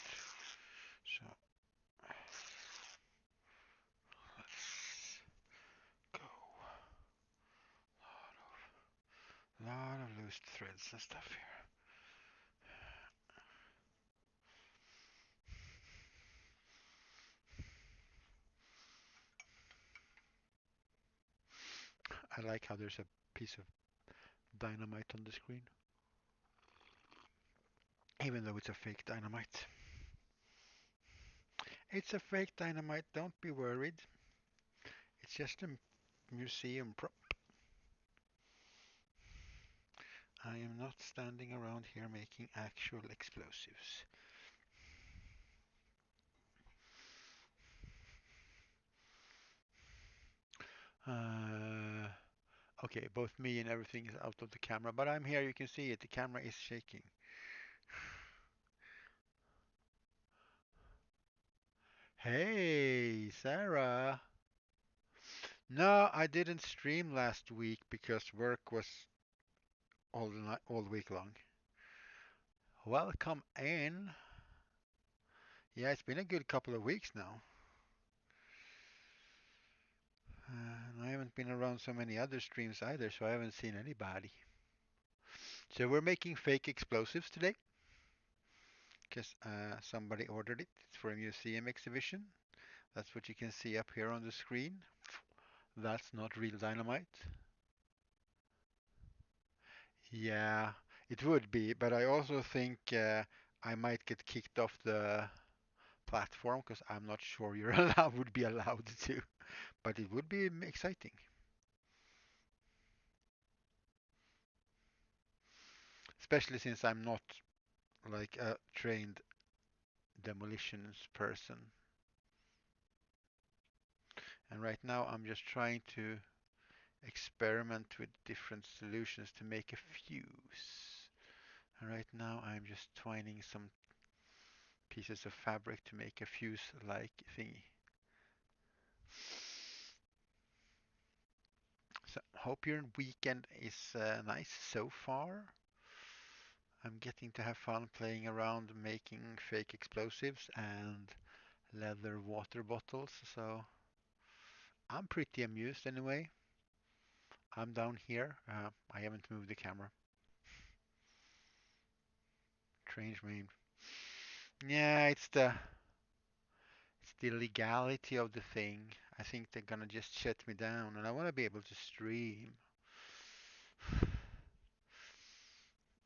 So let's go. Lot of loose threads and stuff here. I like how there's a piece of dynamite on the screen, even though it's a fake dynamite. It's a fake dynamite, don't be worried. It's just a museum prop. I am not standing around here making actual explosives. Uh, okay, both me and everything is out of the camera, but I'm here, you can see it, the camera is shaking. Hey, Sarah. No, I didn't stream last week because work was all the night, all week long. Welcome in. Yeah, it's been a good couple of weeks now. And I haven't been around so many other streams either, so I haven't seen anybody. So we're making fake explosives today because somebody ordered it. It's for a museum exhibition. That's what you can see up here on the screen. That's not real dynamite. Yeah, it would be, but I also think I might get kicked off the platform because I'm not sure you're allowed would be allowed to, but it would be exciting, especially since I'm not like a trained demolitions person. And right now I'm just trying to experiment with different solutions to make a fuse. And right now I'm just twining some pieces of fabric to make a fuse-like thingy. So hope your weekend is nice so far. I'm getting to have fun playing around making fake explosives and leather water bottles, so I'm pretty amused anyway. I'm down here. I haven't moved the camera. Change main. Yeah, it's the legality of the thing. I think they're gonna just shut me down, and I want to be able to stream.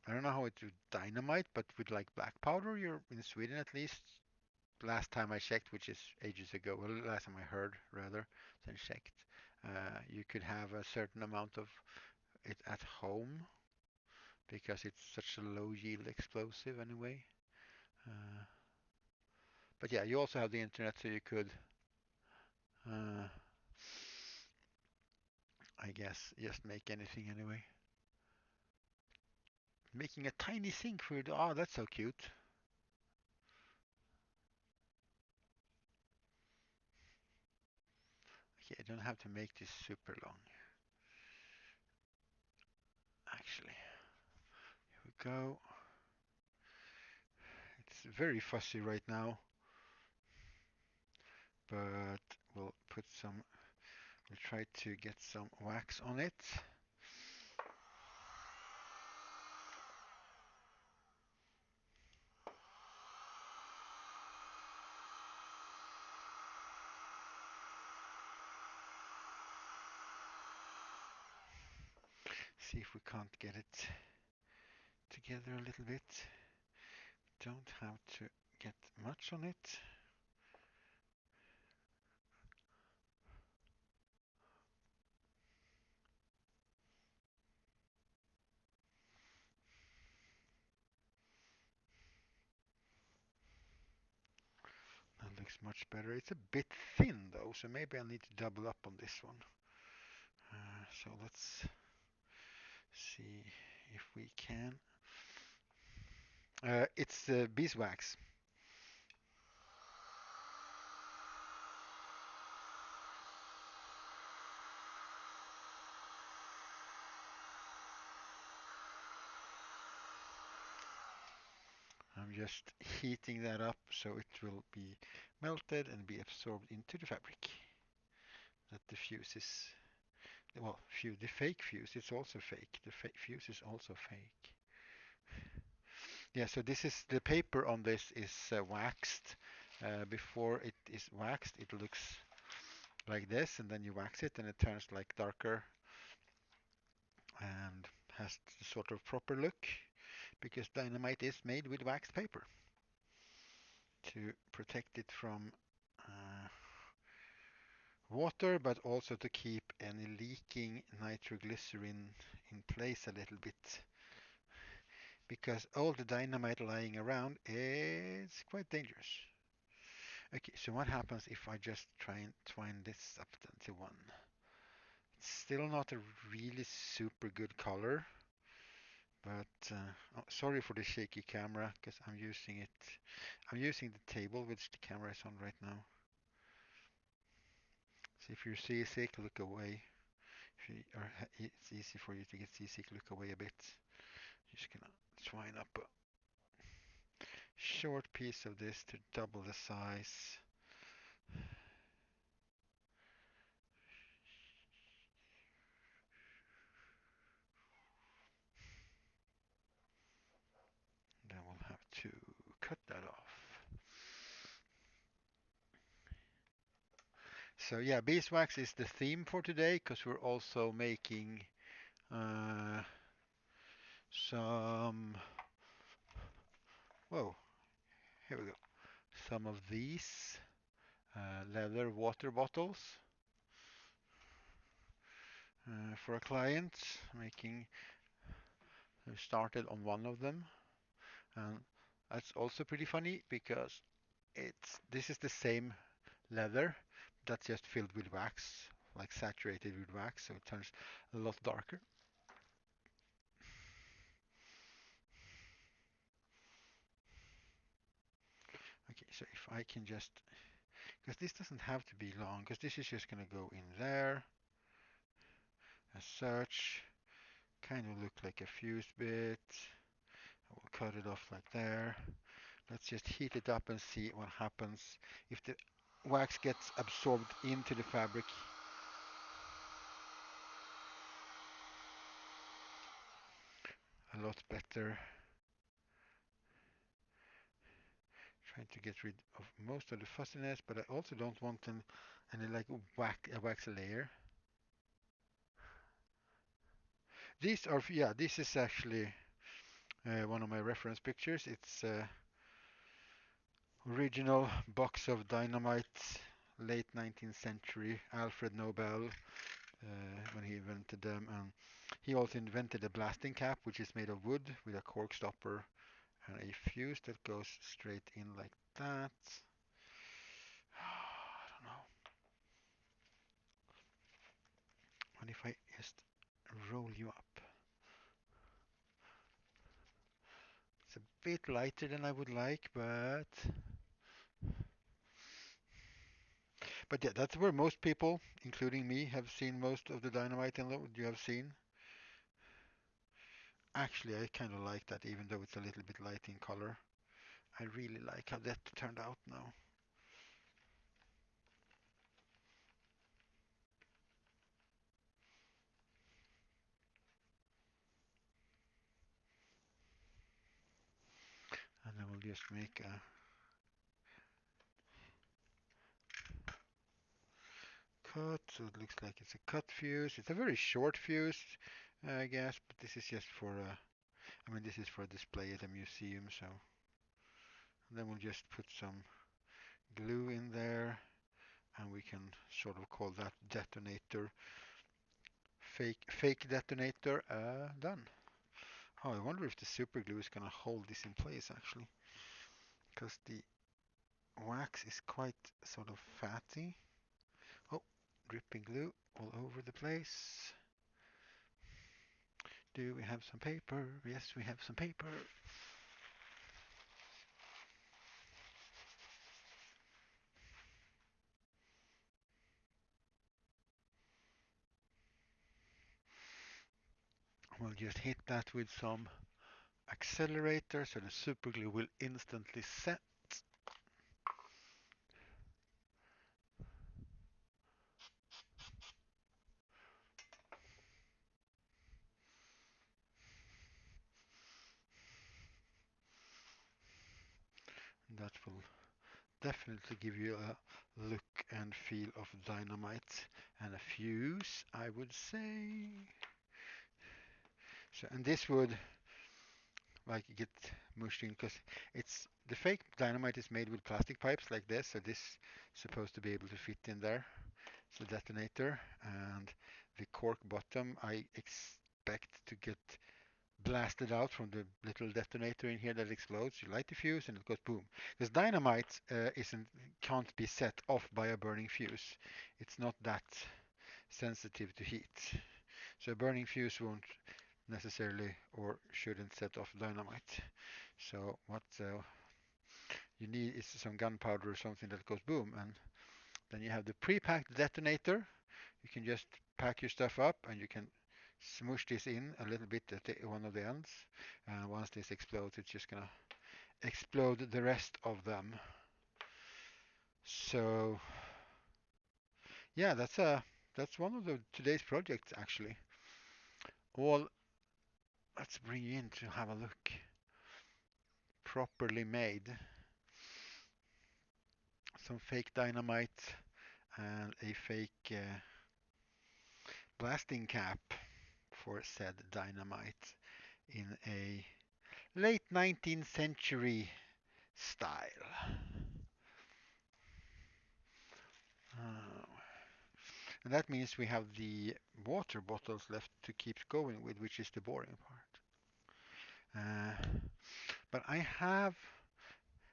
I don't know how it's with dynamite, but with like black powder, you're in Sweden at least. Last time I checked, which is ages ago, well, last time I heard rather than checked, you could have a certain amount of it at home because it's such a low yield explosive anyway. Uh, but yeah, you also have the internet, so you could, uh, I guess, just make anything anyway. Making a tiny sink for you. Oh, that's so cute. Okay, I don't have to make this super long. Actually, here we go. It's very fussy right now, but we'll put some, we'll try to get some wax on it. See if we can't get it together a little bit. Don't have to get much on it. That looks much better. It's a bit thin though, so maybe I need to double up on this one. So let's see if we can. It's beeswax. I'm just heating that up so it will be melted and be absorbed into the fabric that diffuses Well, the fake fuse, it's also fake. The fake fuse is also fake. Yeah, so this is the paper on this is waxed. Before it is waxed, it looks like this, and then you wax it, and it turns like darker and has the sort of proper look because dynamite is made with waxed paper to protect it from uh, water, but also to keep any leaking nitroglycerin in place a little bit because all the dynamite lying around is quite dangerous. Okay, so what happens if I just try and twine this up to one? It's still not a really super good color, but oh, sorry for the shaky camera because I'm using it. I'm using the table which the camera is on right now. So if you're seasick, look away. If you are, it's easy for you to get seasick, look away a bit. Just gonna twine up a short piece of this to double the size. Then we'll have to cut that off. So yeah, beeswax is the theme for today because we're also making uh, some, whoa, here we go, some of these leather water bottles for a client. Making, we started on one of them, and that's also pretty funny because this is the same leather that's just filled with wax, like saturated with wax, so it turns a lot darker. Okay, so if I can just, because this doesn't have to be long, because this is just going to go in there as such, kind of look like a fused bit. I will cut it off like there. Let's just heat it up and see what happens if the wax gets absorbed into the fabric. A lot better. Trying to get rid of most of the fussiness, but I also don't want any like a wax layer. These are, yeah, this is actually one of my reference pictures. It's original box of dynamite, late 19th century, Alfred Nobel, when he invented them. And he also invented a blasting cap, which is made of wood with a cork stopper and a fuse that goes straight in like that. I don't know. What if I just roll you up? It's a bit lighter than I would like, but yeah, that's where most people, including me, have seen most of the dynamite and you have seen. Actually, I kind of like that, even though it's a little bit light in color. I really like how that turned out now. And I will just make a cut, so it looks like it's a cut fuse. It's a very short fuse, I guess, but this is just for, I mean, this is for display at a museum, so. And then we'll just put some glue in there, and we can sort of call that detonator, fake detonator, done. Oh, I wonder if the super glue is gonna hold this in place actually, because the wax is quite sort of fatty. Oh, dripping glue all over the place. Do we have some paper? Yes, we have some paper. We'll just hit that with some accelerator so the super glue will instantly set. that will definitely give you a look and feel of dynamite and a fuse, I would say. So, and this would like get mushed in because it's the fake dynamite is made with plastic pipes like this, so this is supposed to be able to fit in there. It's a detonator, and the cork bottom I expect to get blasted out from the little detonator in here that explodes. You light the fuse and it goes boom. Because dynamite can't be set off by a burning fuse. It's not that sensitive to heat. So a burning fuse won't necessarily or shouldn't set off dynamite. So what you need is some gunpowder or something that goes boom, and then you have the pre-packed detonator. You can just pack your stuff up and you can smush this in a little bit at one of the ends, and once this explodes it's just gonna explode the rest of them. So yeah, that's one of the today's projects actually. All let's bring you in to have a look. Properly made. Some fake dynamite and a fake blasting cap for said dynamite in a late 19th century style. Uh, and that means we have the water bottles left to keep going with, which is the boring part. But I have,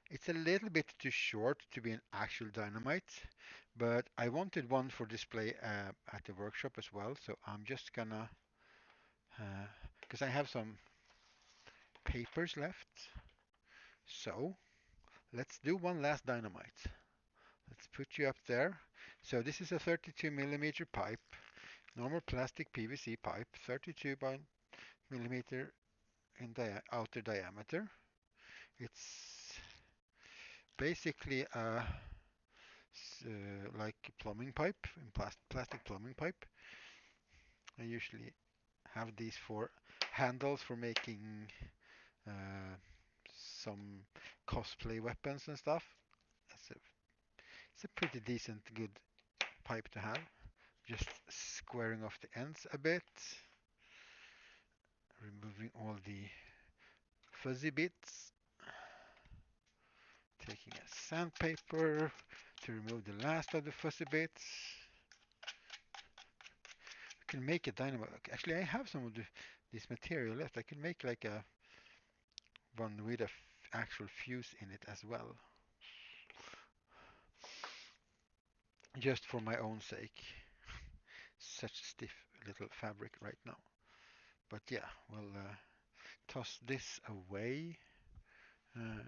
it's a little bit too short to be an actual dynamite, but I wanted one for display at the workshop as well, so I'm just gonna, because I have some papers left, so let's do one last dynamite. Let's put you up there. So this is a 32 millimeter pipe, normal plastic PVC pipe, 32 by millimeter in outer diameter. It's basically a like plumbing pipe, plastic plumbing pipe. I usually have these for handles for making uh, some cosplay weapons and stuff. It's a, it's a pretty decent, good pipe to have. Just squaring off the ends a bit, removing all the fuzzy bits, taking a sandpaper to remove the last of the fuzzy bits. I can make a dynamo. Actually, I have some of this material left. I can make like a one with a actual fuse in it as well, just for my own sake. Such stiff little fabric right now. But yeah, we'll toss this away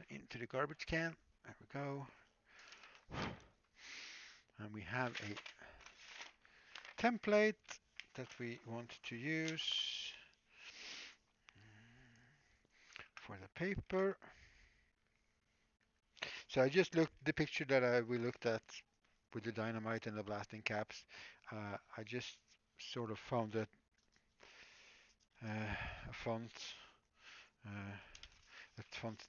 into the garbage can. There we go. And we have a template that we want to use for the paper. So I just looked the picture that we looked at with the dynamite and the blasting caps. I just sort of found a uh, a font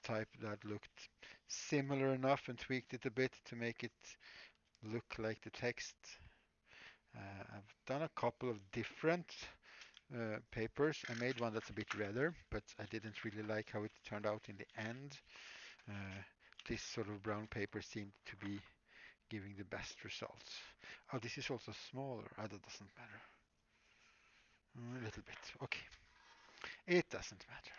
type that looked similar enough and tweaked it a bit to make it look like the text. I've done a couple of different papers. I made one that's a bit redder, but I didn't really like how it turned out in the end. Uh, this sort of brown paper seemed to be giving the best results. Oh, this is also smaller. That doesn't matter. A little bit. Okay. It doesn't matter.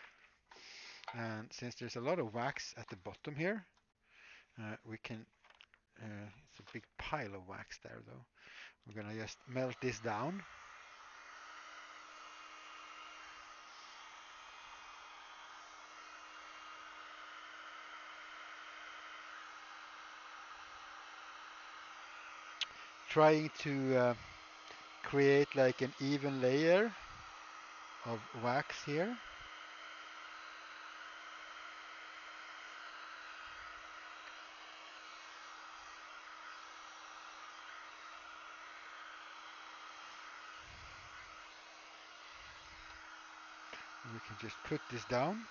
And since there's a lot of wax at the bottom here, we can, it's a big pile of wax there though. We're gonna just melt this down. Trying to create like an even layer of wax here. We can just put this down,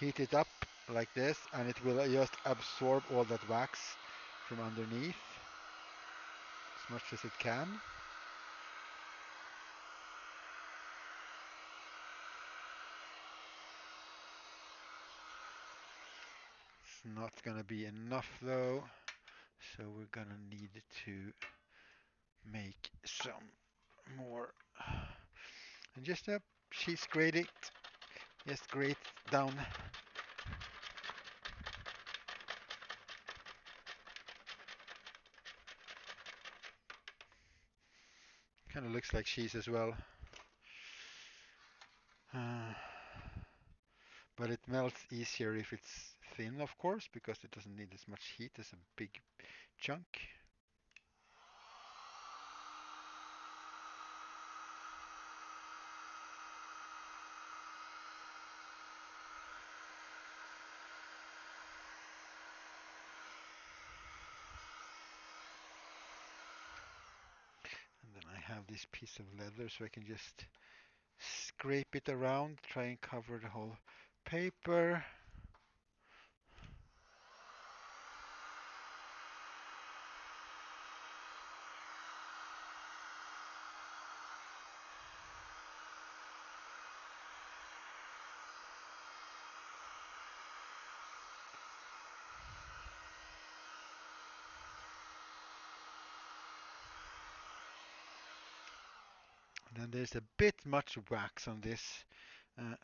heat it up like this, and it will just absorb all that wax from underneath as much as it can. It's not gonna be enough though, so we're gonna need to make some more. And just she's grate it, just grate down. Kind of looks like cheese as well. Uh, but it melts easier if it's thin, of course, because it doesn't need as much heat as a big chunk. And then I have this piece of leather, so I can just scrape it around, try and cover the whole paper. And then there's a bit much wax on this,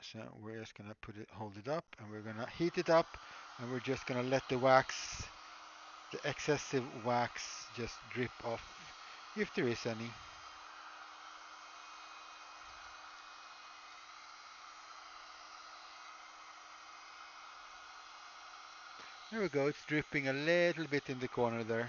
so we're just gonna hold it up, and we're gonna heat it up, and we're just gonna let the wax, the excessive wax, just drip off, if there is any. There we go, it's dripping a little bit in the corner there.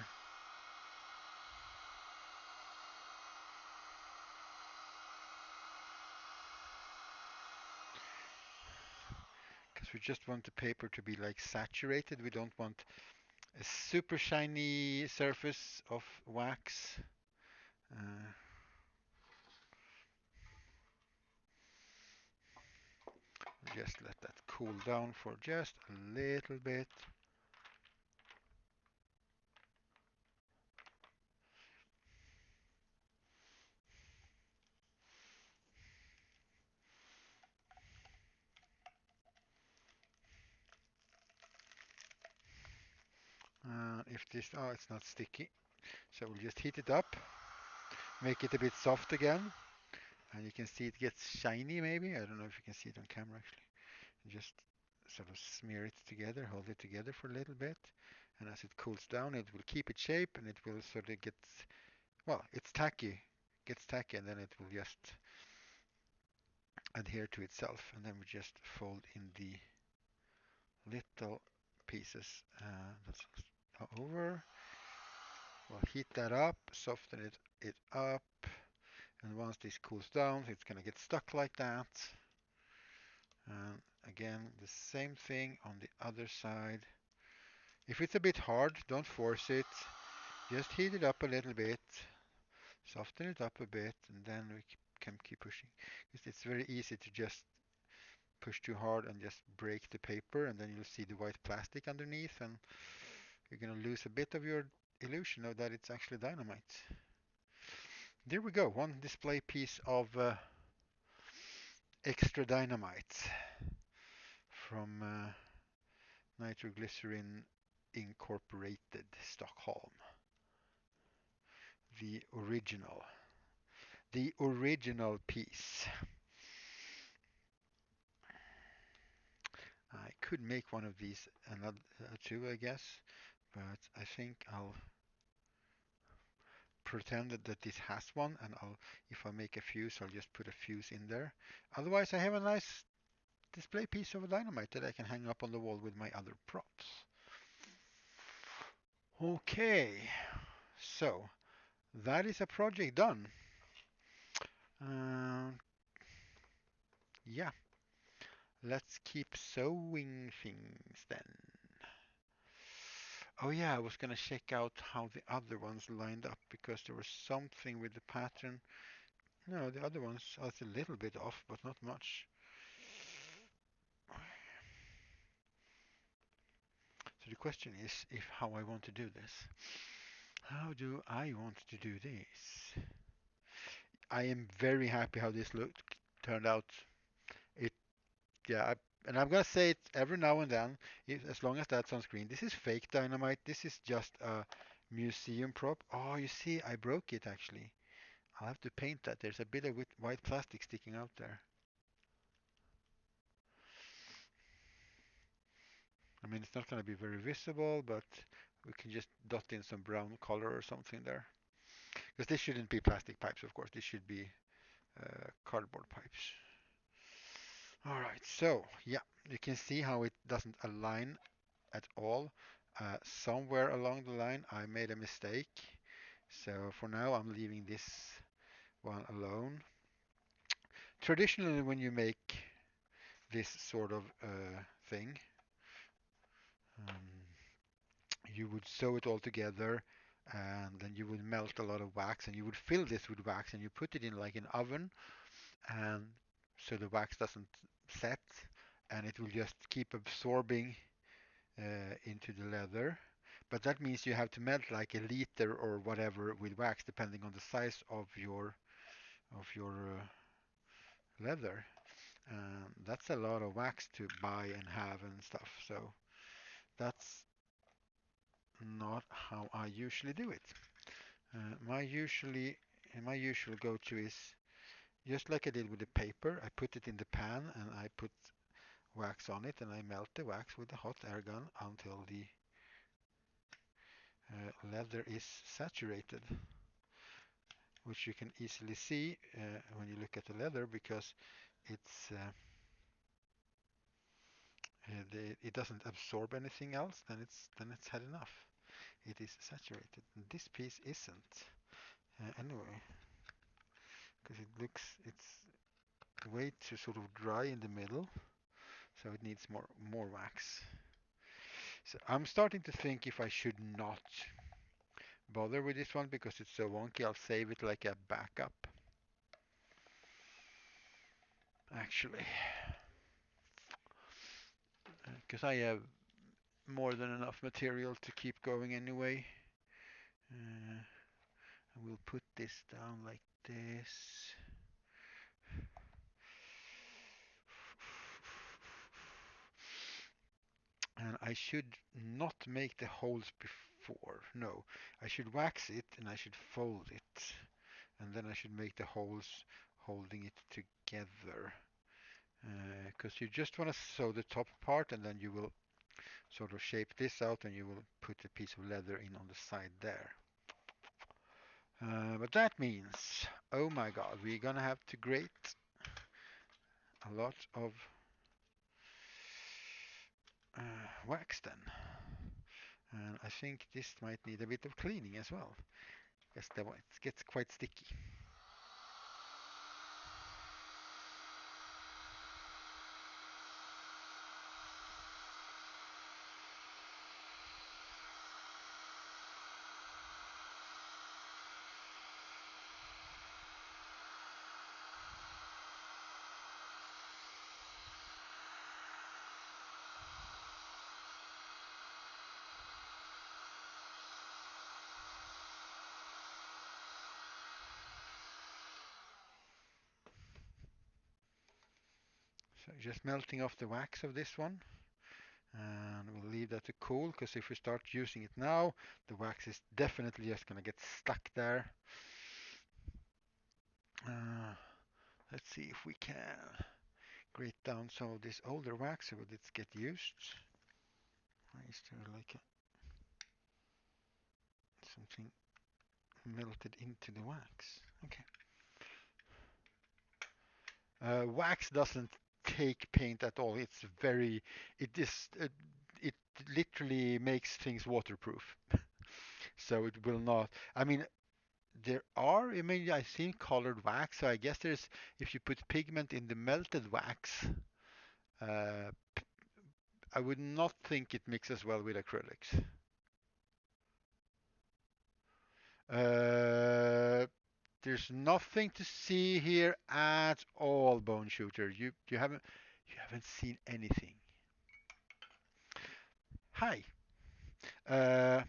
Because we just want the paper to be like saturated. We don't want a super shiny surface of wax. Uh, just let that cool down for just a little bit. If this, oh, it's not sticky. So we'll just heat it up, make it a bit soft again. And you can see it gets shiny maybe. I don't know if you can see it on camera actually. Just sort of smear it together, hold it together for a little bit. And as it cools down, it will keep its shape and it will sort of get, well, it's tacky, gets tacky, and then it will just adhere to itself. And then we just fold in the little pieces that's over. We'll heat that up, soften it up, and once this cools down, it's gonna get stuck like that. And again, the same thing on the other side. If it's a bit hard, don't force it. Just heat it up a little bit, soften it up a bit, and then we can keep pushing. Because it's very easy to just push too hard and just break the paper, and then you'll see the white plastic underneath, and you're going to lose a bit of your illusion of that it's actually dynamite. There we go, one display piece of extra dynamite from Nitroglycerin Incorporated, Stockholm. The original. The original piece. I could make one of these another too, I guess, but I think I'll pretend that this has one, and if I make a fuse, I'll just put a fuse in there. Otherwise, I have a nice display piece of dynamite that I can hang up on the wall with my other props. Okay, so that is a project done. Uh, yeah, let's keep sewing things then. Oh yeah, I was gonna check out how the other ones lined up because there was something with the pattern. No, the other ones are a little bit off, but not much. So the question is if how I want to do this. How do I want to do this? I am very happy how this looked turned out. It yeah, and I'm gonna say it every now and then, as long as that's on screen. This is fake dynamite. This is just a museum prop. Oh, you see, I broke it actually. I'll have to paint that. There's a bit of white plastic sticking out there. I mean, it's not going to be very visible, but we can just dot in some brown color or something there. Because this shouldn't be plastic pipes, of course. This should be cardboard pipes. All right, so yeah, you can see how it doesn't align at all. Somewhere along the line, I made a mistake. So for now, I'm leaving this one alone. Traditionally, when you make this sort of thing, um, you would sew it all together and then you would melt a lot of wax and you would fill this with wax and you put it in like an oven and so the wax doesn't set and it will just keep absorbing into the leather. But that means you have to melt like a liter or whatever with wax depending on the size of your leather. That's a lot of wax to buy and have and stuff. So that's not how I usually do it. My usual go-to is just like I did with the paper. I put it in the pan and I put wax on it and I melt the wax with a hot air gun until the leather is saturated, which you can easily see when you look at the leather because it's it doesn't absorb anything else. Then it's had enough. It is saturated. And this piece isn't anyway because it's way too sort of dry in the middle. So it needs more wax. So I'm starting to think if I should not bother with this one because it's so wonky. I'll save it like a backup. Actually, because I have more than enough material to keep going anyway. Uh, we'll put this down like this. And I should not make the holes before. No, I should wax it and I should fold it. And then I should make the holes holding it together. Because you just want to sew the top part and then you will sort of shape this out and you will put a piece of leather in on the side there. But that means, oh my god, we're gonna have to grate a lot of wax then. And I think this might need a bit of cleaning as well, because it gets quite sticky. So just melting off the wax of this one. And we'll leave that to cool because if we start using it now, the wax is definitely just going to get stuck there. Uh, let's see if we can grate down some of this older wax so that it get used. Is there like something melted into the wax? Okay. Wax doesn't take paint at all. It is, it literally makes things waterproof. So it will not, I mean, I mean, I've seen colored wax, so I guess if you put pigment in the melted wax, uh, I would not think it mixes well with acrylics. Uh, there's nothing to see here at all, Bone Shooter. You haven't seen anything. Hi. Uh,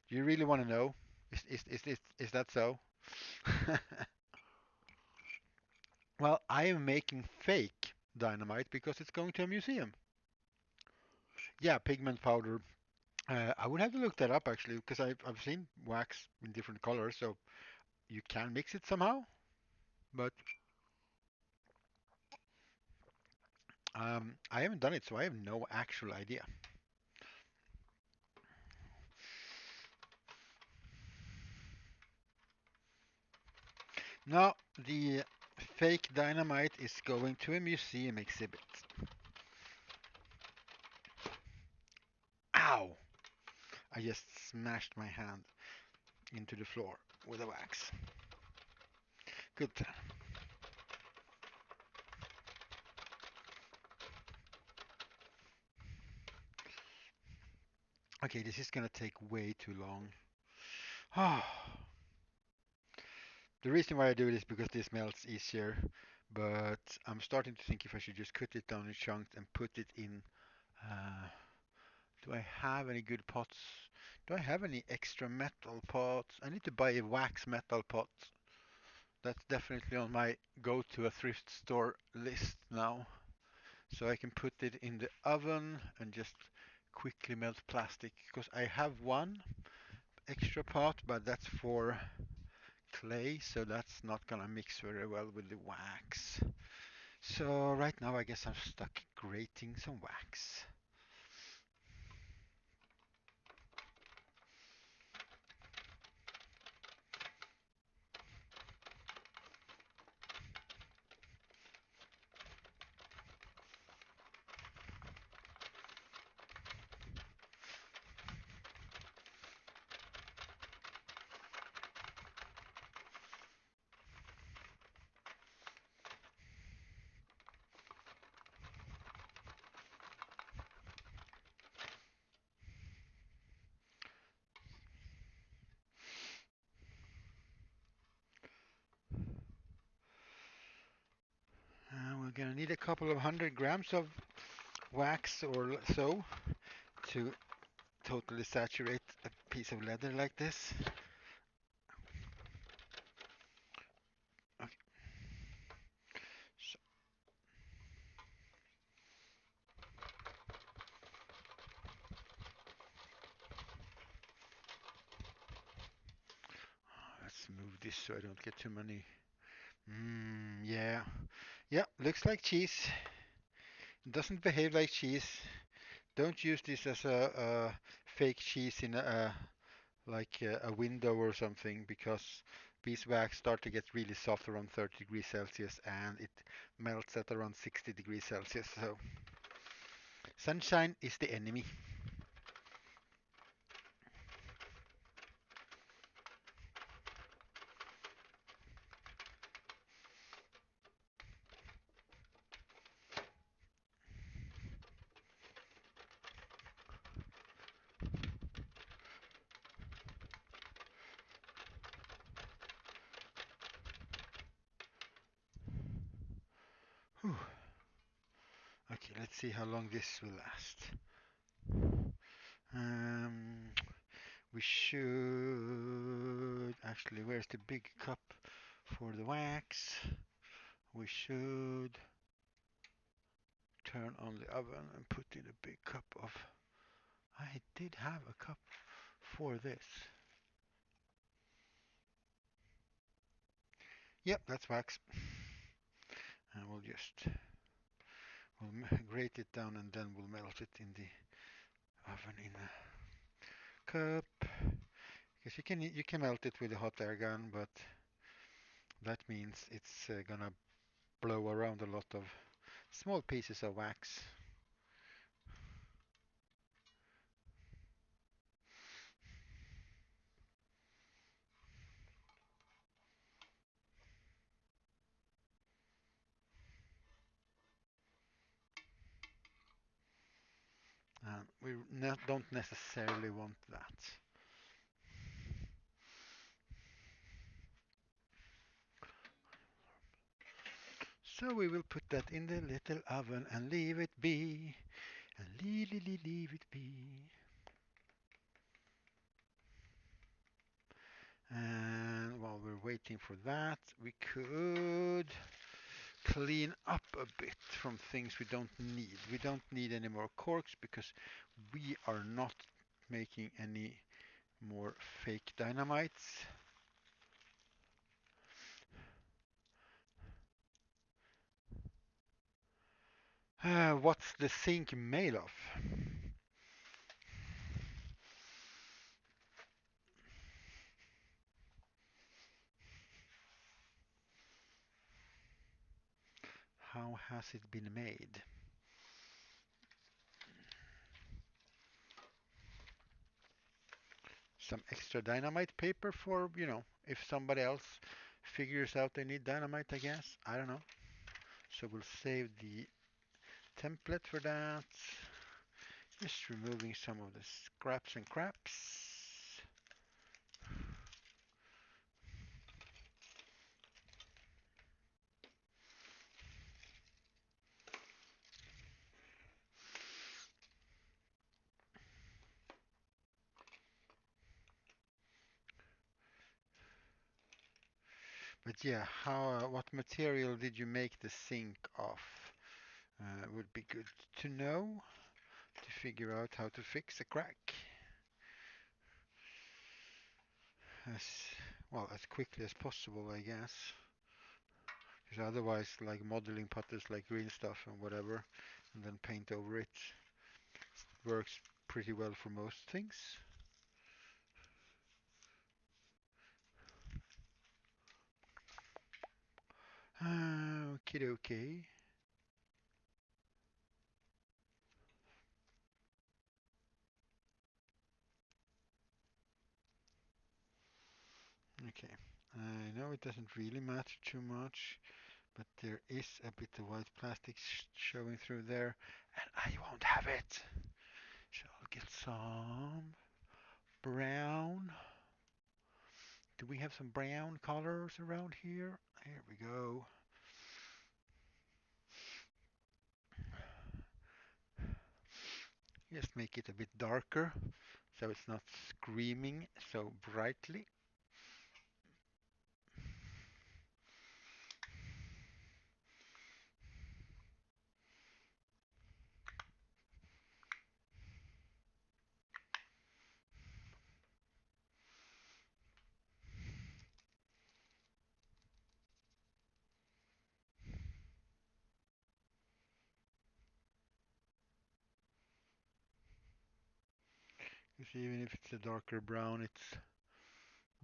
do you really want to know? Is that so? Well, I am making fake dynamite because it's going to a museum. Yeah, pigment powder. I would have to look that up actually because I've seen wax in different colors, so you can mix it somehow. But I haven't done it, so I have no actual idea. Now, the fake dynamite is going to a museum exhibit. Ow! I just smashed my hand into the floor with a wax. Good plan. Okay, this is gonna take way too long. The reason why I do it is because this melts easier, but I'm starting to think if I should just cut it down in chunks and put it in. Uh, do I have any good pots? Do I have any extra metal pots? I need to buy a wax metal pot. That's definitely on my go to a thrift store list now. So I can put it in the oven and just quickly melt plastic because I have one extra pot, but that's for clay, so that's not gonna mix very well with the wax. So right now I guess I'm stuck grating some wax. We're gonna need a couple of 100 grams of wax or so to totally saturate a piece of leather like this. Okay, so let's move this so I don't get too many. Yeah. Yeah, looks like cheese. Doesn't behave like cheese. Don't use this as a fake cheese in like a window or something because beeswax start to get really soft around 30 degrees Celsius and it melts at around 60 degrees Celsius. So sunshine is the enemy. Whew. Okay, let's see how long this will last. Um, we should actually, where's the big cup for the wax? We should turn on the oven and put in a big cup of. I did have a cup for this. Yep, that's wax. And we'll just grate it down and then we'll melt it in the oven in a cup. Because you can melt it with a hot air gun, but that means it's gonna blow around a lot of small pieces of wax. And we don't necessarily want that. So we will put that in the little oven and leave it be. And leave it be. And while we're waiting for that, we could clean up a bit from things we don't need. We don't need any more corks because we are not making any more fake dynamites. What's the sink made of? How has it been made? Some extra dynamite paper for, if somebody else figures out they need dynamite, I guess. I don't know. So we'll save the template for that. Just removing some of the scraps and craps. But yeah, what material did you make the sink of? Would be good to know to figure out how to fix a crack as as quickly as possible, I guess. Because otherwise, like modeling putters, like green stuff and whatever, and then paint over it, works pretty well for most things. Okay, okay. Okay. I know it doesn't really matter too much, but there is a bit of white plastic showing through there, and I won't have it. So I'll get some brown. Do we have some brown colors around here? Here we go. Just make it a bit darker so it's not screaming so brightly. Because even if it's a darker brown, it's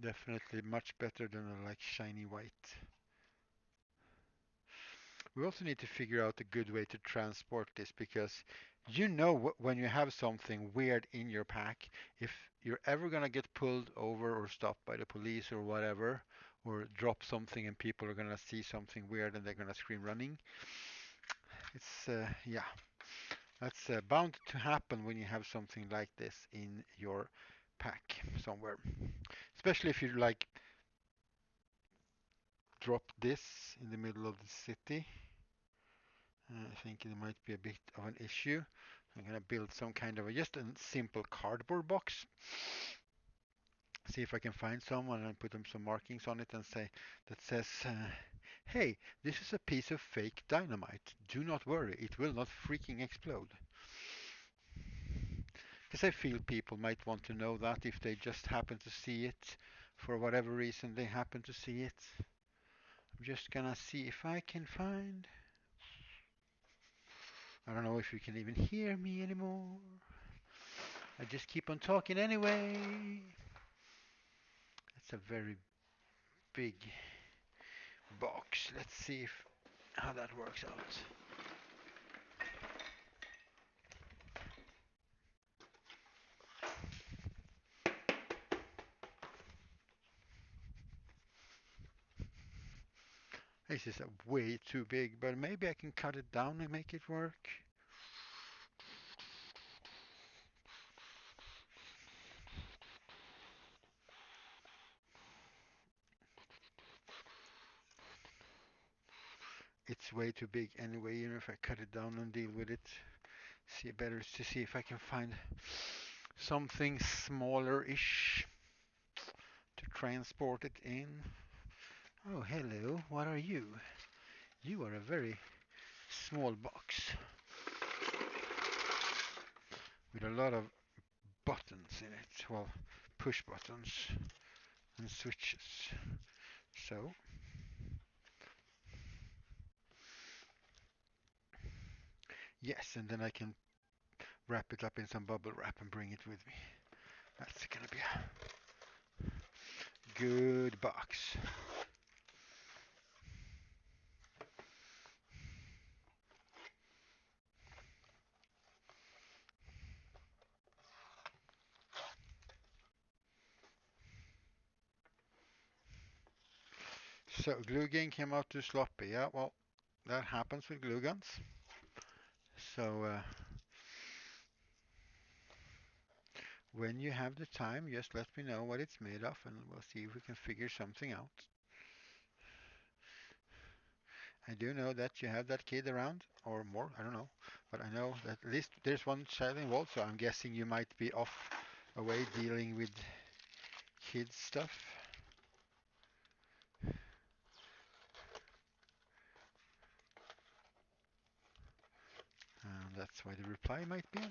definitely much better than a like shiny white. We also need to figure out a good way to transport this because when you have something weird in your pack, if you're ever gonna get pulled over or stopped by the police or whatever, or drop something and people are gonna see something weird and they're gonna scream running, it's yeah, that's bound to happen when you have something like this in your pack somewhere. Especially if you like drop this in the middle of the city. I think it might be a bit of an issue. I'm gonna build some kind of just a simple cardboard box. See if I can find someone and put them some markings on it and say that says, "Hey, this is a piece of fake dynamite. Do not worry, it will not freaking explode." Because I feel people might want to know that if they just happen to see it, for whatever reason they happen to see it. I'm just gonna see if I can find. I don't know if you can even hear me anymore. I just keep on talking anyway. It's a very big box. Let's see if how that works out. This is a way too big, but maybe I can cut it down and make it work. It's way too big anyway, even if I cut it down and deal with it. See better to see if I can find something smaller-ish to transport it in. Oh, hello. What are you? You are a very small box with a lot of buttons in it. Well, push buttons and switches. So, yes, and then I can wrap it up in some bubble wrap and bring it with me. That's gonna be a good box. So, glue gun came out too sloppy. Yeah, well, that happens with glue guns. So, when you have the time, just let me know what it's made of and we'll see if we can figure something out. I do know that you have that kid around, or more, I don't know. But I know that at least there's one child involved, so I'm guessing you might be off away dealing with kids stuff. That's why the reply might be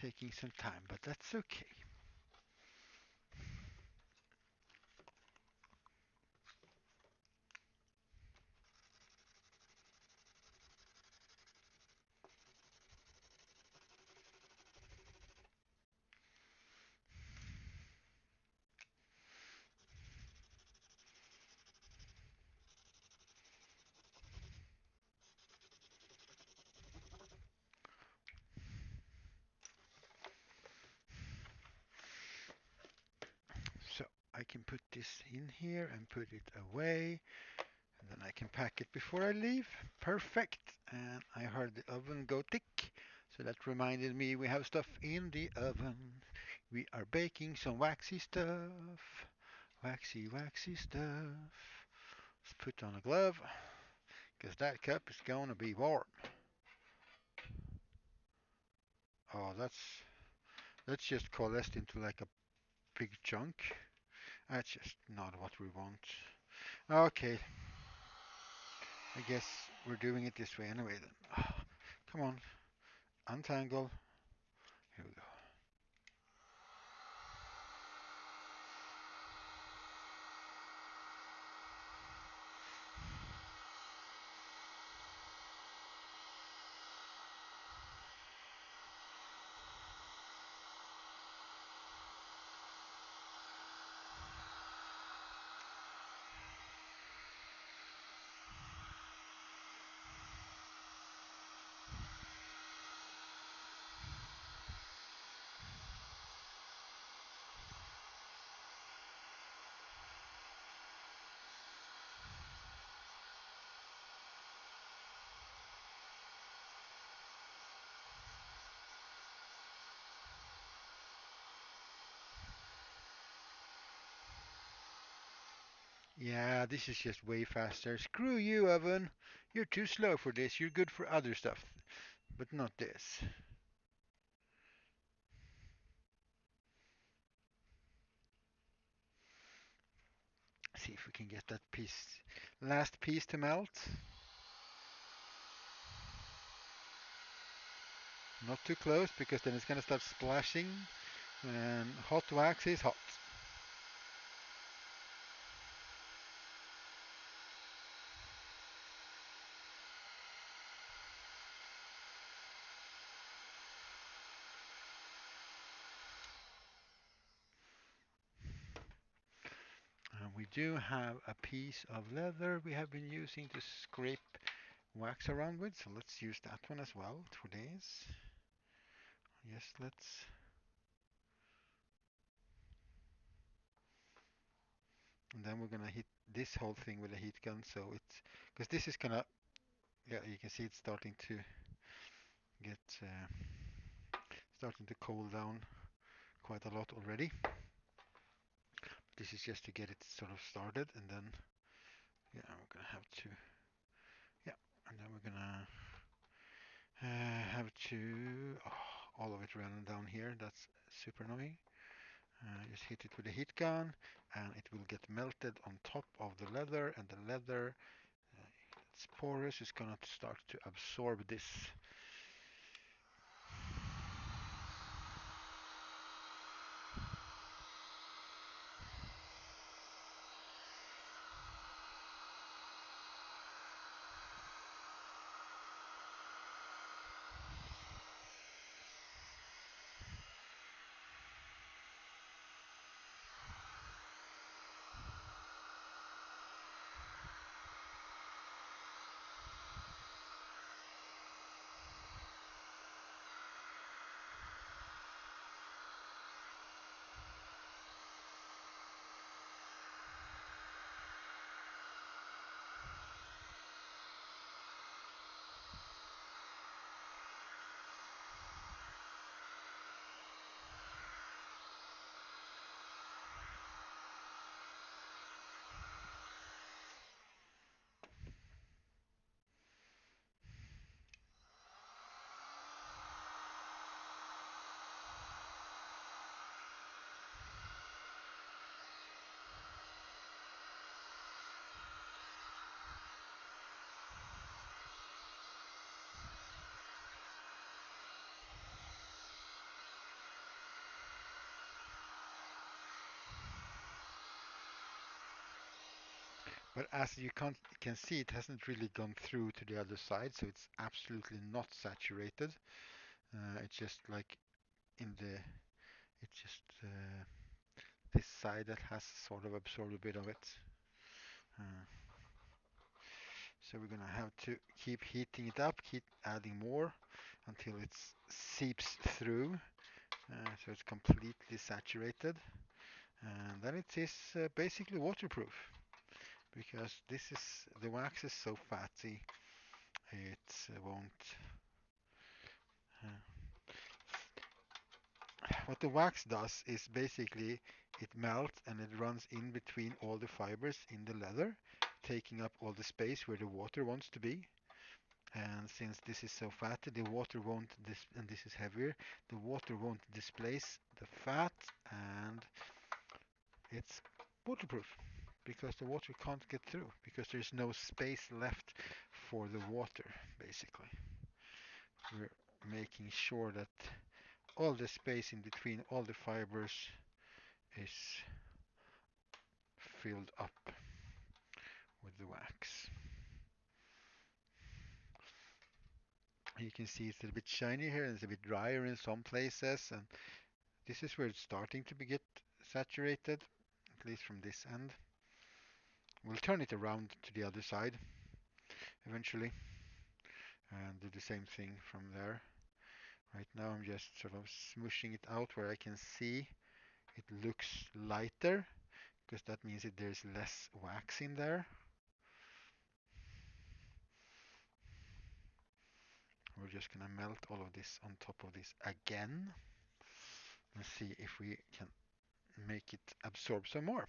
taking some time, but that's okay. So I can put this in here and put it away. And then I can pack it before I leave. Perfect. And I heard the oven go tick. So that reminded me we have stuff in the oven. We are baking some waxy stuff. Waxy, waxy stuff. Let's put on a glove because that cup is going to be warm. Oh, that's just coalesced into like a big chunk. That's just not what we want. Okay, I guess we're doing it this way anyway then. Come on, untangle. Here we go. Yeah, this is just way faster. Screw you, oven. You're too slow for this. You're good for other stuff, but not this. See if we can get that last piece to melt. Not too close because then it's gonna start splashing. And hot wax is hot. And we do have a piece of leather we have been using to scrape wax around with, so let's use that one as well for this. Yes, let's. And then we're gonna hit this whole thing with a heat gun, so it's because this is gonna, yeah, you can see it's starting to get starting to cool down quite a lot already. This is just to get it sort of started, and then yeah, we're gonna have to, yeah, and then we're gonna have to, oh, all of it running down here. That's super annoying. Just hit it with a heat gun and it will get melted on top of the leather, and the leather, it's porous, is going to start to absorb this. But as you can see, it hasn't really gone through to the other side, so it's absolutely not saturated. It's just like in the, it's just this side that has sort of absorbed a bit of it. Uh, so we're gonna have to keep heating it up, keep adding more until it seeps through, so it's completely saturated. And then it is basically waterproof, because this is, the wax is so fatty, it won't. Uh, what the wax does is basically it melts and it runs in between all the fibers in the leather, taking up all the space where the water wants to be. And since this is so fatty, the water won't, and this is heavier, the water won't displace the fat, and it's waterproof because the water can't get through, because there's no space left for the water, basically. We're making sure that all the space in between all the fibers is filled up with the wax. You can see it's a bit shiny here and it's a bit drier in some places, and this is where it's starting to get saturated, at least from this end. We'll turn it around to the other side eventually and do the same thing from there. Right now I'm just sort of smushing it out where I can see it looks lighter, because that means that there's less wax in there. We're just gonna melt all of this on top of this again and see if we can make it absorb some more.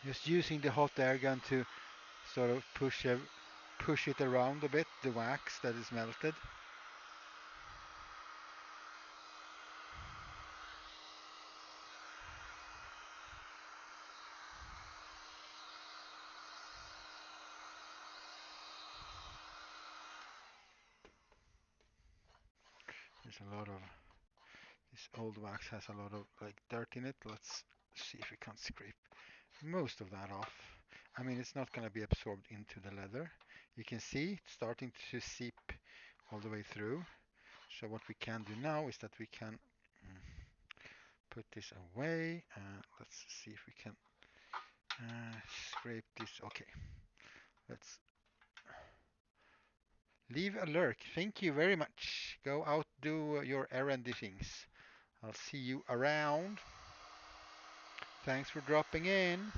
Just using the hot air gun to sort of push it around a bit, the wax that is melted. There's a lot of This old wax has a lot of like dirt in it. Let's see if we can't scrape most of that off. I mean, it's not going to be absorbed into the leather. You can see it's starting to seep all the way through. So what we can do now is that we can put this away. Let's see if we can scrape this. Okay, let's leave a lurk. Thank you very much. Go out, do your errandy things. I'll see you around. Thanks for dropping in.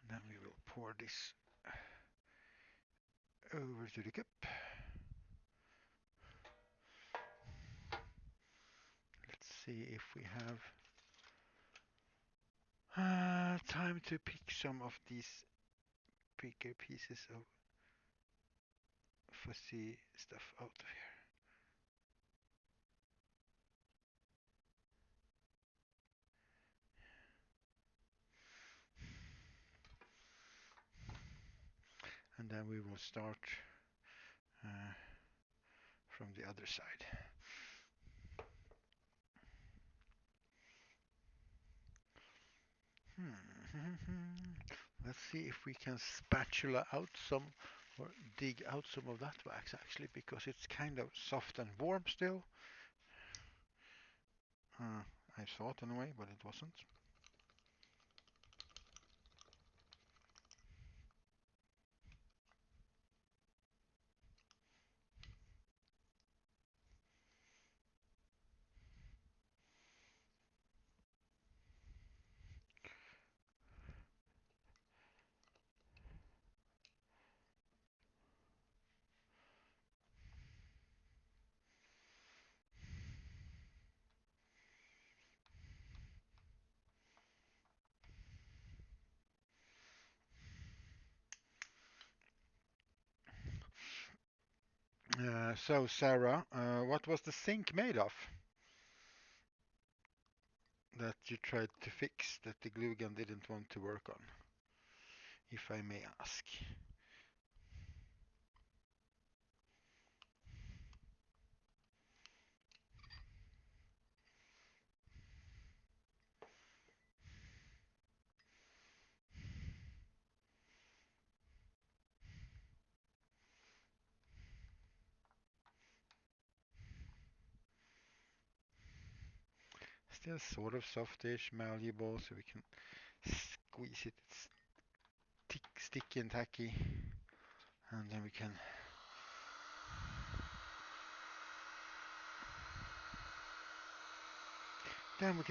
And then we will pour this over to the cup. Let's see if we have time to pick some of these bigger pieces of fussy stuff out of here. And then we will start uh, from the other side. Let's see if we can spatula out some or dig out some of that wax actually, because it's kind of soft and warm still. I thought anyway, but it wasn't. So Sarah, what was the sink made of that you tried to fix that the glue gun didn't want to work on, if I may ask? Still sort of softish, malleable, so we can squeeze it. It's sticky and tacky, and then we can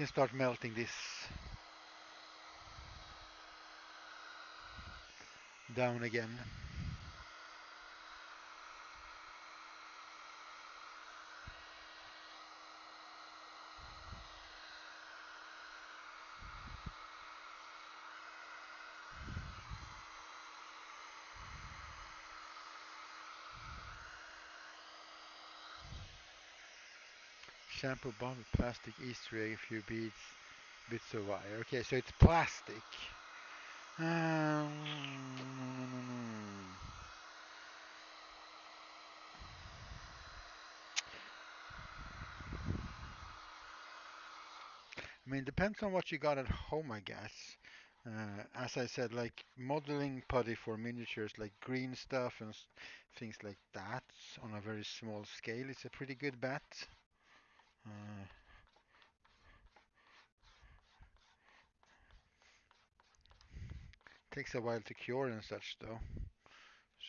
start melting this down again. Shampoo bottle, plastic, Easter egg, a few beads, bits of wire. Okay, so it's plastic. Um, I mean, depends on what you got at home, I guess. As I said, like modeling putty for miniatures, like green stuff and things like that, on a very small scale, it's a pretty good bet. Uh, Takes a while to cure and such, though.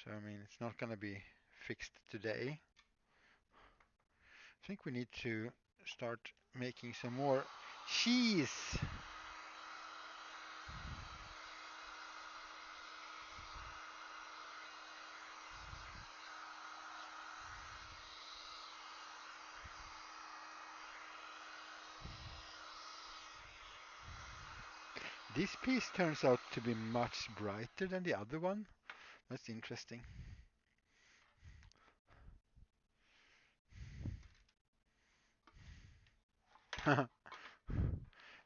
So I mean, it's not gonna be fixed today. I think we need to start making some more cheese. This piece turns out to be much brighter than the other one. That's interesting.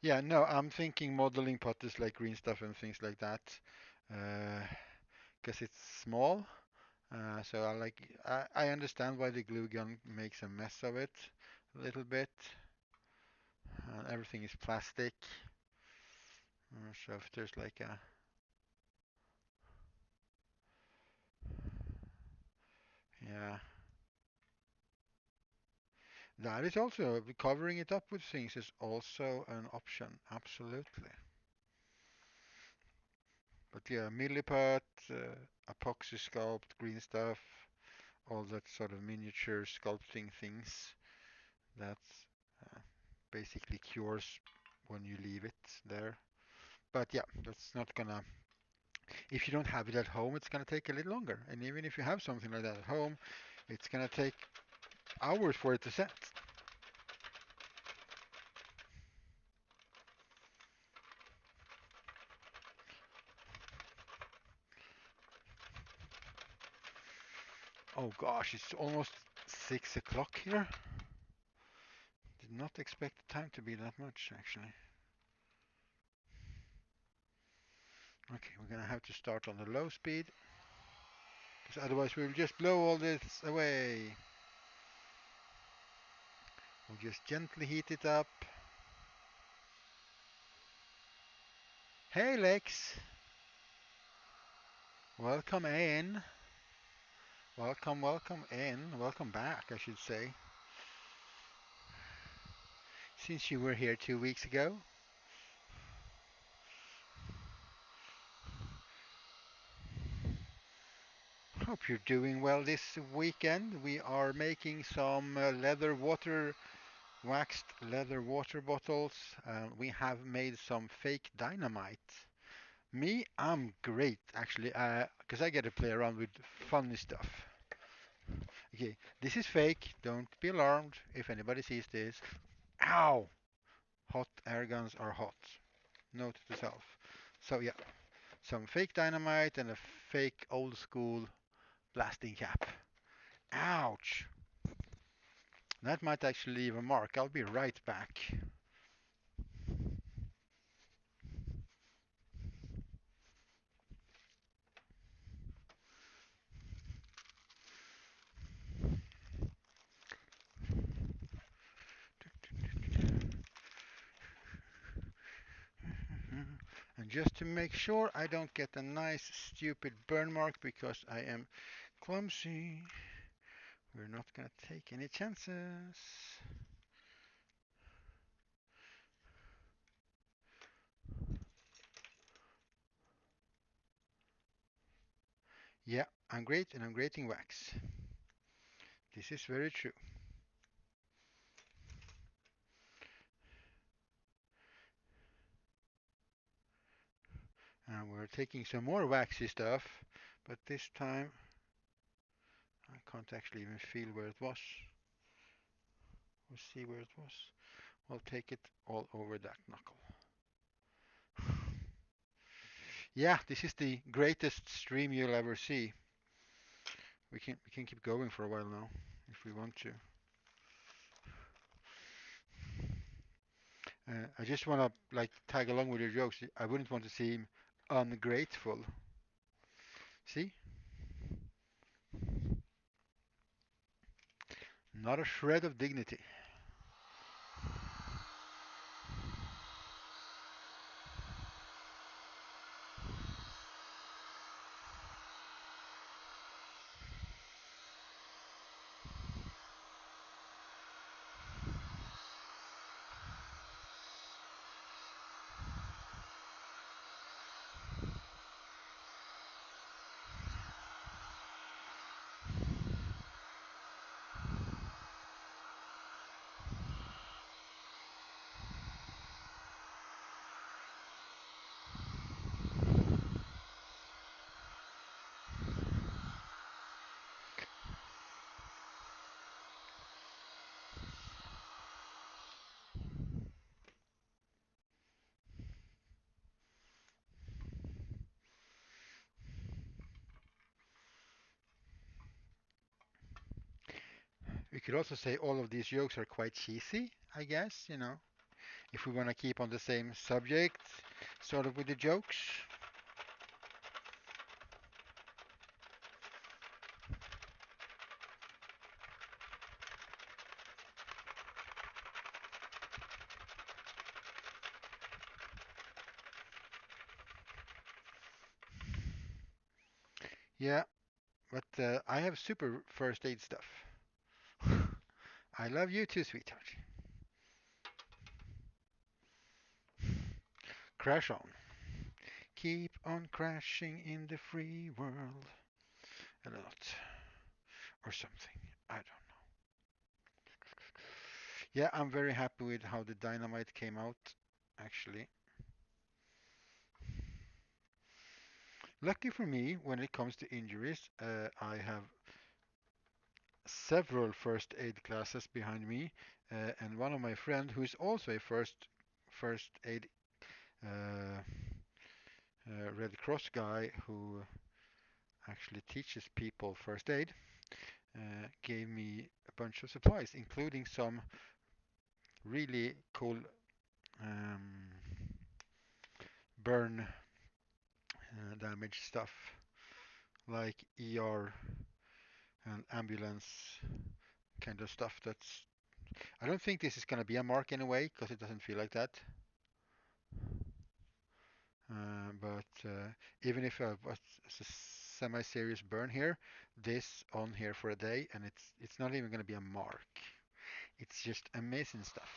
Yeah, no, I'm thinking modeling potters like green stuff and things like that. Because it's small. So I understand why the glue gun makes a mess of it a little bit. Everything is plastic. So if there's like a, yeah, that is also covering it up with things is also an option. Absolutely. But yeah, milliput, epoxy sculpt, green stuff, all that sort of miniature sculpting things that uh, basically cures when you leave it there. But yeah, that's not gonna. If you don't have it at home, it's gonna take a little longer. And even if you have something like that at home, it's gonna take hours for it to set. Oh gosh, it's almost 6 o'clock here. Did not expect the time to be that much, actually. Okay, we're gonna have to start on the low speed, because otherwise we'll just blow all this away. We'll just gently heat it up. Hey Lex, welcome in. Welcome in. Welcome back, I should say. Since you were here 2 weeks ago. Hope you're doing well this weekend. We are making some waxed leather water bottles. We have made some fake dynamite. Me, I'm great actually, because I get to play around with funny stuff. Okay, this is fake. Don't be alarmed if anybody sees this. Ow! Hot air guns are hot. Note to self. So yeah, some fake dynamite and a fake old school blasting cap. Ouch! That might actually leave a mark. I'll be right back. And just to make sure I don't get a nice stupid burn mark because I am clumsy, we're not gonna take any chances. Yeah, I'm great and I'm grating wax. This is very true. And we're taking some more waxy stuff, but this time I can't actually even feel where it was. We'll see where it was. We'll take it all over that knuckle. Yeah, this is the greatest stream you'll ever see. We can keep going for a while now if we want to. I just want to like tag along with your jokes. I wouldn't want to seem ungrateful. See? Not a shred of dignity. could also say all of these jokes are quite cheesy, I guess, you know, if we want to keep on the same subject, sort of with the jokes. Yeah, but I have super first aid stuff. I love you too, sweetheart. Crash on. Keep on crashing in the free world. A lot. Or something. I don't know. Yeah, I'm very happy with how the dynamite came out, actually. Lucky for me, when it comes to injuries, I have several first aid classes behind me, and one of my friend who is also a first aid uh, Red Cross guy who actually teaches people first aid, gave me a bunch of supplies, including some really cool um, burn damage stuff like ER and ambulance kind of stuff. That's I don't think this is going to be a mark in a way because it doesn't feel like that. But even if I was a semi-serious burn here, this on here for a day, and it's not even going to be a mark. It's just amazing stuff.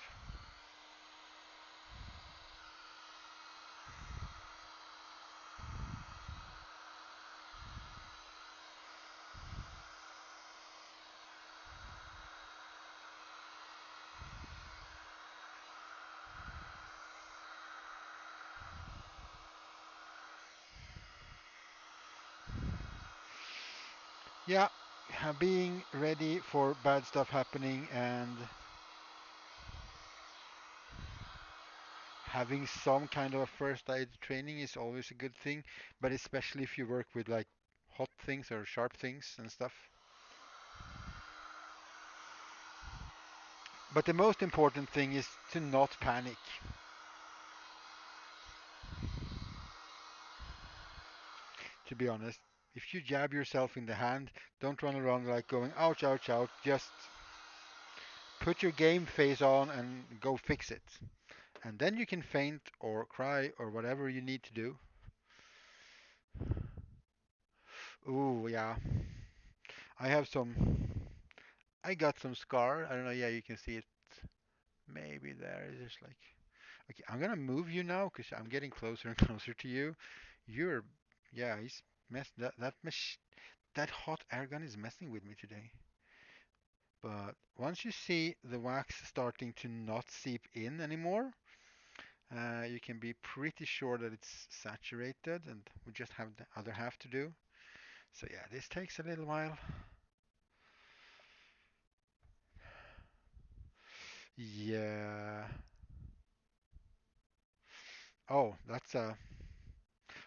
Yeah, being ready for bad stuff happening and having some kind of a first aid training is always a good thing, but especially if you work with like hot things or sharp things and stuff. But the most important thing is to not panic. To be honest, if you jab yourself in the hand, don't run around like going ouch, ouch, ouch. Just put your game face on and go fix it. And then you can faint or cry or whatever you need to do. Ooh, yeah. I have some. I got some scar. I don't know. Yeah, you can see it. Maybe there. It's just like. Okay, I'm gonna move you now because I'm getting closer and closer to you. You're. Yeah, he's messed. That hot air gun is messing with me today. But once you see the wax starting to not seep in anymore, you can be pretty sure that it's saturated, and we just have the other half to do. So yeah, this takes a little while. Yeah. Oh, that's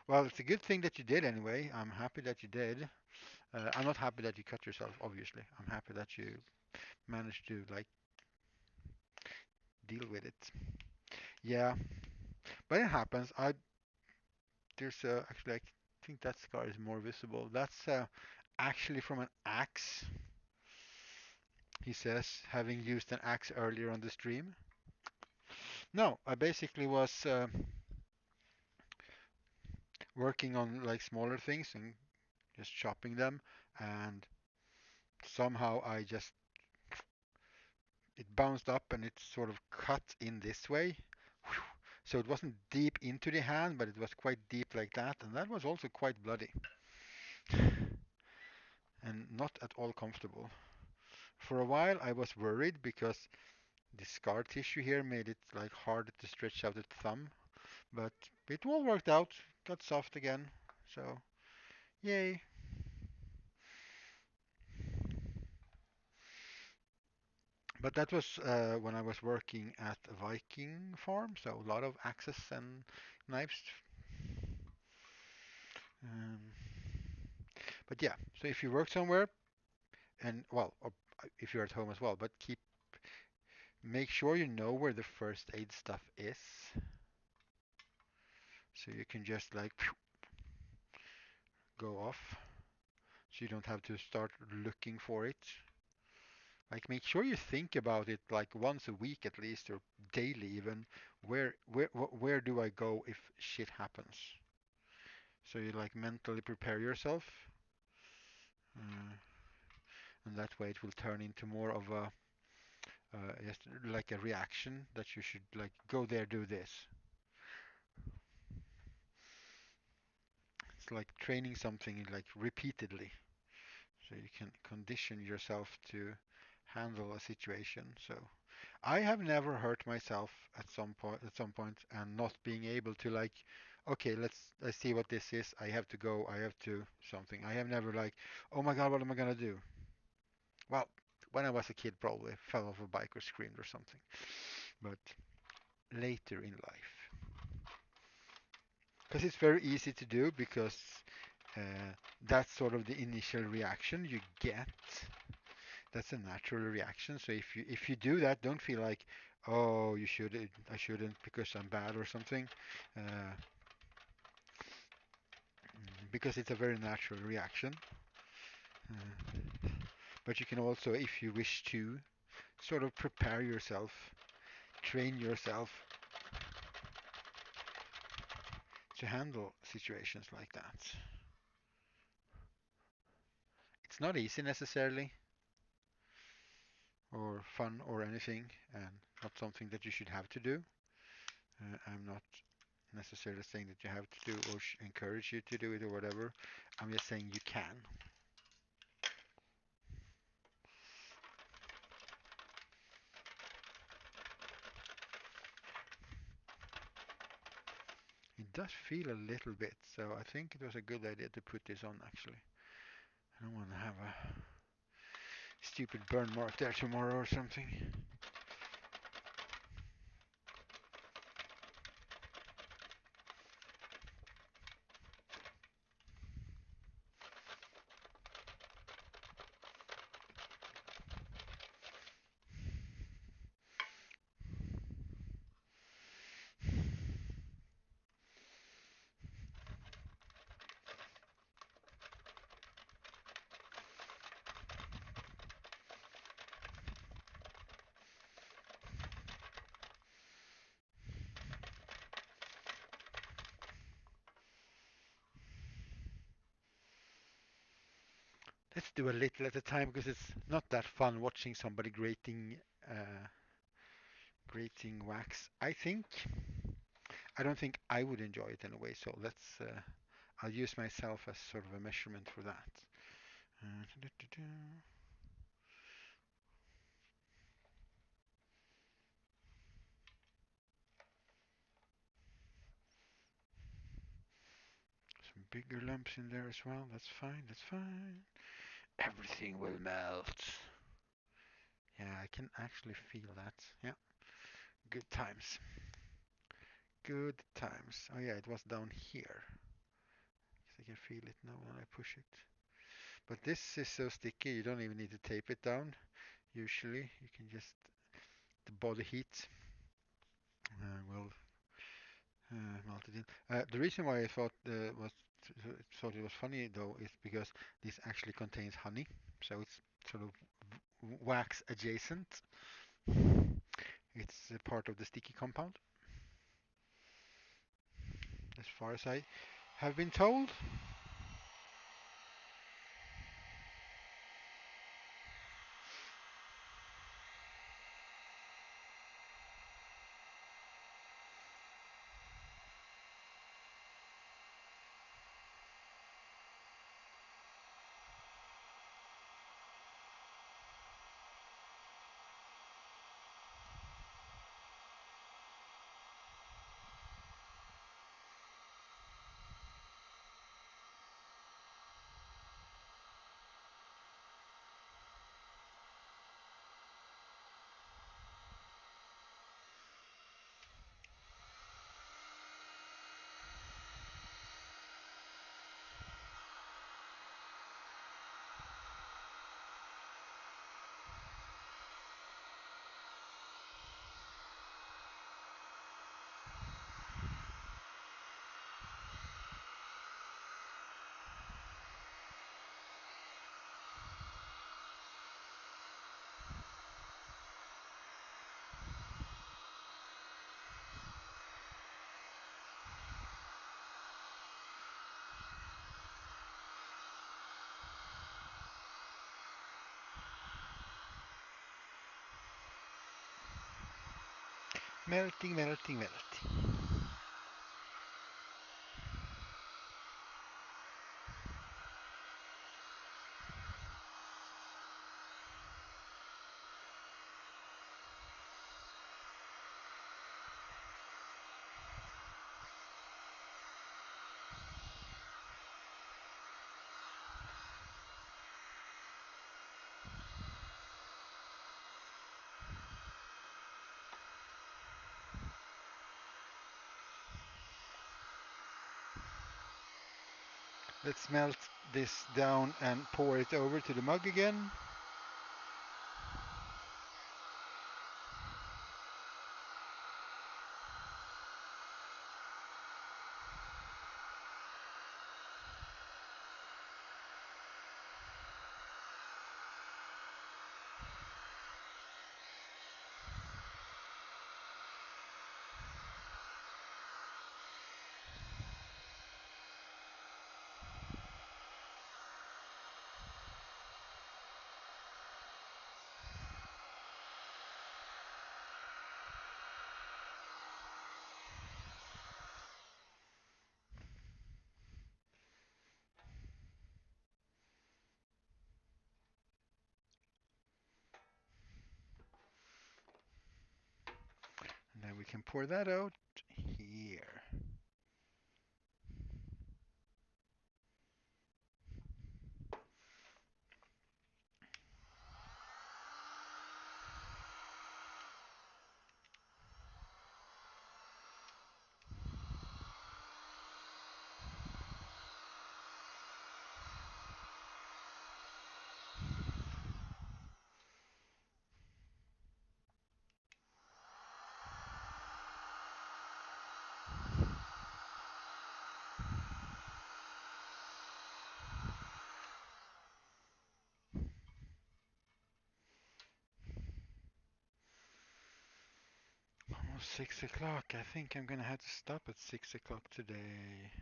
well, it's a good thing that you did anyway. I'm happy that you did. I'm not happy that you cut yourself, obviously. I'm happy that you managed to like deal with it. Yeah, but it happens. There's actually I think that scar is more visible. That's actually from an axe, he says, having used an axe earlier on the stream. No, I basically was working on like smaller things and just chopping them, and somehow I just it bounced up and it sort of cut in this way. So it wasn't deep into the hand, but it was quite deep like that, and that was also quite bloody and not at all comfortable. For a while, I was worried because the scar tissue here made it like hard to stretch out the thumb, but it all worked out. Got soft again, so yay. But that was when I was working at a Viking farm, so a lot of axes and knives. Um, but yeah, so if you work somewhere, and well, if you're at home as well. But make sure you know where the first aid stuff is, so you can just like go off, so you don't have to start looking for it. Like make sure you think about it like once a week at least, or daily even. Where do I go if shit happens? So you like mentally prepare yourself, uh, and that way it will turn into more of a just like a reaction that you should like go there, do this. It's like training something like repeatedly, so you can condition yourself to handle a situation. So I have never hurt myself at some point and not being able to like, okay, let's see what this is. I have to go. I have to something. I have never like, oh my God, what am I gonna do? Well, when I was a kid, probably fell off a bike or screamed or something. But later in life, because it's very easy to do, because that's sort of the initial reaction you get. That's a natural reaction. So if you do that, don't feel like, oh, I shouldn't because I'm bad or something, uh, because it's a very natural reaction. Uh, but you can also, if you wish to, sort of prepare yourself, train yourself to handle situations like that. It's not easy necessarily, or fun or anything, and not something that you should have to do. I'm not necessarily saying that you have to do or encourage you to do it or whatever. I'm just saying you can. It does feel a little bit, so I think it was a good idea to put this on actually. I don't want to have a stupid burn mark there tomorrow or something. Let's do a little at a time, because it's not that fun watching somebody grating wax. I don't think I would enjoy it anyway. So I'll use myself as sort of a measurement for that. Some bigger lumps in there as well. That's fine. That's fine. Everything will melt. Yeah, I can actually feel that. Yeah, good times. Good times. Oh yeah, it was down here. I can feel it now when I push it. But this is so sticky, you don't even need to tape it down. Usually, you can just the body heat will melt it in. The reason why I thought it was funny though is because this actually contains honey, so it's sort of wax adjacent. It's a part of the sticky compound, as far as I have been told. Melting, melting, melting. Let's melt this down and pour it over to the mug again. And then we can pour that out here. Almost 6 o'clock. I think I'm gonna have to stop at 6 o'clock today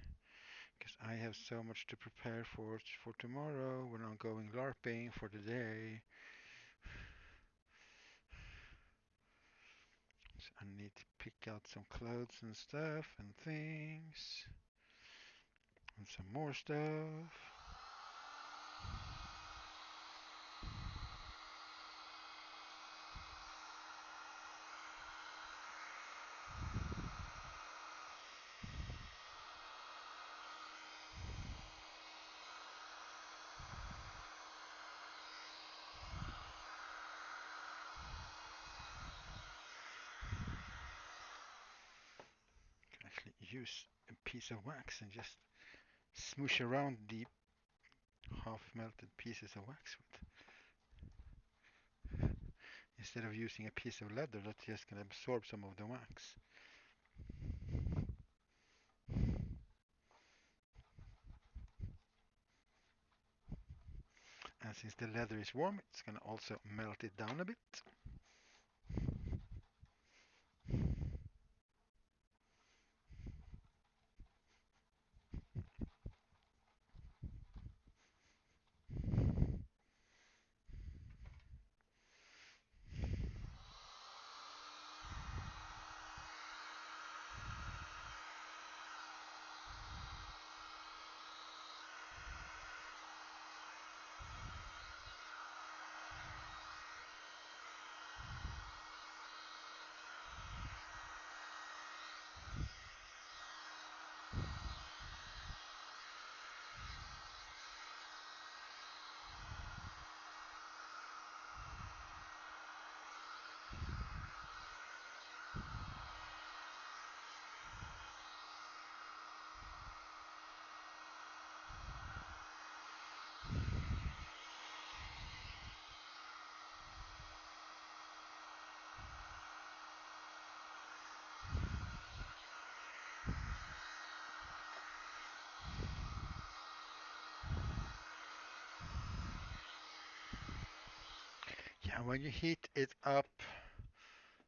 because I have so much to prepare for tomorrow. We're not going LARPing for the day. So I need to pick out some clothes and stuff and things and some more stuff. Actually use a piece of wax and just smoosh around the half melted pieces of wax with, instead of using a piece of leather that's just going to absorb some of the wax. And since the leather is warm, it's going to also melt it down a bit. Yeah, when you heat it up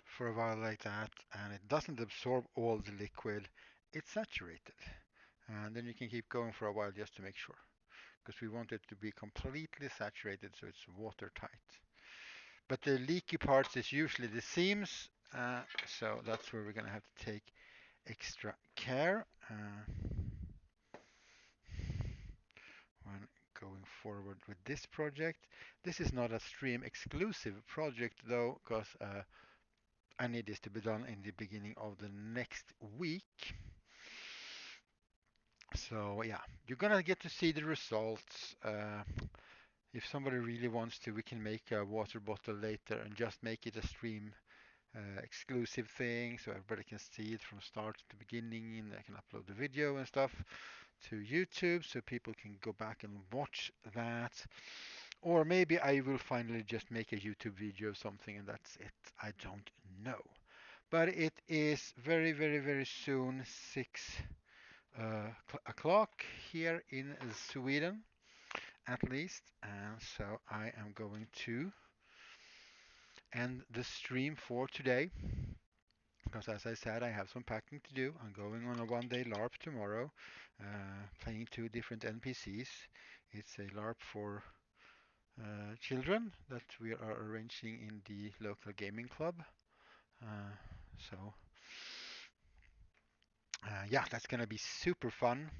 for a while like that and it doesn't absorb all the liquid, it's saturated. And then you can keep going for a while just to make sure. Because we want it to be completely saturated so it's watertight. But the leaky parts is usually the seams So that's where we're gonna have to take extra care when going forward with this project. This is not a stream exclusive project though, because I need this to be done in the beginning of the next week. So yeah, you're gonna get to see the results. If somebody really wants to, we can make a water bottle later and just make it a stream exclusive thing so everybody can see it from start to beginning, and I can upload the video and stuff to YouTube so people can go back and watch that. Or maybe I will finally just make a YouTube video of something and that's it. I don't know. But it is very, very, very soon 6 o'clock here in Sweden, at least. And so I am going to end the stream for today because, as I said, I have some packing to do. I'm going on a one-day LARP tomorrow, playing two different NPCs. It's a LARP for children that we are arranging in the local gaming club. Uh, so yeah, that's gonna be super fun.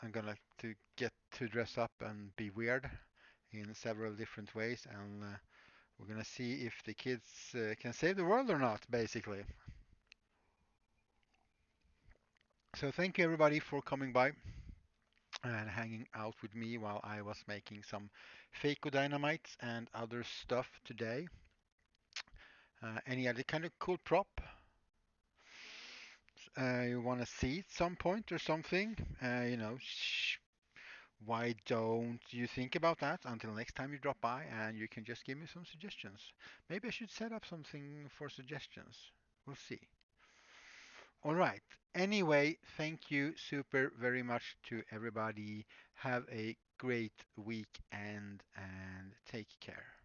I'm gonna to get to dress up and be weird in several different ways, and we're gonna see if the kids can save the world or not, basically. So thank you everybody for coming by and hanging out with me while I was making some Faco dynamites and other stuff today. Any other kind of cool prop you want to see at some point or something? Why don't you think about that until next time you drop by and you can just give me some suggestions? Maybe I should set up something for suggestions. We'll see. All right. Anyway, thank you super very much to everybody. Have a great weekend and take care.